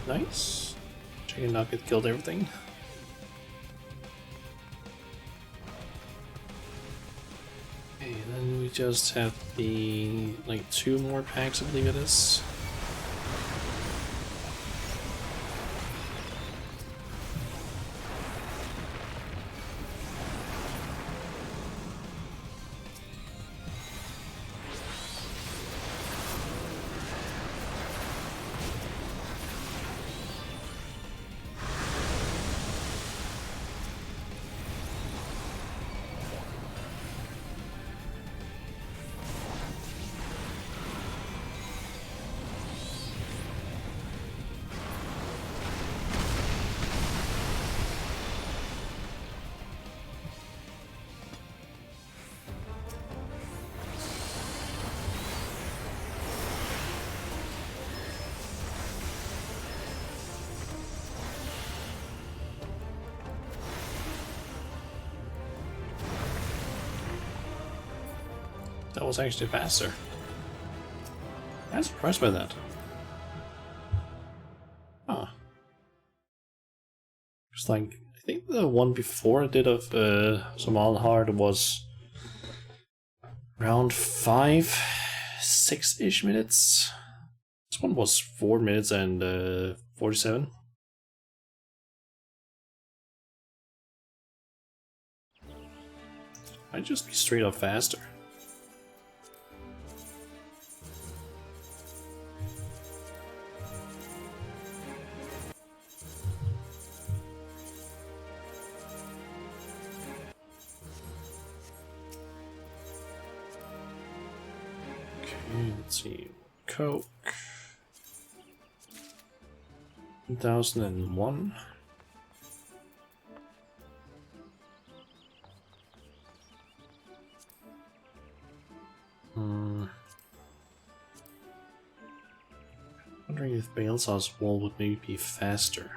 Nice. Chicken Nugget killed everything. Okay, then we just have the like 2 more packs, I believe it is. That was actually faster. I'm surprised by that. Huh. It's like, I think the one before I did of Somal Hard was around 5-6-ish minutes. This one was 4 minutes and 47. Might just be straight up faster. Let's see, Coke, 2001. Wondering if Balesaw's wall would maybe be faster.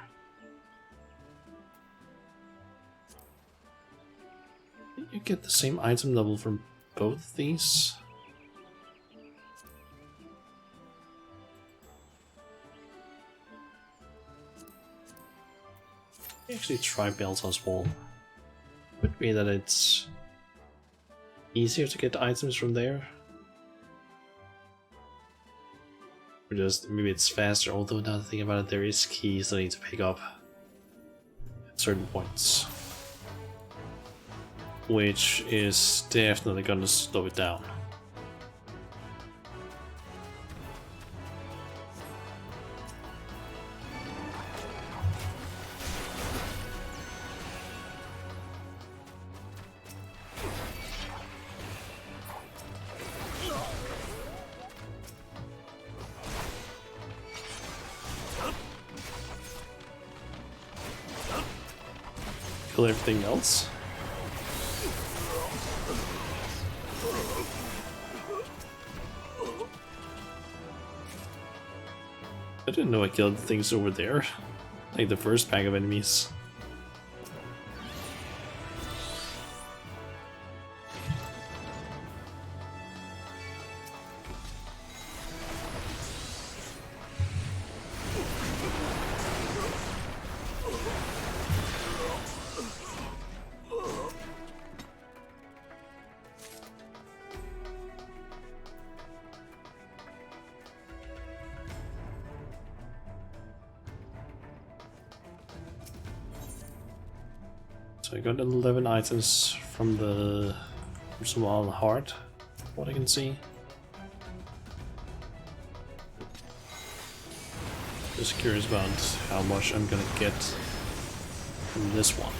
You get the same item level from both of these. Actually try Balesaw's wall. Could be that it's easier to get items from there. Or just maybe it's faster, although now thing about it, there is keys that I need to pick up at certain points. Which is definitely gonna slow it down. Kill everything else. I didn't know I killed the things over there. Like the first pack of enemies. So I got 11 items from the Somal Heart, what I can see. Just curious about how much I'm gonna get from this one.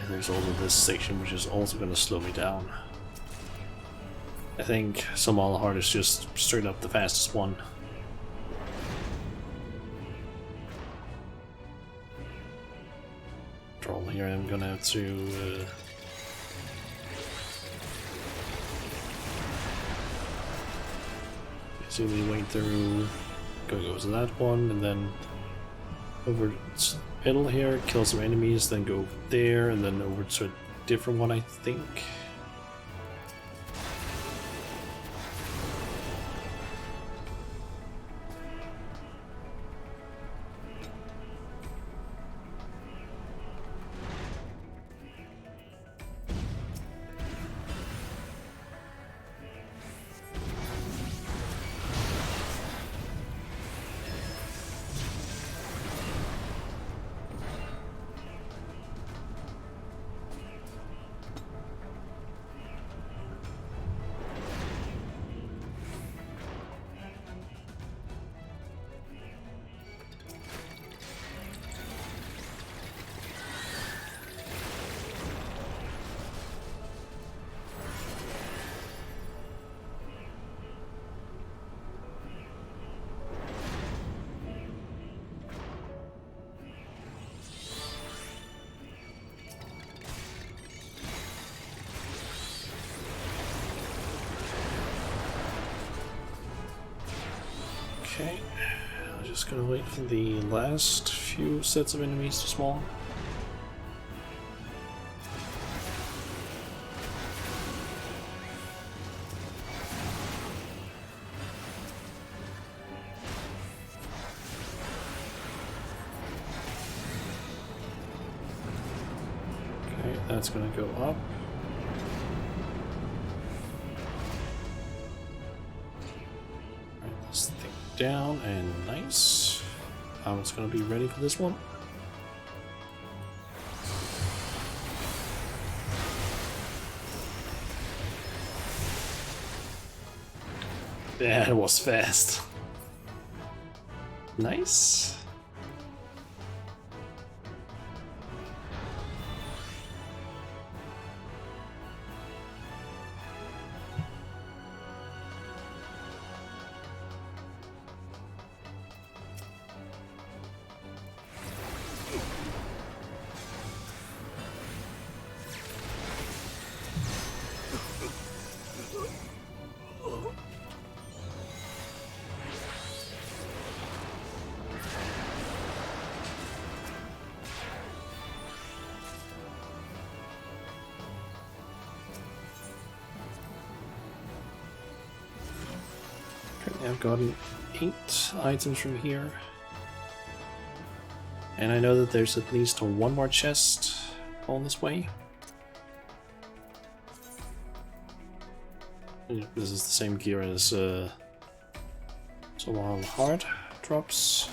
There's also this section which is also going to slow me down. I think Somal Heart is just straight up the fastest one. Troll here, I'm gonna have to basically wait through, go to that one, and then over to the middle here, kill some enemies, then go there, and then over to a different one, I think. Okay, I'm just gonna wait for the last few sets of enemies to spawn. Okay, that's gonna go up. Down and nice. It's gonna be ready for this one. Yeah, it was fast. Nice. I've gotten 8 items from here. And I know that there's at least one more chest on this way. Yeah, this is the same gear as Somal Heart drops.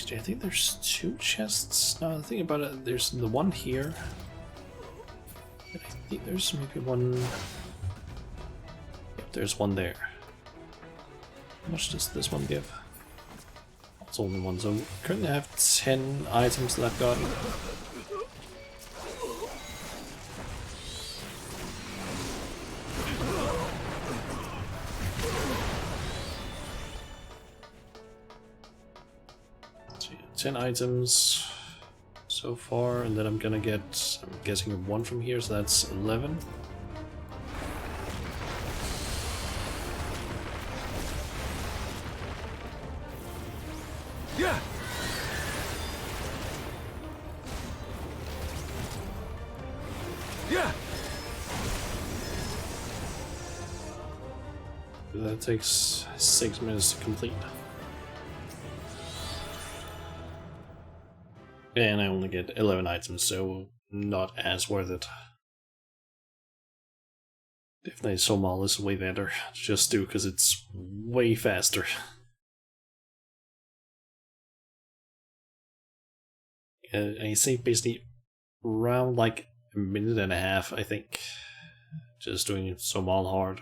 I think there's 2 chests. Now, think about it, there's the one here. And I think there's maybe one. Yep, there's one there. How much does this one give? It's only one. So currently I have 10 items that I've gotten. So yeah, 10 items so far, and then I'm gonna get, I'm guessing, 1 from here, so that's 11. Yeah. Yeah. That takes 6 minutes to complete. And I only get 11 items, so not as worth it. Definitely Somal is way better to just do because it's way faster. I say basically around like a minute and a half, I think, just doing Somal hard.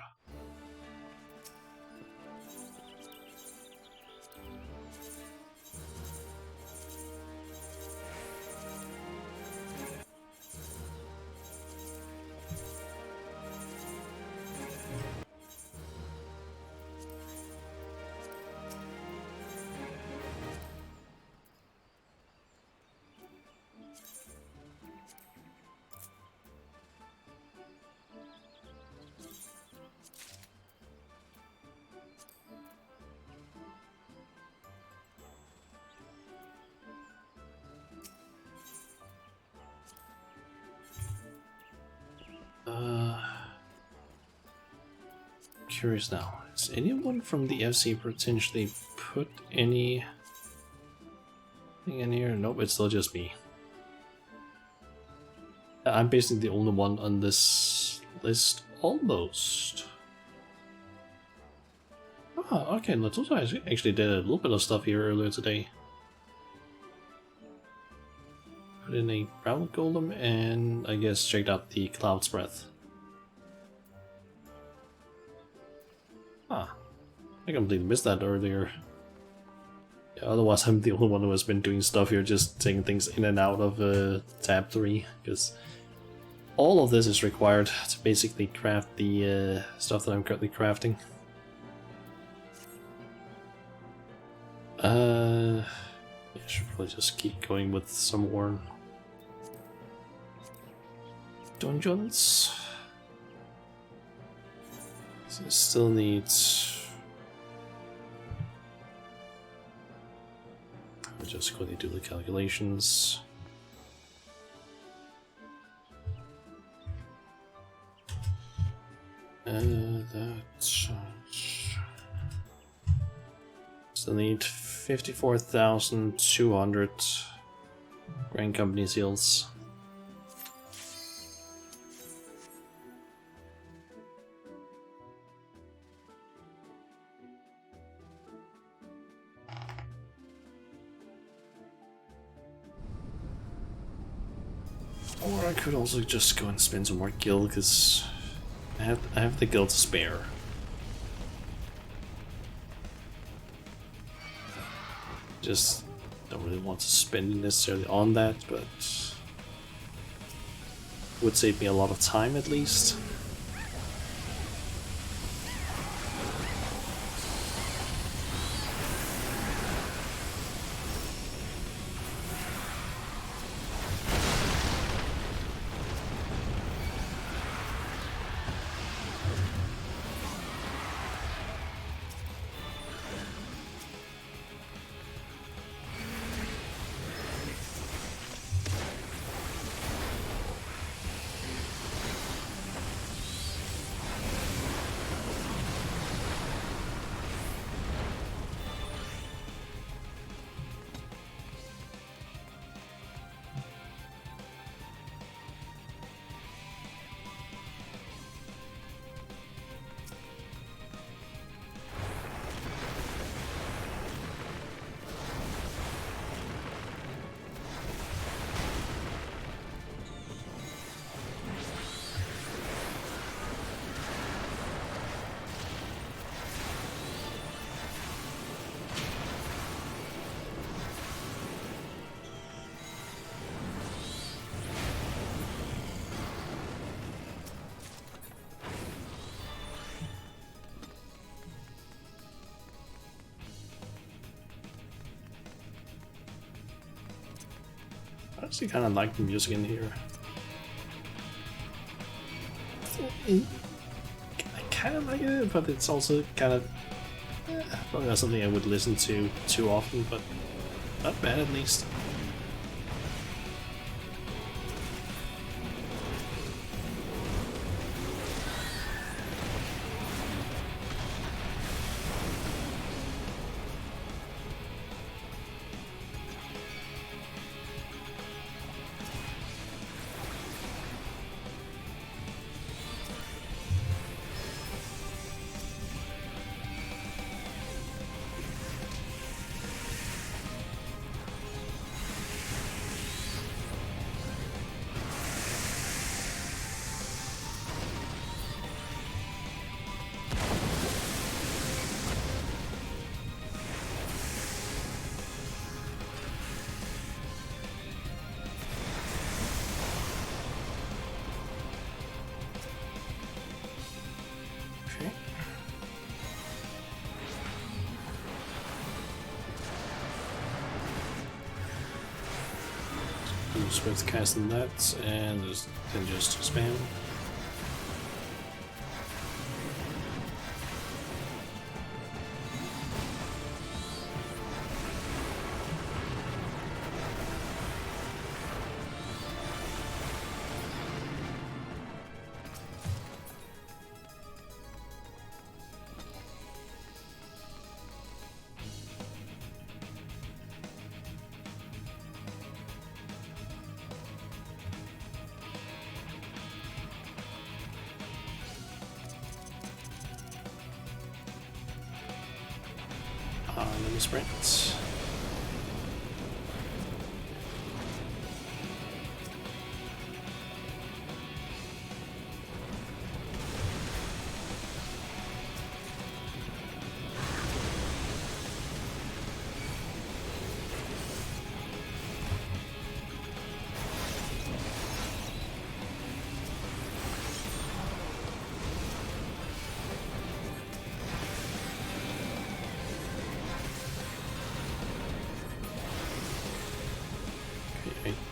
Curious now, has anyone from the FC potentially put anything in here? Nope, it's still just me. I'm basically the only one on this list, almost. Oh, okay, Latosa actually did a little bit of stuff here earlier today. Put in a brown golem and I guess checked out the Cloud's Breath. Ah, I completely missed that earlier. Yeah, otherwise I'm the only one who has been doing stuff here, just taking things in and out of tab 3, because all of this is required to basically craft the stuff that I'm currently crafting. I should probably just keep going with some more dungeons. So it still needs. I'll just quickly do the calculations. That's. Still need 54,200 Grand Company seals. Or I could also just go and spend some more gil, because I have the gil to spare. Just don't really want to spend necessarily on that, but would save me a lot of time at least. I actually kind of like the music in here. I kind of like it, but it's also kind of probably not something I would listen to too often, but not bad at least. just with casting that and then just spam. Let me sprint.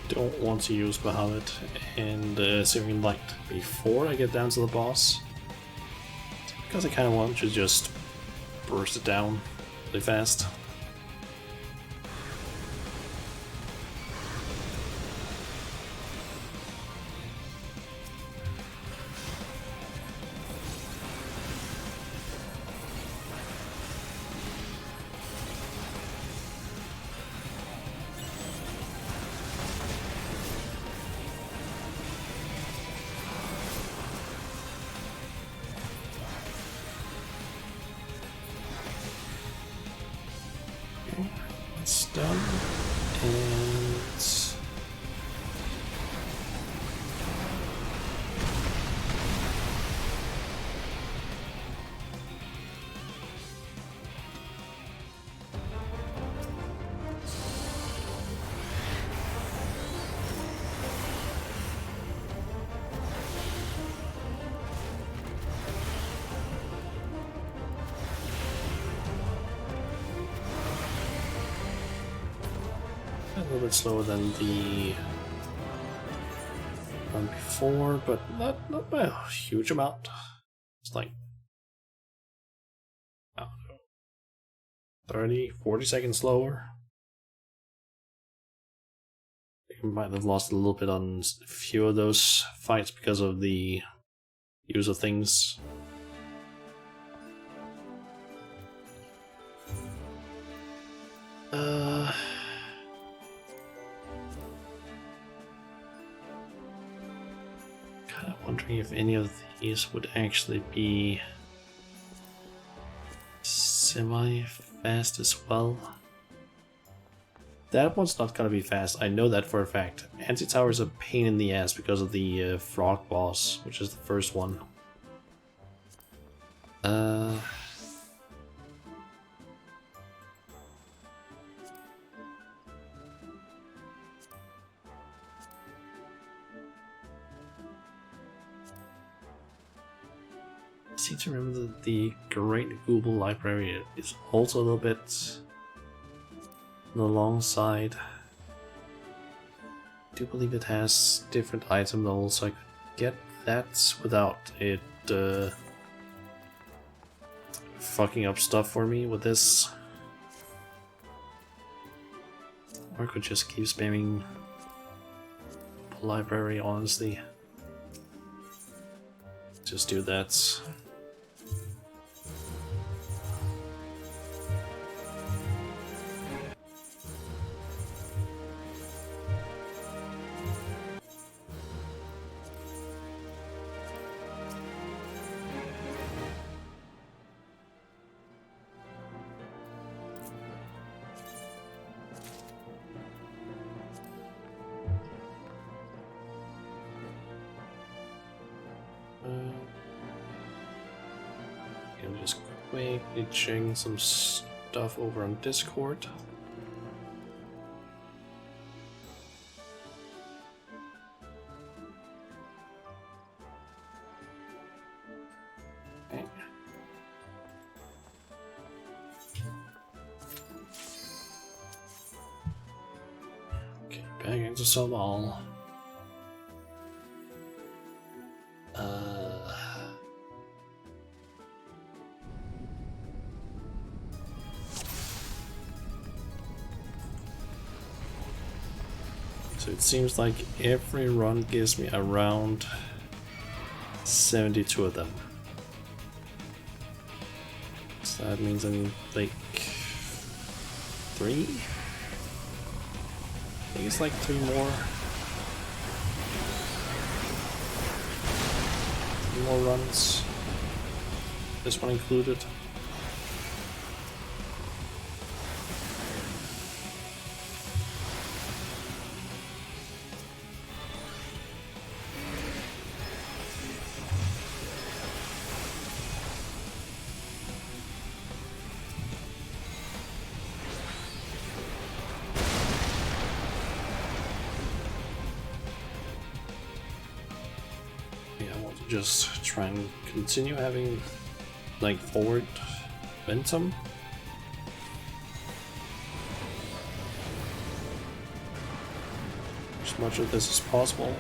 Don't want to use Bahamut and Syrian Light before I get down to the boss, because I kind of want to just burst it down really fast. It's done, and a little bit slower than the one before, but not by a huge amount. It's like, I don't know, 30, 40 seconds slower. I might have lost a little bit on a few of those fights because of the use of things. Kind of wondering if any of these would actually be semi-fast as well. That one's not gonna be fast, I know that for a fact. Anti-tower is a pain in the ass because of the frog boss, which is the first one. I seem to remember that the Great Google Library is also a little bit on the long side. I do believe it has different item levels, so I could get that without it fucking up stuff for me with this. Or I could just keep spamming the library, honestly. Just do that. I'm just quickly checking some stuff over on Discord. Okay. Okay, I'm going to sell them all. So it seems like every run gives me around 72 of them. So that means I need like 3? I think it's like 3 more. 3 more runs. This one included. Just try and continue having like forward momentum. As much of this as possible.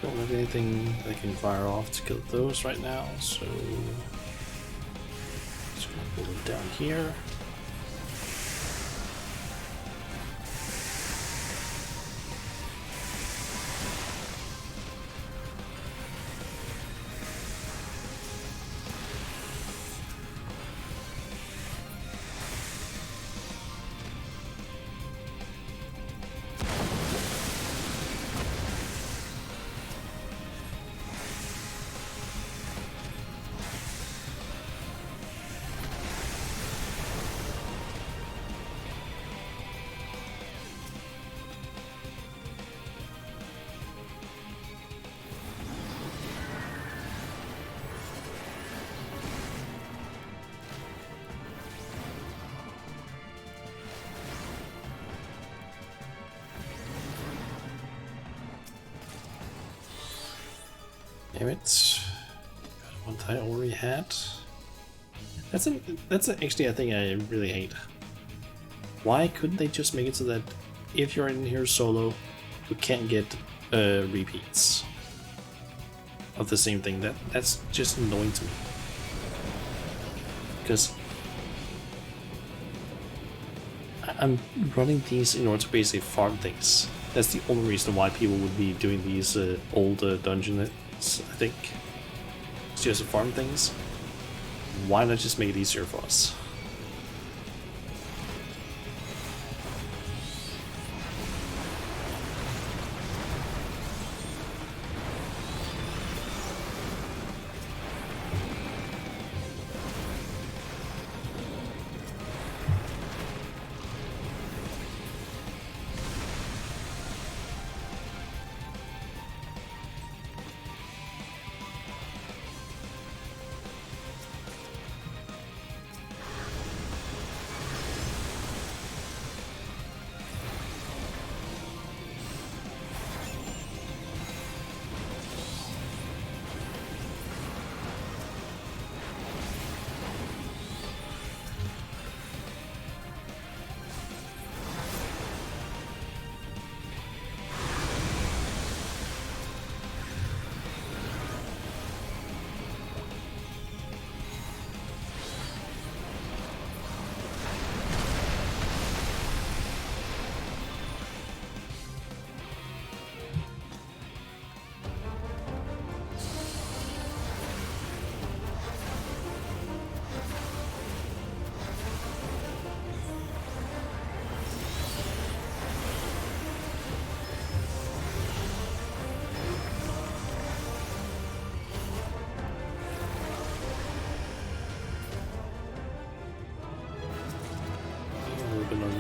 Don't have anything I can fire off to kill those right now, so just gonna pull them down here. Damn it. Got one that I already had. That's actually a thing I really hate. Why couldn't they just make it so that if you're in here solo, you can't get repeats of the same thing? That's just annoying to me. Because I'm running these in order to basically farm things. That's the only reason why people would be doing these old dungeons, I think. It's just to farm things. Why not just make it easier for us?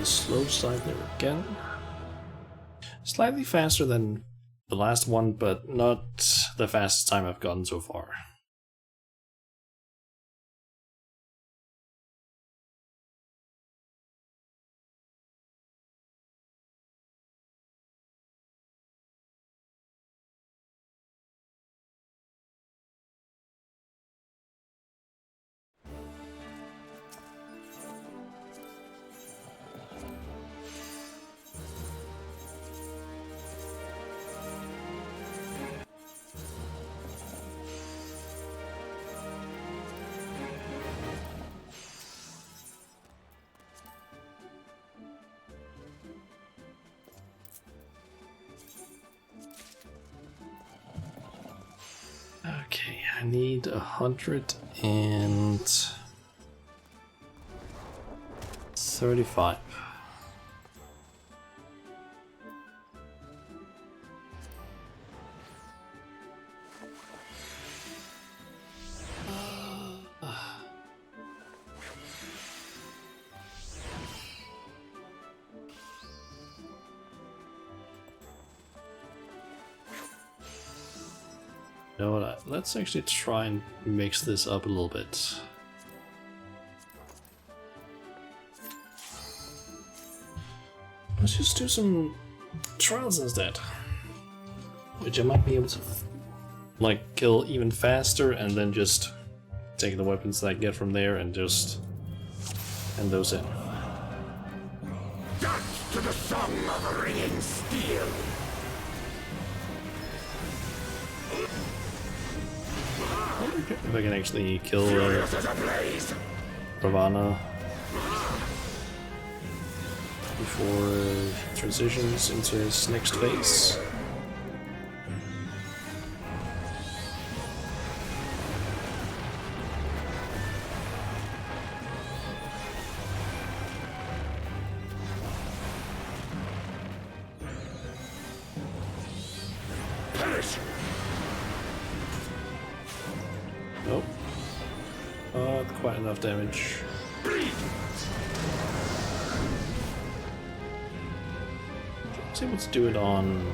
the slow side there again. Slightly faster than the last one, but not the fastest time I've gotten so far. Okay, I need 135. You know what? Let's actually try and mix this up a little bit. Let's just do some trials instead, which I might be able to like kill even faster, and then just take the weapons that I get from there and just end those in. Dance to the song of ringing steel. If I can actually kill Ravana before he transitions into his next phase. Nope. Quite enough damage. I was able to do it on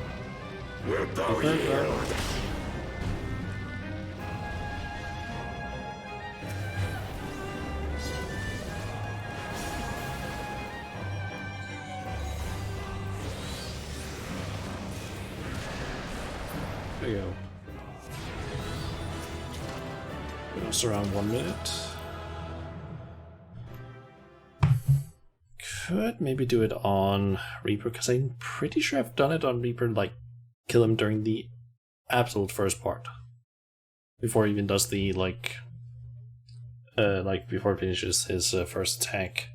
Reaper. There you go. It's around 1 minute. Could maybe do it on Reaper, because I'm pretty sure I've done it on Reaper, like kill him during the absolute first part. Before he even does the like before he finishes his first attack.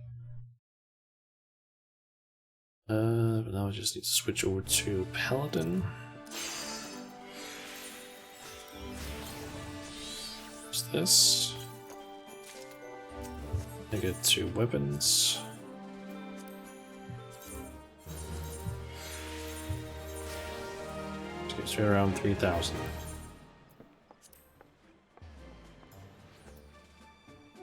But now I just need to switch over to Paladin. This. I get 2 weapons. Which gives me around 3,000.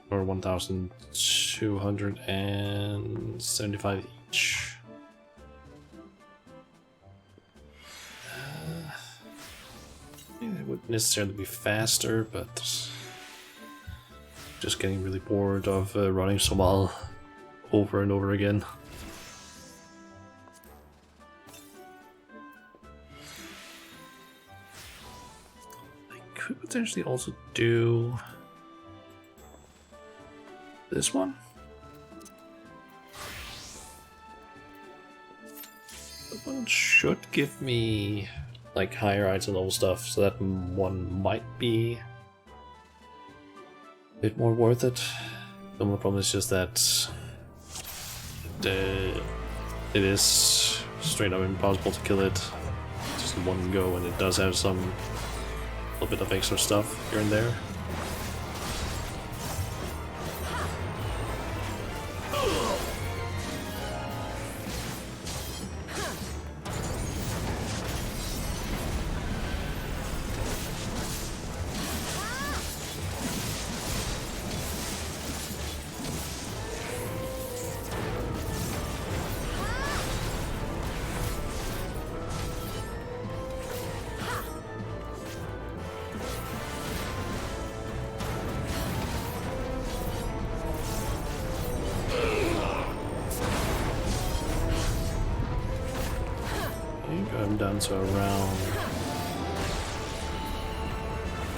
Or 1,275 each. I think it wouldn't necessarily be faster, but just getting really bored of running Somal over and over again. I could potentially also do this one. That one should give me like higher heights and all stuff, so that one might be bit more worth it. The only problem is just that it is straight up impossible to kill it just in one go, and it does have some little bit of extra stuff here and there. to around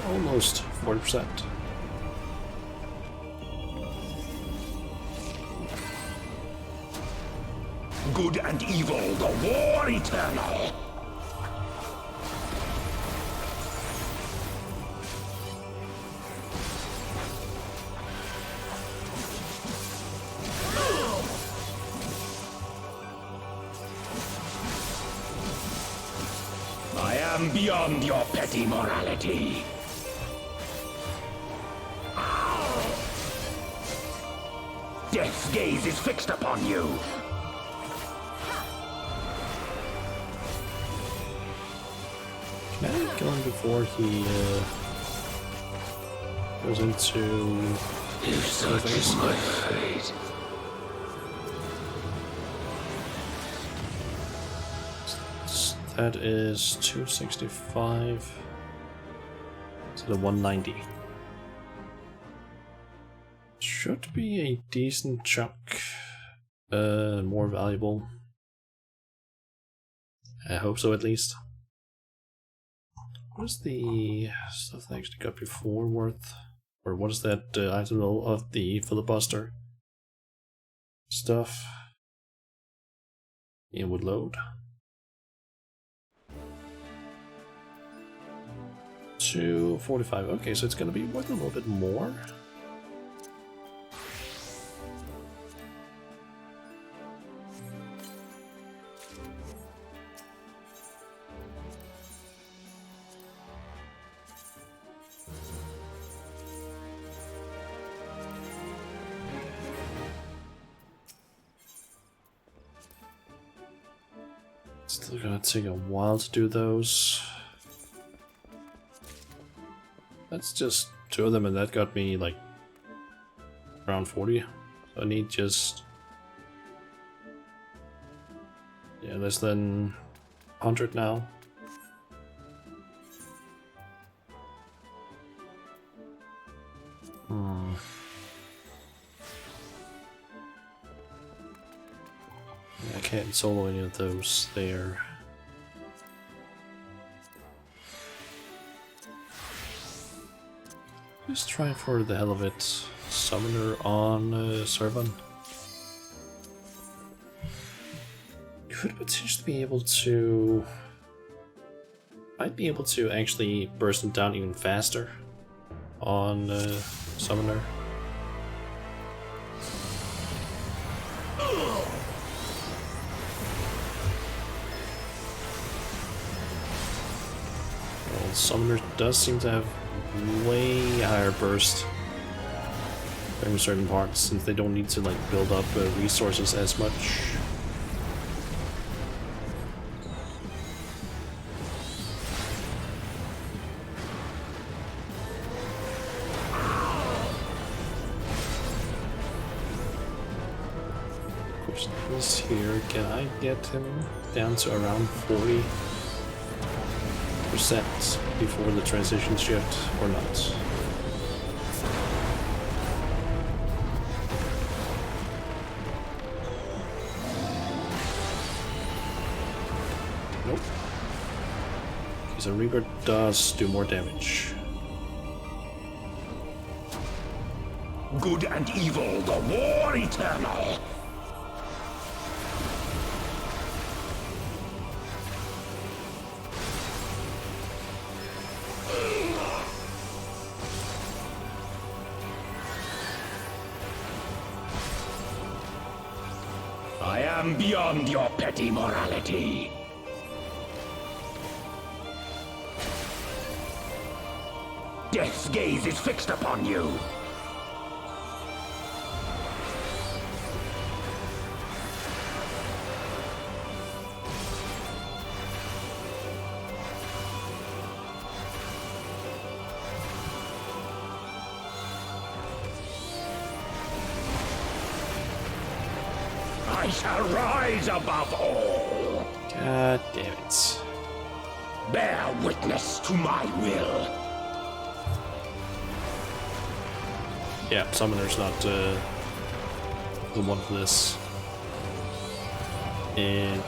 almost 40%. Good and evil, the war eternal. I am beyond your petty morality. Death's gaze is fixed upon you. Can I kill him before he goes into... If such is my fate. That is 265 to the 190. Should be a decent chunk. More valuable. I hope so, at least. What is the stuff that I actually got before worth? Or what is that item of the filibuster stuff? It would load. 245. Okay, so it's gonna be worth a little bit more. Still gonna take a while to do those. That's just 2 of them, and that got me like around 40. So I need just, yeah, less than 100 now. I can't solo any of those there. Just try for the hell of it. Summoner on Servan. Could potentially be able to... Might be able to actually burst them down even faster on Summoner. Well, Summoner does seem to have way higher burst during certain parts, since they don't need to like build up resources as much. Question is here, can I get him down to around 40% before the transition shift or not? Nope. Okay, so Reaper does do more damage. Good and evil, the war eternal. I am beyond your petty morality. Death's gaze is fixed upon you. I shall rise above all. God damn it. Bear witness to my will. Yeah, Summoner's not the one for this. And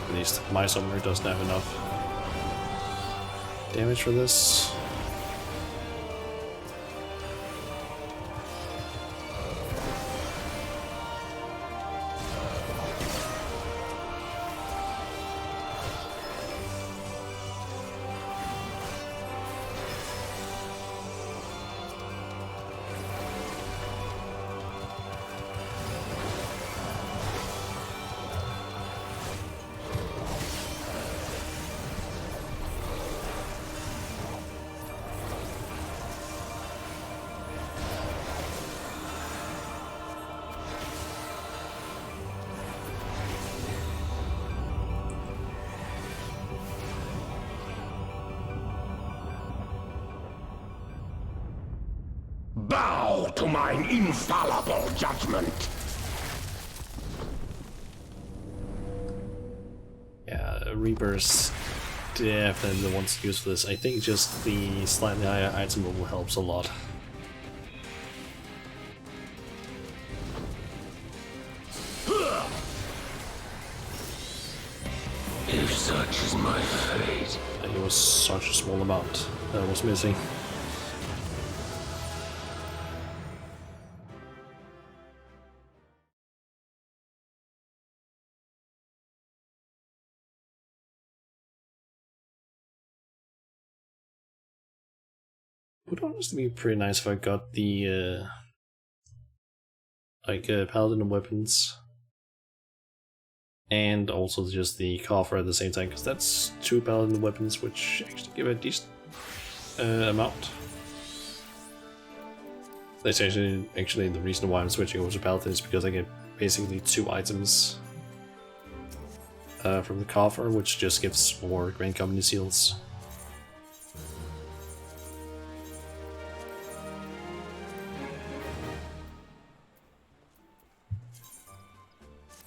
At least my submarine doesn't have enough damage for this. Bow to mine infallible judgment. Yeah, Reaper's definitely the ones to use for this. I think just the slightly higher item level helps a lot. If such is my fate. It was such a small amount that was missing. Would honestly be pretty nice if I got the paladin weapons and also just the coffer at the same time, because that's 2 paladin weapons which actually give a decent amount. That's actually the reason why I'm switching over to paladin, is because I get basically 2 items from the coffer, which just gives more Grand Company seals.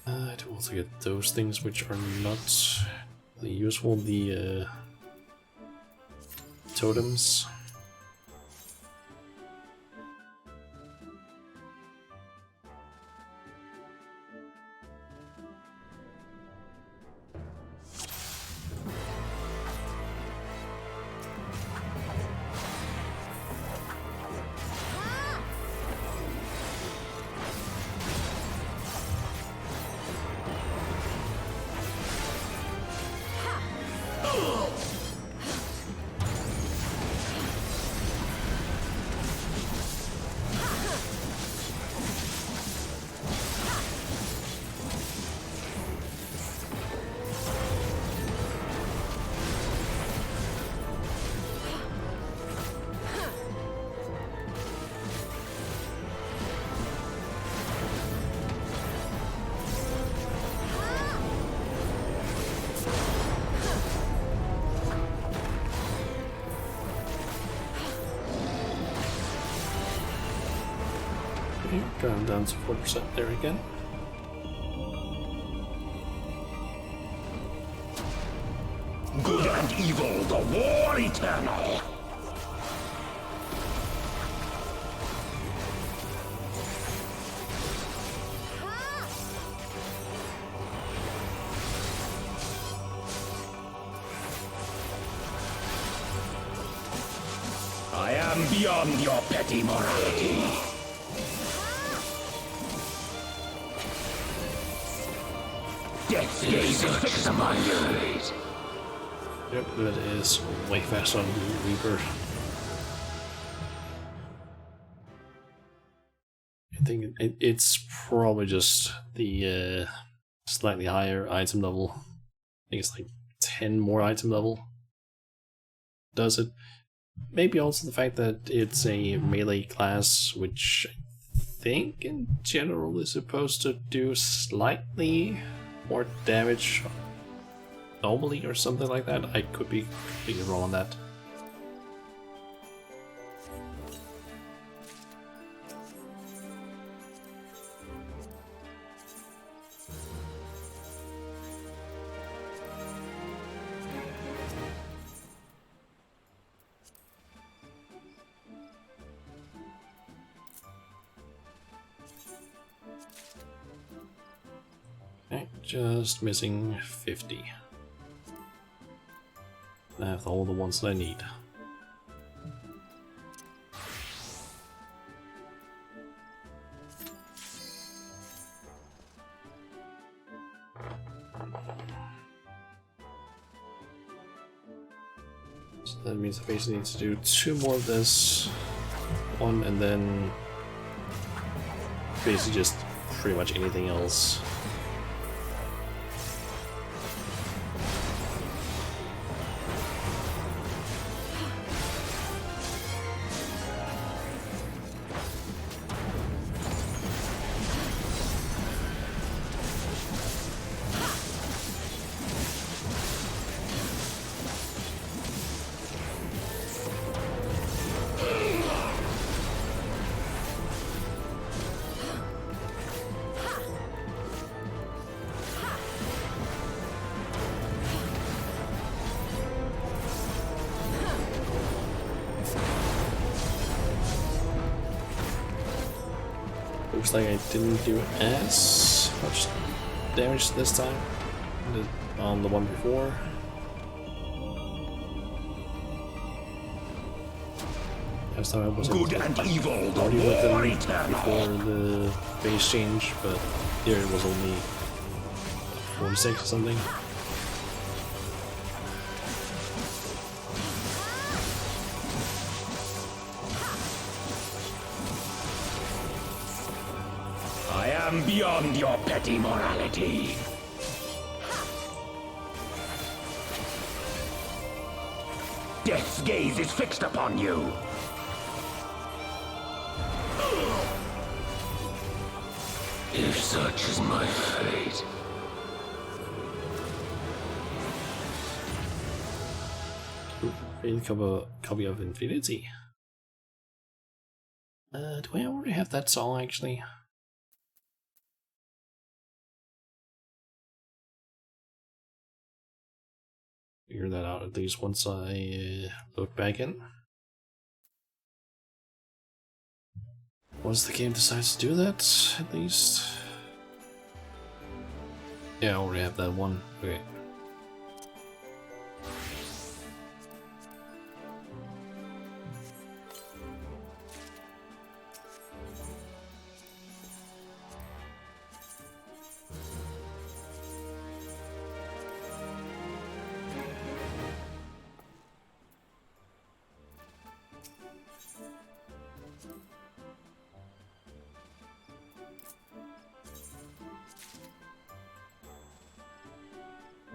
I do also get those things which are not really useful, the totems. Going down to 4% there again. Good and evil, the war eternal. I am beyond your petty morality. Death is fixed upon you. Yep, that is way faster on Reaper. I think it's probably just the slightly higher item level. I think it's like 10 more item level does it. Maybe also the fact that it's a melee class, which I think in general is supposed to do slightly more damage normally or something like that. I could be completely wrong on that. Okay, Just missing 50. I have all the ones that I need. So that means I basically need to do 2 more of this, 1, and then basically just pretty much anything else. Looks like I didn't do as much damage this time on the one before. Last time I was Good and evil, the already war with them eternal. before the base change, but here it was only 46 or something. I am beyond your petty morality. Death's gaze is fixed upon you. If such is my fate. Copy of Infinity. Do I already have that song actually? Figure that out at least once I load back in. Once the game decides to do that, at least. Yeah, I already have that one. Okay.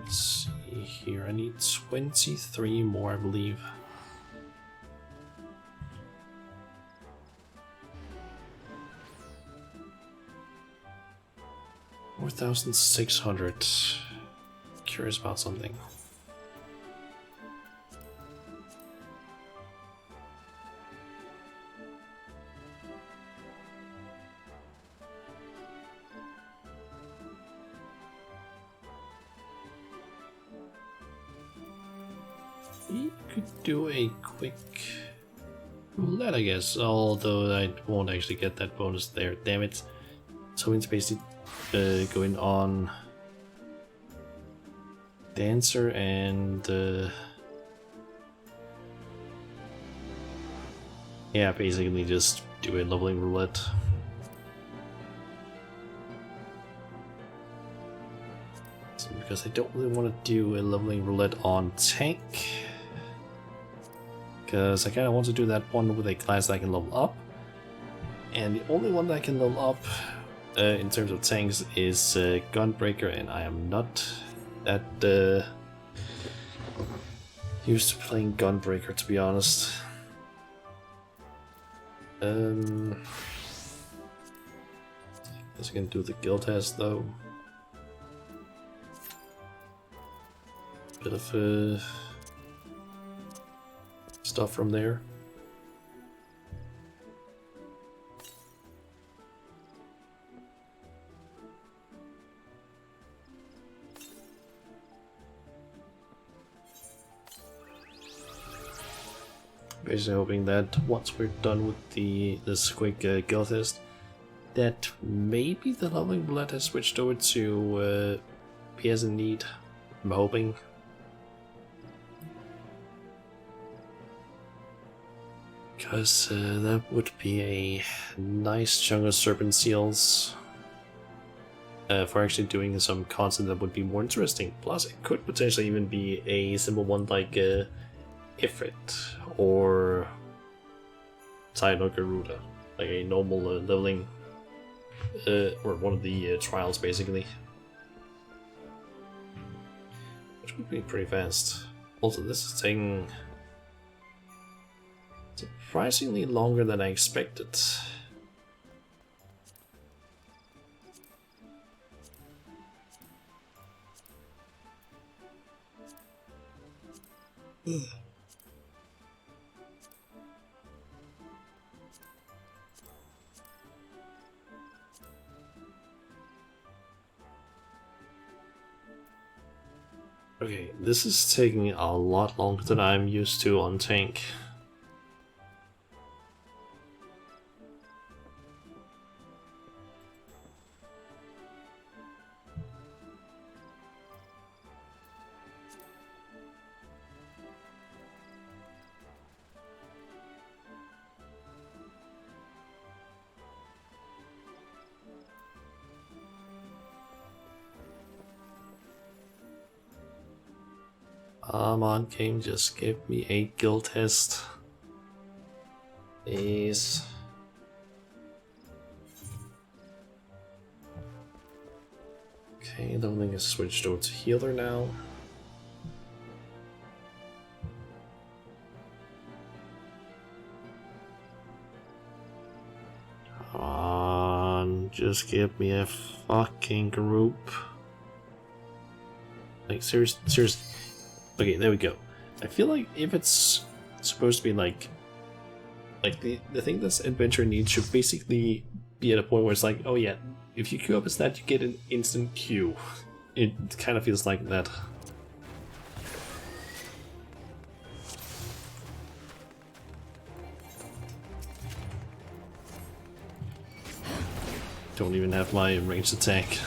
Let's see here, I need 23 more, I believe. $4,600. Curious about something. We could do a quick roulette, I guess, although I won't actually get that bonus there, damn it. So it's basically going on Dancer and yeah, basically just do a leveling roulette. So because I don't really want to do a leveling roulette on tank, because I kind of want to do that one with a class that I can level up, and the only one that I can level up in terms of tanks is Gunbreaker, and I am not that used to playing Gunbreaker, to be honest. Guess I can do the guild test though. Bit of stuff from there. Basically hoping that once we're done with this quick guild test, that maybe the leveling roulette has switched over to he has a need. I'm hoping. Because that would be a nice chunk of serpent seals. For actually doing some content that would be more interesting. Plus, it could potentially even be a simple one like Ifrit or Taino Garuda, like a normal leveling, or one of the trials basically, which would be pretty fast. Also, this is taking surprisingly longer than I expected. Okay, this is taking a lot longer than I'm used to on tank. Come on, game, just give me a guild test. Please. Okay, leveling is switched over to healer now. Come on, just give me a fucking group. Like, seriously. Okay, there we go. I feel like if it's supposed to be like the thing this adventure needs should basically be at a point where it's like, oh yeah, if you queue up a stat, you get an instant queue. It kind of feels like that. Don't even have my ranged attack.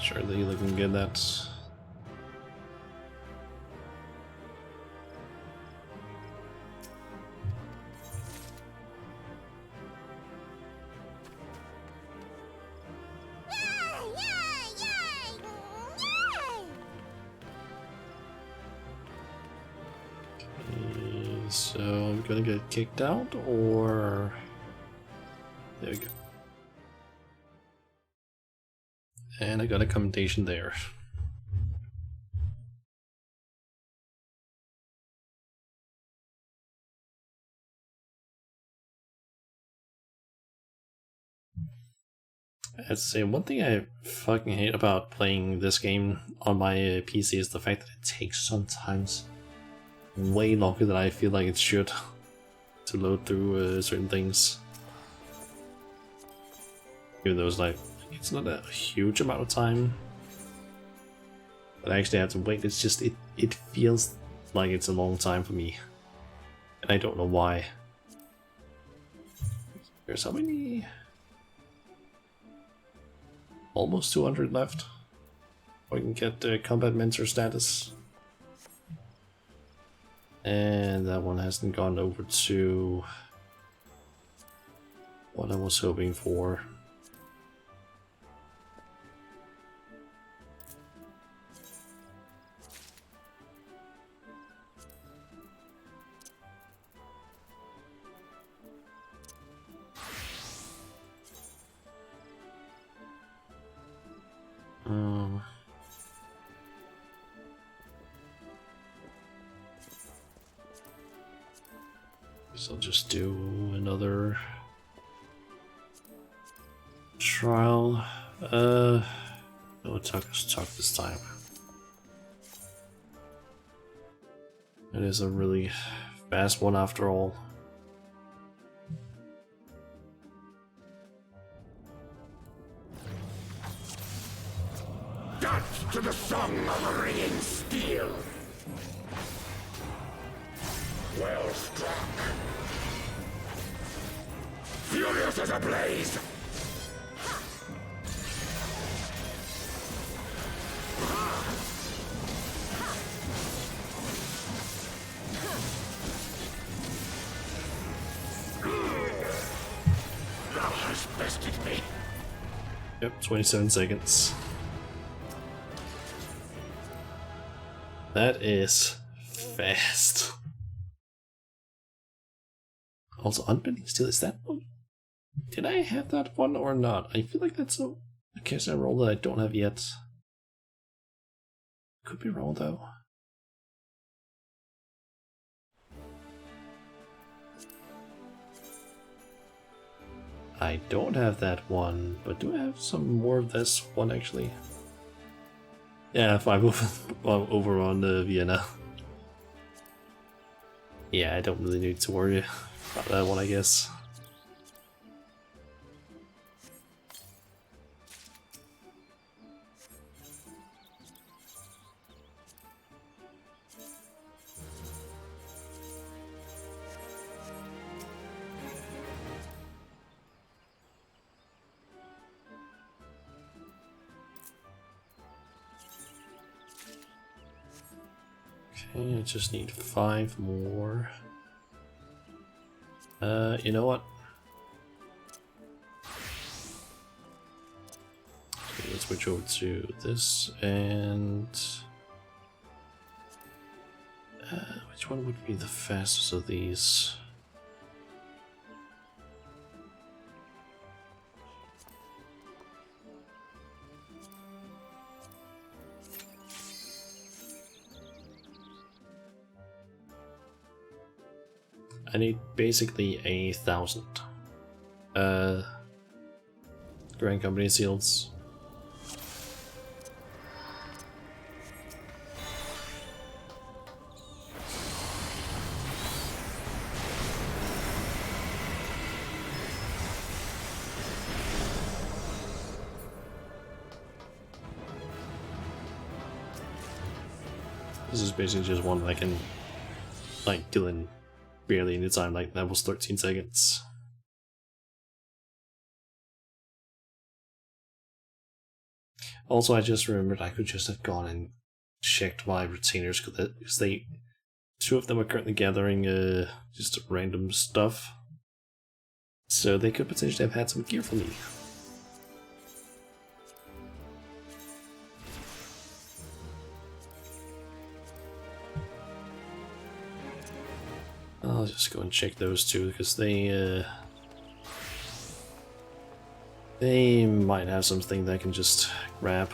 Surely they can get that. Okay, so I'm gonna get kicked out, or there we go. And I got a commendation there. I'd say one thing I fucking hate about playing this game on my PC is the fact that it takes sometimes way longer than I feel like it should to load through certain things. Even though it's like, it's not a huge amount of time, but I actually have to wait. It's just, it feels like it's a long time for me, and I don't know why. There's how many? Almost 200 left. I can get the combat mentor status. And that one hasn't gone over to what I was hoping for. So I'll just do another trial. No, talk this time. It is a really Fast one after all. Dance to the song of ringing steel. Well struck. Furious as a blaze. Thou hast bested me. Yep, 27 seconds. That is fast. Also, Unbending Steel, is that one? Did I have that one or not? I feel like that's a cast iron roll that I don't have yet. Could be wrong though. I don't have that one, but do I have some more of this one actually? Yeah, 5 over on Vienna. Yeah, I don't really need to worry about that one, I guess. Okay, I just need 5 more. You know what? Okay, let's switch over to this and which one would be the fastest of these? I need basically 1,000 Grand Company seals. This is basically just one that I can like kill in barely any time, like that was 13 seconds. Also, I just remembered I could just have gone and checked my retainers because they, 2 of them are currently gathering just random stuff, so they could potentially have had some gear for me. I'll just go and check those 2 because they might have something that I can just grab.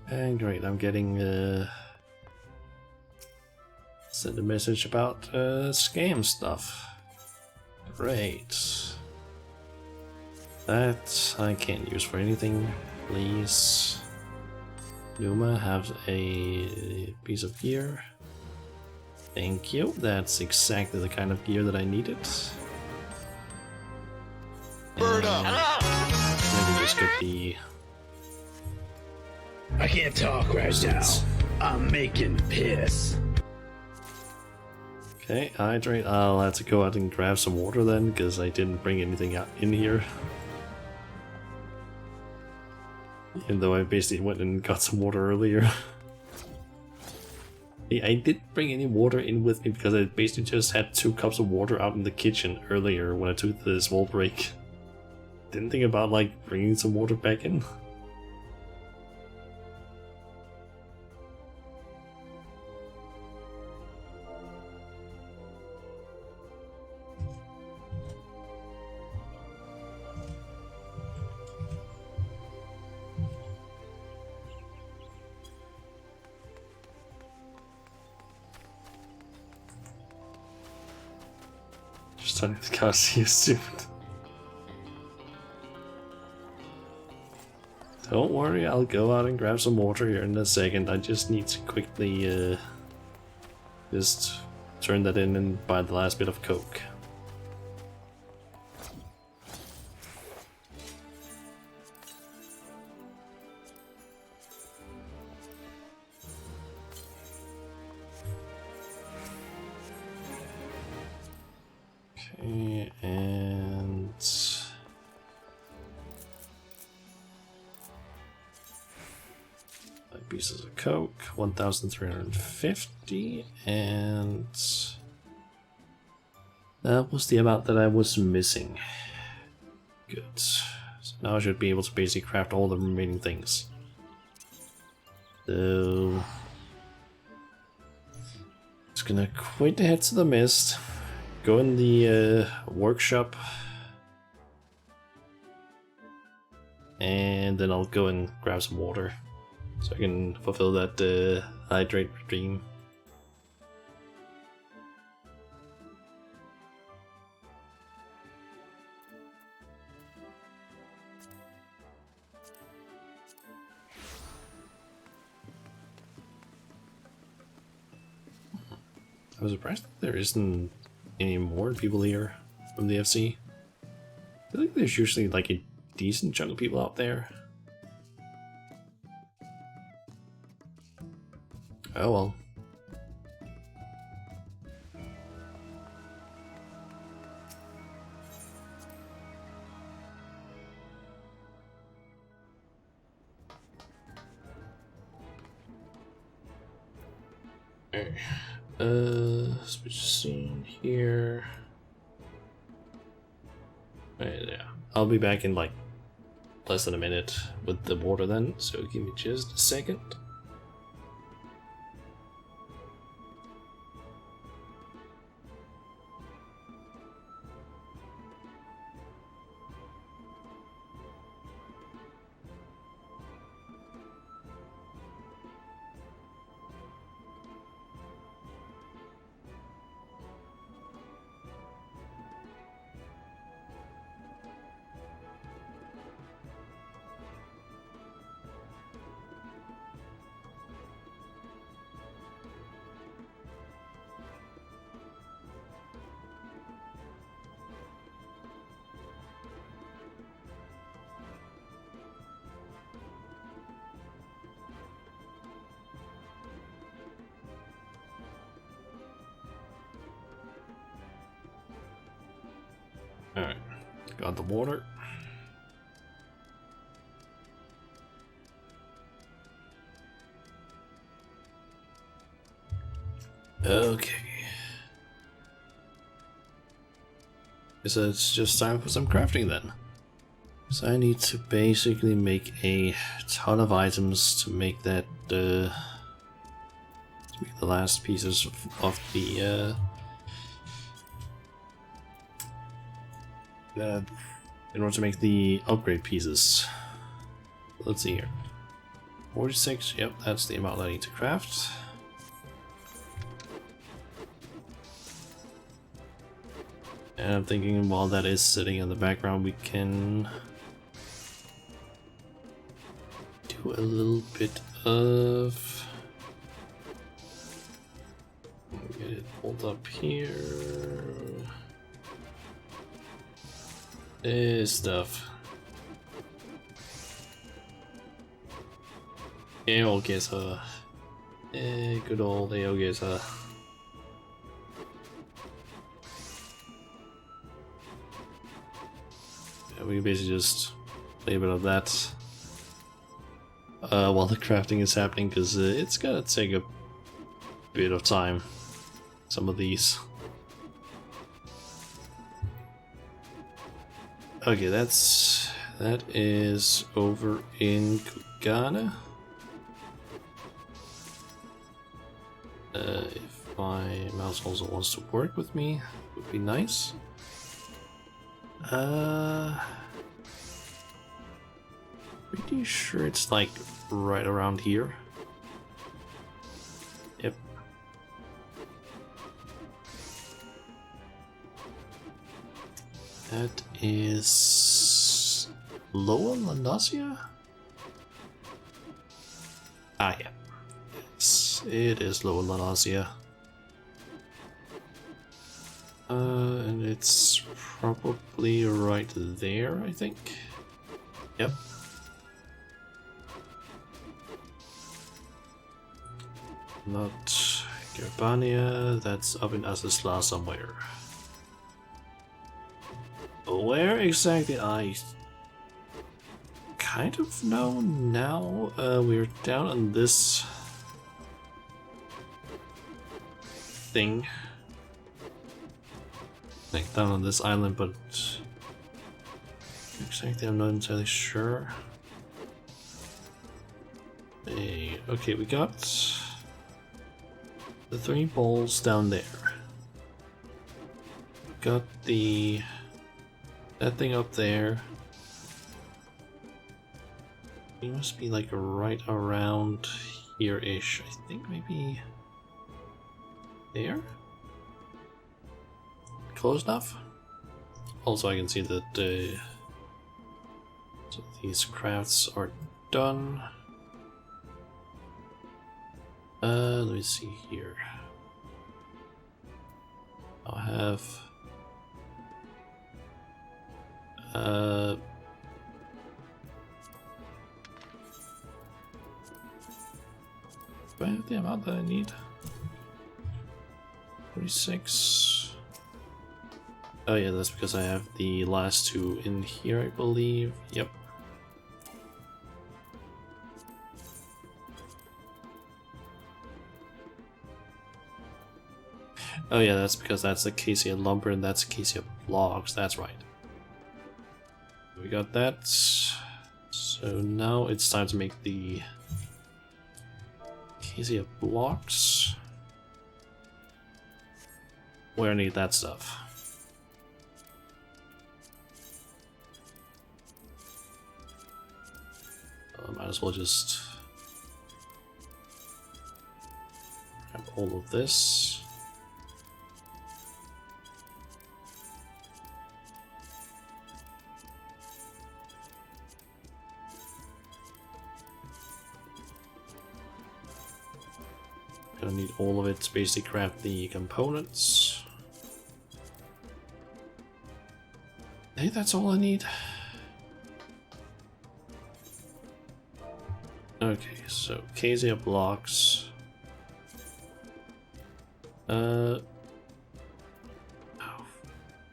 And great, I'm getting sent a message about scam stuff. Great. That I can't use for anything, please. Numa, have a piece of gear. Thank you, that's exactly the kind of gear that I needed. Bird up! Maybe just get the... I can't talk right now. I'm making piss. Okay, hydrate. I'll have to go out and grab some water then, because I didn't bring anything out in here. Even though I basically went and got some water earlier. I didn't bring any water in with me because I basically just had 2 cups of water out in the kitchen earlier when I took the small break. Didn't think about like bringing some water back in. Starting to cause you stupid. Don't worry, I'll go out and grab some water here in a second. I just need to quickly just turn that in and buy the last bit of coke. Okay, and 5 pieces of coke, 1,350, and that was the amount that I was missing. Good. So now I should be able to basically craft all the remaining things. So just gonna quickly head to the mist, go in the workshop, and then I'll go and grab some water so I can fulfill that hydrate dream. I was surprised that there isn't any more people here from the FC. I think there's usually like a decent chunk of people out there. Oh well. Alright. Switch scene here. Right, yeah. I'll be back in like less than a minute with the water then, so give me just a second. Alright, got the water. Okay. So it's just time for some crafting then. So I need to basically make a ton of items to make that to make the last pieces of the in order to make the upgrade pieces. Let's see here. 46, yep, that's the amount I need to craft. And I'm thinking while that is sitting in the background, we can do a little bit of... Get it pulled up here. This stuff. AOGesa. Good old AOGesa. Yeah, we can basically just play a bit of that while the crafting is happening, because it's gonna take a bit of time. Some of these. Okay, that is over in Kugana. If my mouse also wants to work with me, would be nice. Pretty sure it's like right around here. Yep. That is Lower Landasia? Ah, yeah. Yes, it is Lower Landasia. And it's probably right there, I think. Yep. Not Gerbania, that's up in Asisla somewhere. Where exactly? I kind of know now. We're down on this thing. Like down on this island, but exactly I'm not entirely sure. Hey, okay, we got the 3 balls down there. Got that thing up there. It must be like right around here-ish. I think maybe there? Close enough? Also, I can see that so these crafts are done. Let me see here. I'll have do I have the amount that I need? 36. Oh yeah, that's because I have the last 2 in here, I believe. Yep. Oh yeah, that's because that's acacia lumber and that's acacia logs, that's right. We got that. So now it's time to make the acacia blocks. Where I need that stuff. Might as well just grab all of this. Gonna need all of it to basically craft the components. Hey, that's all I need. Okay, so acacia blocks. Oh,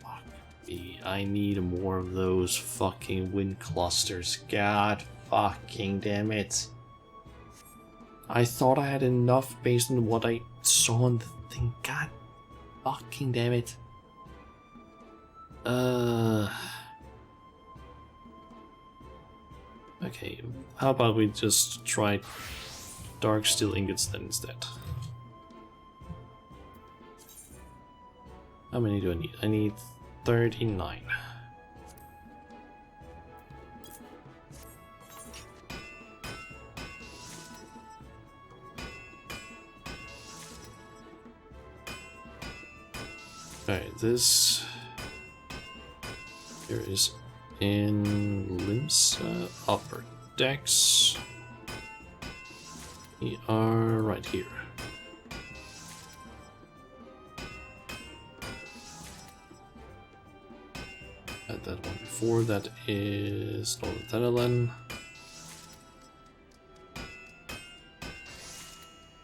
fuck me. I need more of those fucking wind clusters. God fucking damn it. I thought I had enough based on what I saw on the thing. God fucking damn it. Okay, how about we just try dark steel ingots then instead? How many do I need? I need 39. Alright, this here is in Limsa upper decks. We are right here. Had that one before, that is Northern Tenelan.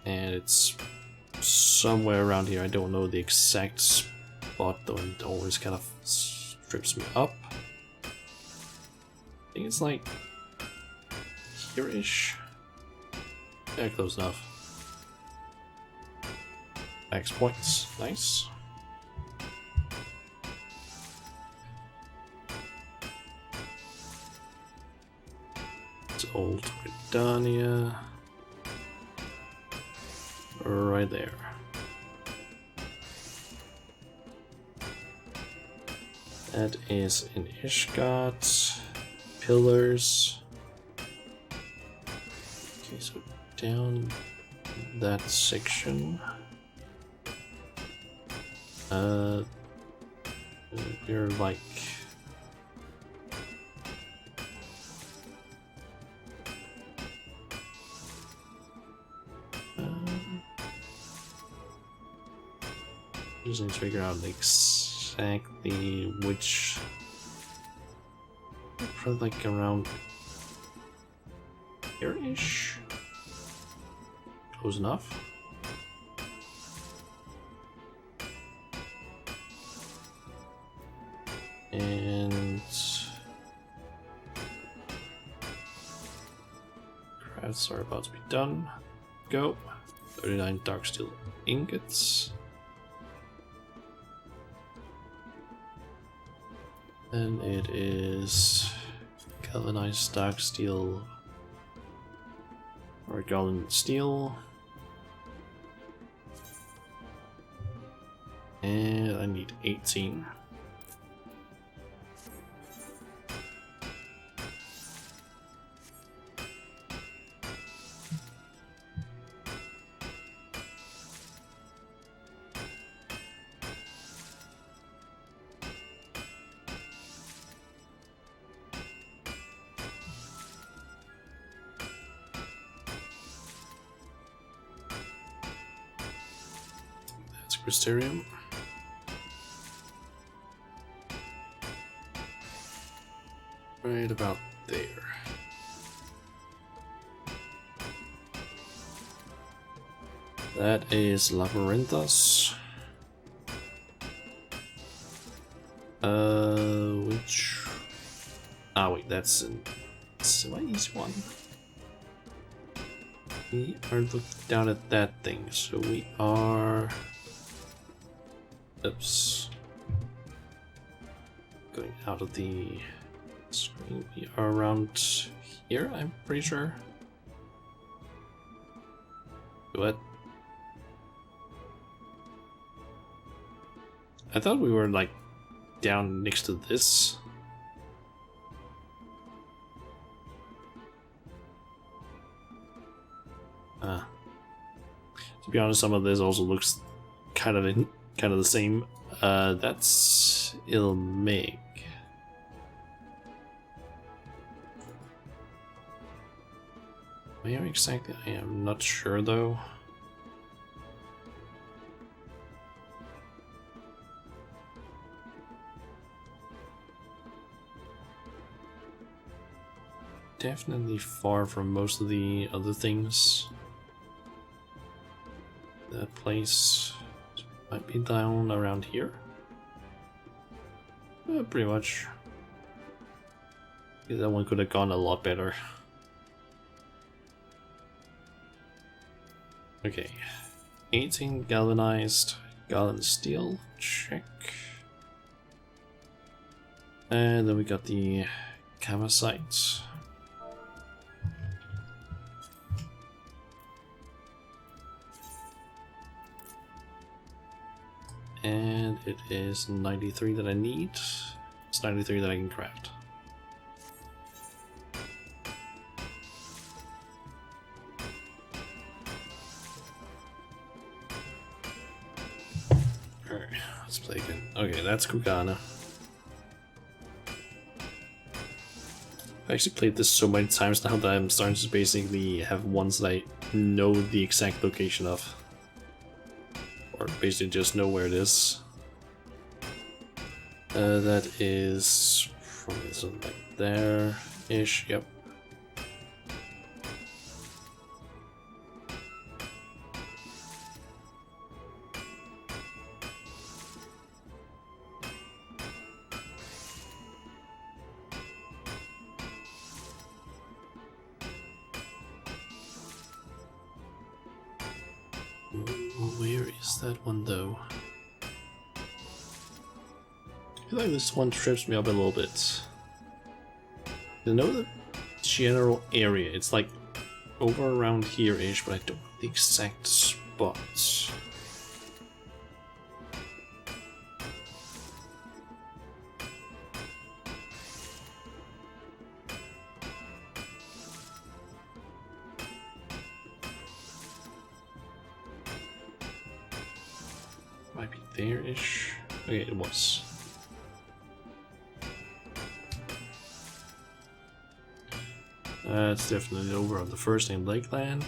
And it's somewhere around here. I don't know the exact spot though, and it always kind of strips me up. I think it's like here-ish. Yeah, close enough. Max points, nice. It's Old Britannia. Right there. That is in Ishkat. Pillars. Okay, so down that section. We're like just need to figure out exactly which. Probably like around here-ish. Close enough. And crafts are about to be done. Go. 39 dark steel ingots. And it is galvanized dark steel or galvan steel. And I need 18. Crystarium. Right about there. That is Labyrinthus. Which... Ah, wait, that's a semi-easy one. We are looking down at that thing, so we are... Oops. Going out of the screen. We are around here, I'm pretty sure. What? I thought we were like down next to this. To be honest, some of this also looks kind of the same. That's Ilmig. Where exactly? I am not sure though. Definitely far from most of the other things. That place might be down around here. Pretty much. Yeah, that one could have gone a lot better. Okay. 18 galvanized, galvan steel, check. And then we got the Kamacite. And it is 93 that I need. It's 93 that I can craft. Alright, let's play again. Okay, that's Kugana. I've actually played this so many times now that I'm starting to basically have ones that I know the exact location of. Or basically just know where it is. That is probably something like there-ish, yep. Where is that one though? I feel like this one trips me up a little bit. I know the general area, it's like over around here-ish, but I don't know the exact spots. Might be there-ish. Okay, it was. It's definitely over on the first name Lakeland.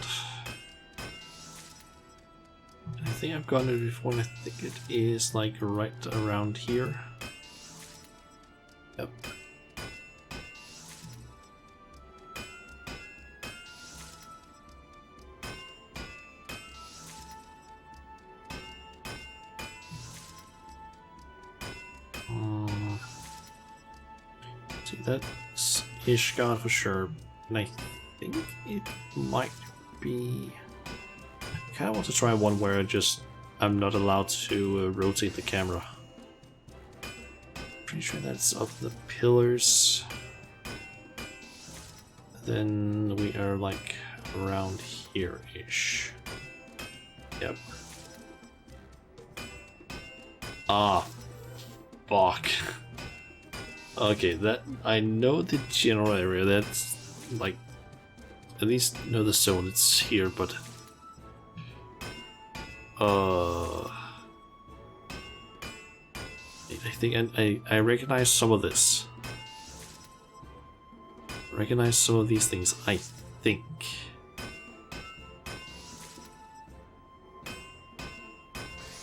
I think I've gotten it before, and I think it is like right around here. Yep. See, that's Ishgard for sure, and I think it might be. I kind of want to try one where I'm not allowed to rotate the camera. Pretty sure that's up the pillars. Then we are like around here-ish. Yep. Ah, fuck. Okay, that I know the general area. That's like at least know the zone. It's here, but I think I recognize some of this. Recognize some of these things. I think.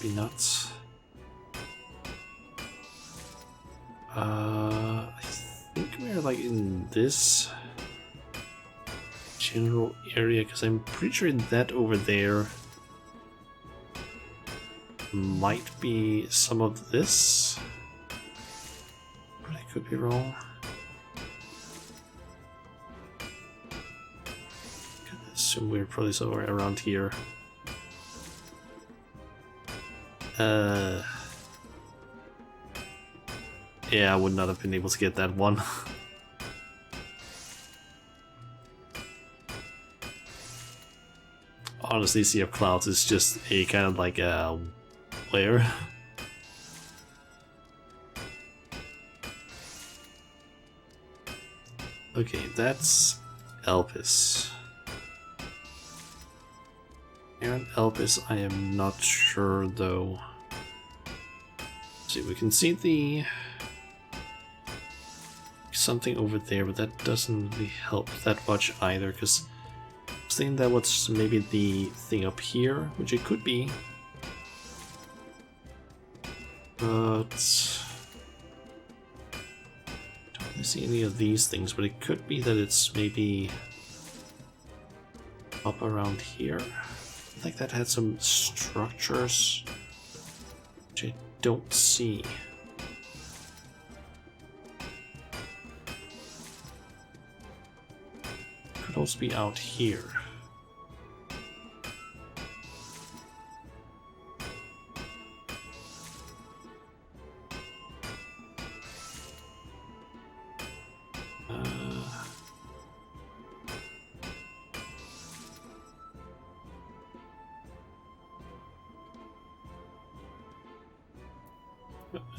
Be nuts. I think we're like in this general area, because I'm pretty sure that over there might be some of this, but I could be wrong. I assume we're probably somewhere around here. Yeah, I would not have been able to get that one. Honestly, Sea of Clouds is just a kind of like a layer. Okay, that's Elpis. And Elpis, I am not sure though. See, we can see the something over there, but that doesn't really help that much either, because I was thinking that was maybe the thing up here, which it could be. But don't really see any of these things, but it could be that it's maybe up around here. I think that had some structures which I don't see. Could also be out here.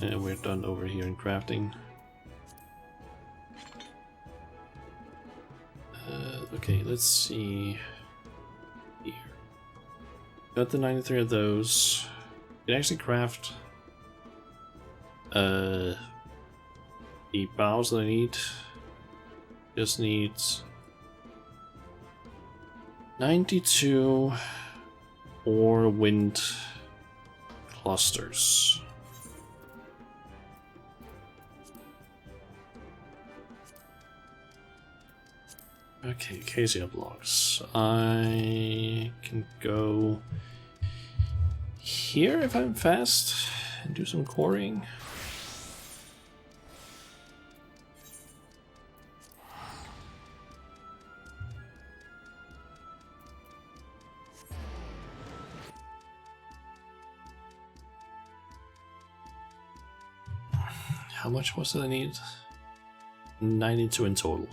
And we're done over here in crafting. Okay, let's see here. Got the 93 of those. You can actually craft the bows that I need. Just needs 92 or wind clusters. Okay, Acacia blocks. I can go here if I'm fast and do some quarrying. How much was it I need? 92 in total.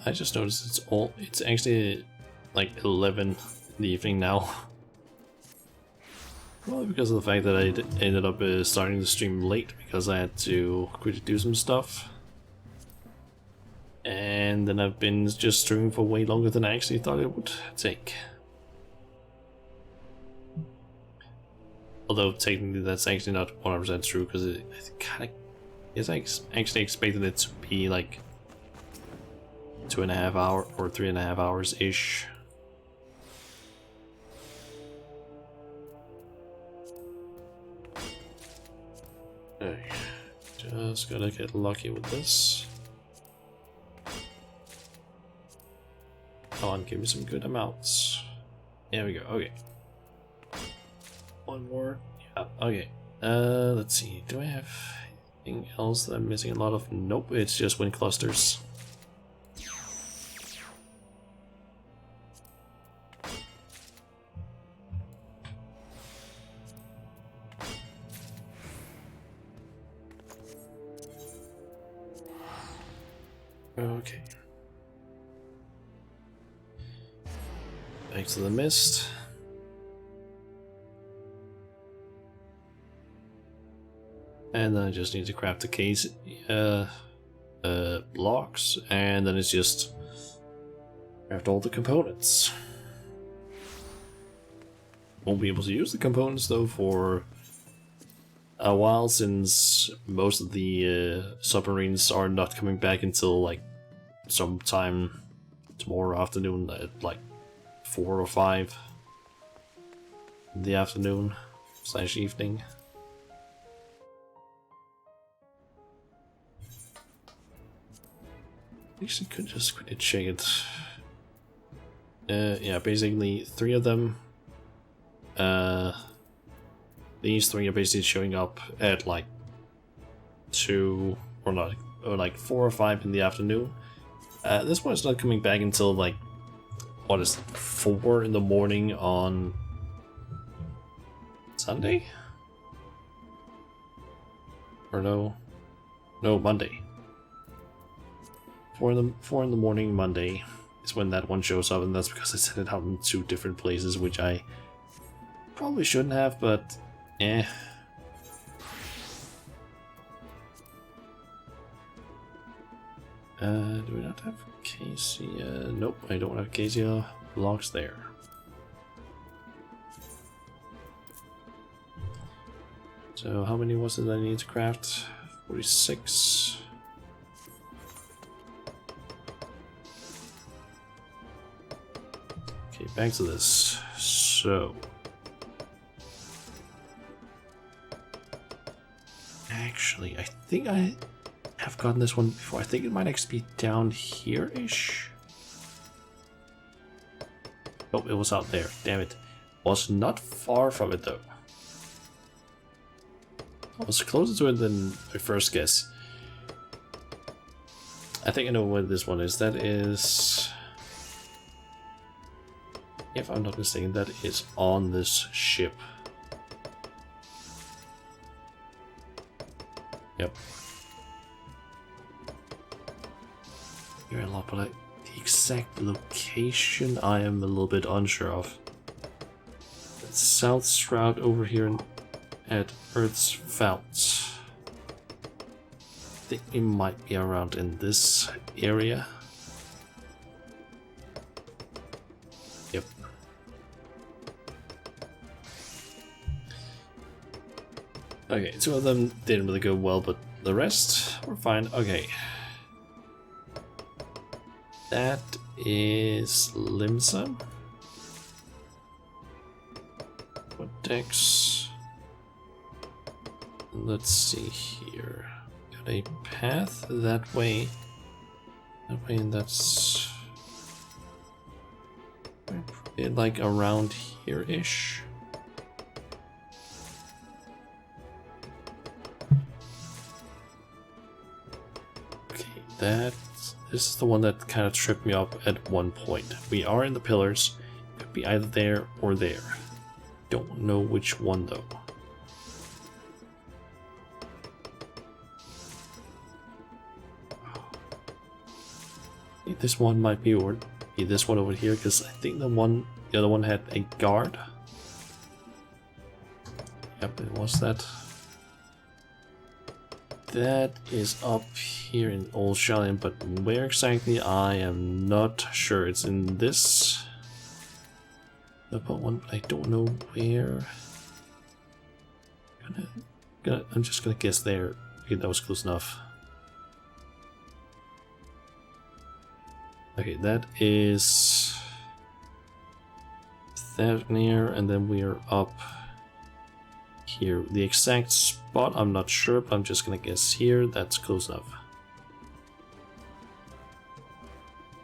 I just noticed it's actually like 11 in the evening now. Probably because of the fact that I ended up starting the stream late because I had to quickly do some stuff. And then I've been just streaming for way longer than I actually thought it would take. Although technically that's actually not 100% true, because it kind of is actually expected it to be like 2.5 hours or 3.5 hours ish. Okay, just gotta get lucky with this. Come on, give me some good amounts. There we go. Okay. One more. Yeah. Okay. Let's see. Do I have anything else that I'm missing a lot of? Nope. It's just wind clusters. Okay. Back to the mist. And then I just need to craft the case blocks, and then it's just craft all the components. Won't be able to use the components though for a while, since most of the submarines are not coming back until like sometime tomorrow afternoon at like 4 or 5 in the afternoon / evening. Actually, could just quickly check it. Yeah, basically 3 of them. These 3 are basically showing up at like 2 or not, or like 4 or 5 in the afternoon. This one's not coming back until like, what is it, 4 in the morning on Sunday? Or no, Monday. 4 in the morning Monday is when that one shows up, and that's because I sent it out in 2 different places, which I probably shouldn't have, but eh. Do we not have Acacia? Nope, I don't have Acacia blocks there. So how many was it I need to craft? 46. Okay, back to this. So actually, I think I have gotten this one before. I think it might actually be down here-ish. Oh, it was out there. Damn it. Was not far from it though. I was closer to it than my first guess. I think I know what this one is. That is, if I'm not mistaken, that is on this ship. Yep. Here a lot, but the exact location I am a little bit unsure of. It's South Shroud over here at Earth's Fount. I think it might be around in this area. Yep. Okay, 2 of them didn't really go well, but the rest were fine. Okay. That is Limsa. Codex. Let's see here. Got a path that way. That way, and that's like around here-ish. Okay, this is the one that kind of tripped me up at one point. We are in the pillars. Could be either there or there. Don't know which one though. This one might be, or be this one over here, because I think the other one had a guard. Yep, it was that. That is up here in Old Shallion, but where exactly I am not sure. It's in this one, but I don't know where. I'm just gonna guess there. Okay, that was close enough. Okay, that is that near, and then we are up here. The exact spot I'm not sure, but I'm just gonna guess here. That's close enough.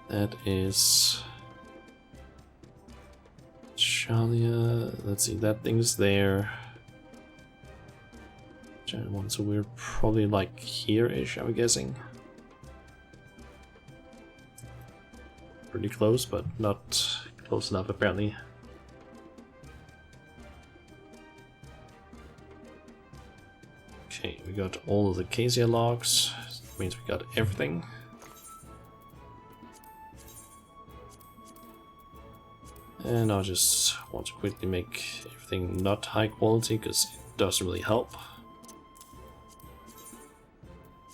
That is Shalia. Let's see, that thing's there. Giant one, so we're probably like here-ish, I'm guessing. Pretty close, but not close enough apparently. Okay, we got all of the Acacia logs. That means we got everything. And I just want to quickly make everything not high quality because it doesn't really help.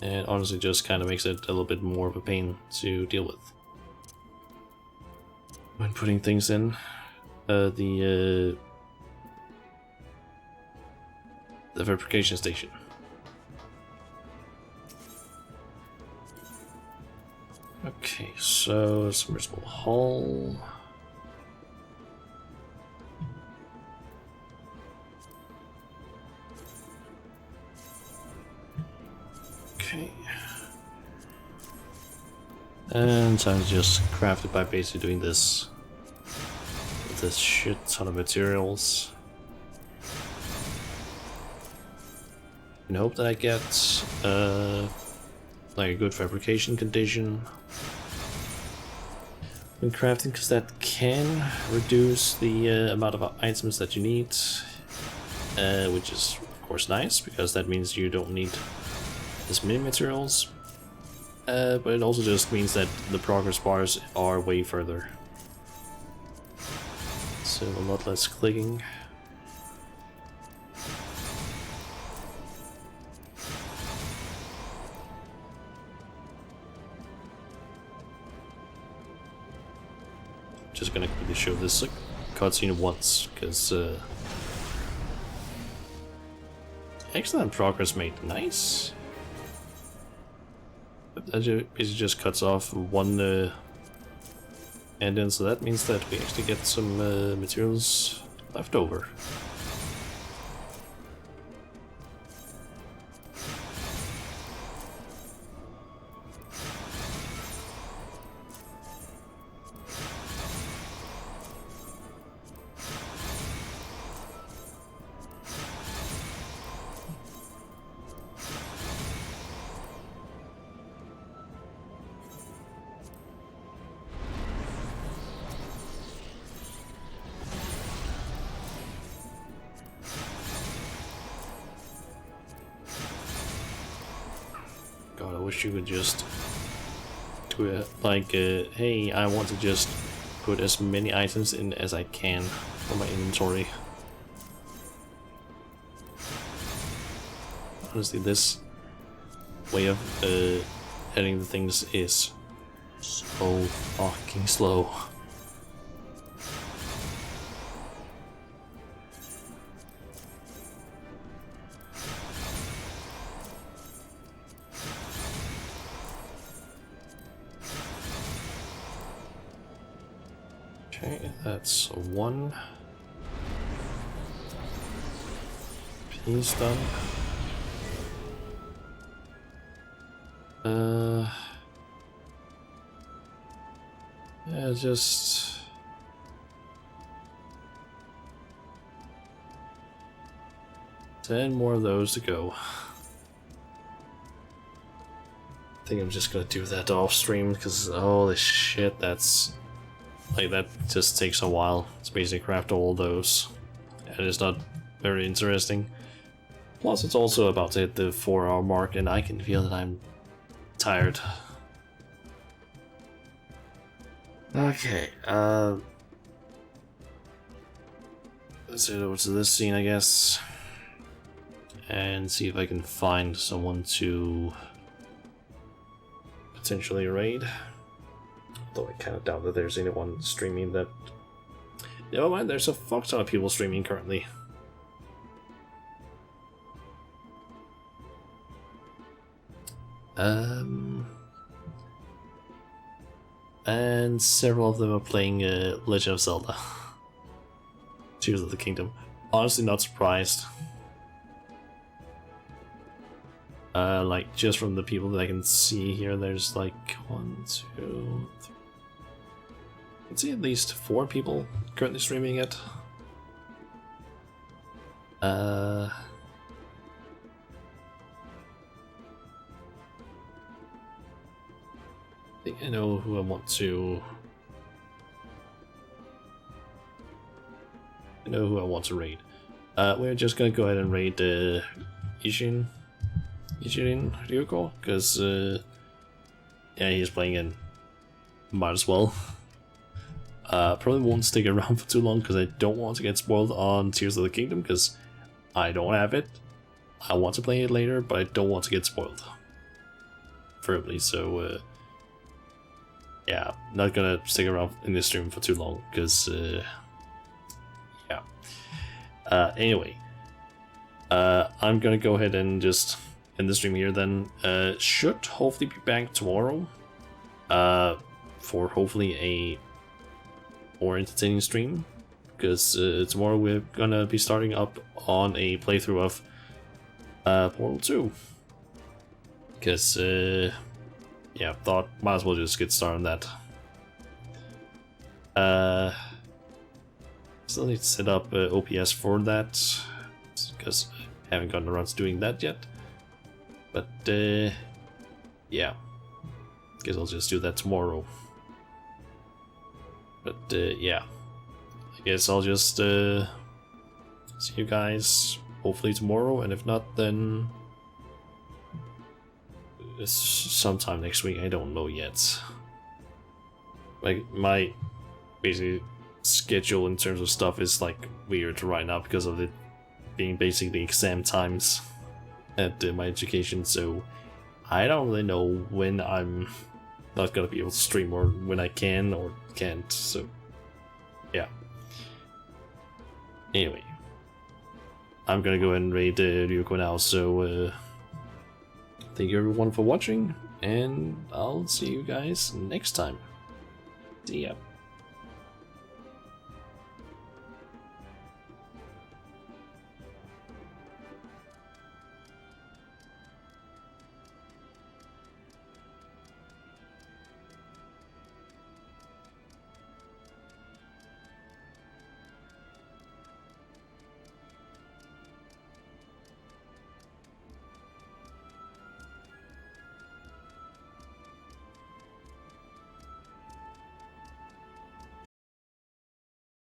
And honestly just kind of makes it a little bit more of a pain to deal with when putting things in. The fabrication station. Okay, so submersible hull. Okay. And time to just craft it by basically doing this with this shit ton of materials. And hope that I get like a good fabrication condition when crafting, because that can reduce the amount of items that you need, which is of course nice because that means you don't need as many materials, but it also just means that the progress bars are way further, so a lot less clicking. Just gonna quickly show this cutscene once, because excellent progress made, nice. But that basically just cuts off one end in, so that means that we actually get some materials left over. God, I wish you could just do it like, hey, I want to just put as many items in as I can for my inventory. Honestly, this way of editing the things is so fucking slow. Okay, that's one piece done. Yeah, just ten more of those to go. I think I'm just gonna do that off stream because holy shit, that's like, that just takes a while to basically craft all those, and it's not very interesting. Plus, it's also about to hit the 4-hour mark, and I can feel that I'm tired. Okay, let's head over to this scene, I guess, and see if I can find someone to potentially raid. Though I kind of doubt that there's anyone streaming that... Never mind, there's a fuck ton of people streaming currently. And several of them are playing Legend of Zelda. Tears of the Kingdom. Honestly, not surprised. Like, just from the people that I can see here, there's like 1, 2, 3. I can see at least 4 people currently streaming it. I think I know who I want to. I know who I want to raid. We're just gonna go ahead and raid Ishin Ryuko, because yeah, he's playing in. Might as well. Probably won't stick around for too long because I don't want to get spoiled on Tears of the Kingdom, because I don't have it. I want to play it later, but I don't want to get spoiled. Preferably, so yeah, not gonna stick around in this stream for too long, because yeah. Anyway, I'm gonna go ahead and just end the stream here then. Should hopefully be back tomorrow for hopefully a more entertaining stream, because tomorrow we're gonna be starting up on a playthrough of Portal 2, because yeah, thought might as well just get started on that. Still need to set up OPS for that, because I haven't gotten around to doing that yet. But yeah, guess I'll just do that tomorrow. But yeah, I guess I'll just see you guys hopefully tomorrow, and if not, then it's sometime next week. I don't know yet. Like, my basically schedule in terms of stuff is like weird right now because of it being basically exam times at my education, so I don't really know when I'm not gonna be able to stream, or when I can or can't, so yeah. Anyway, I'm gonna go ahead and raid Ryuko now, so thank you everyone for watching, and I'll see you guys next time. See ya.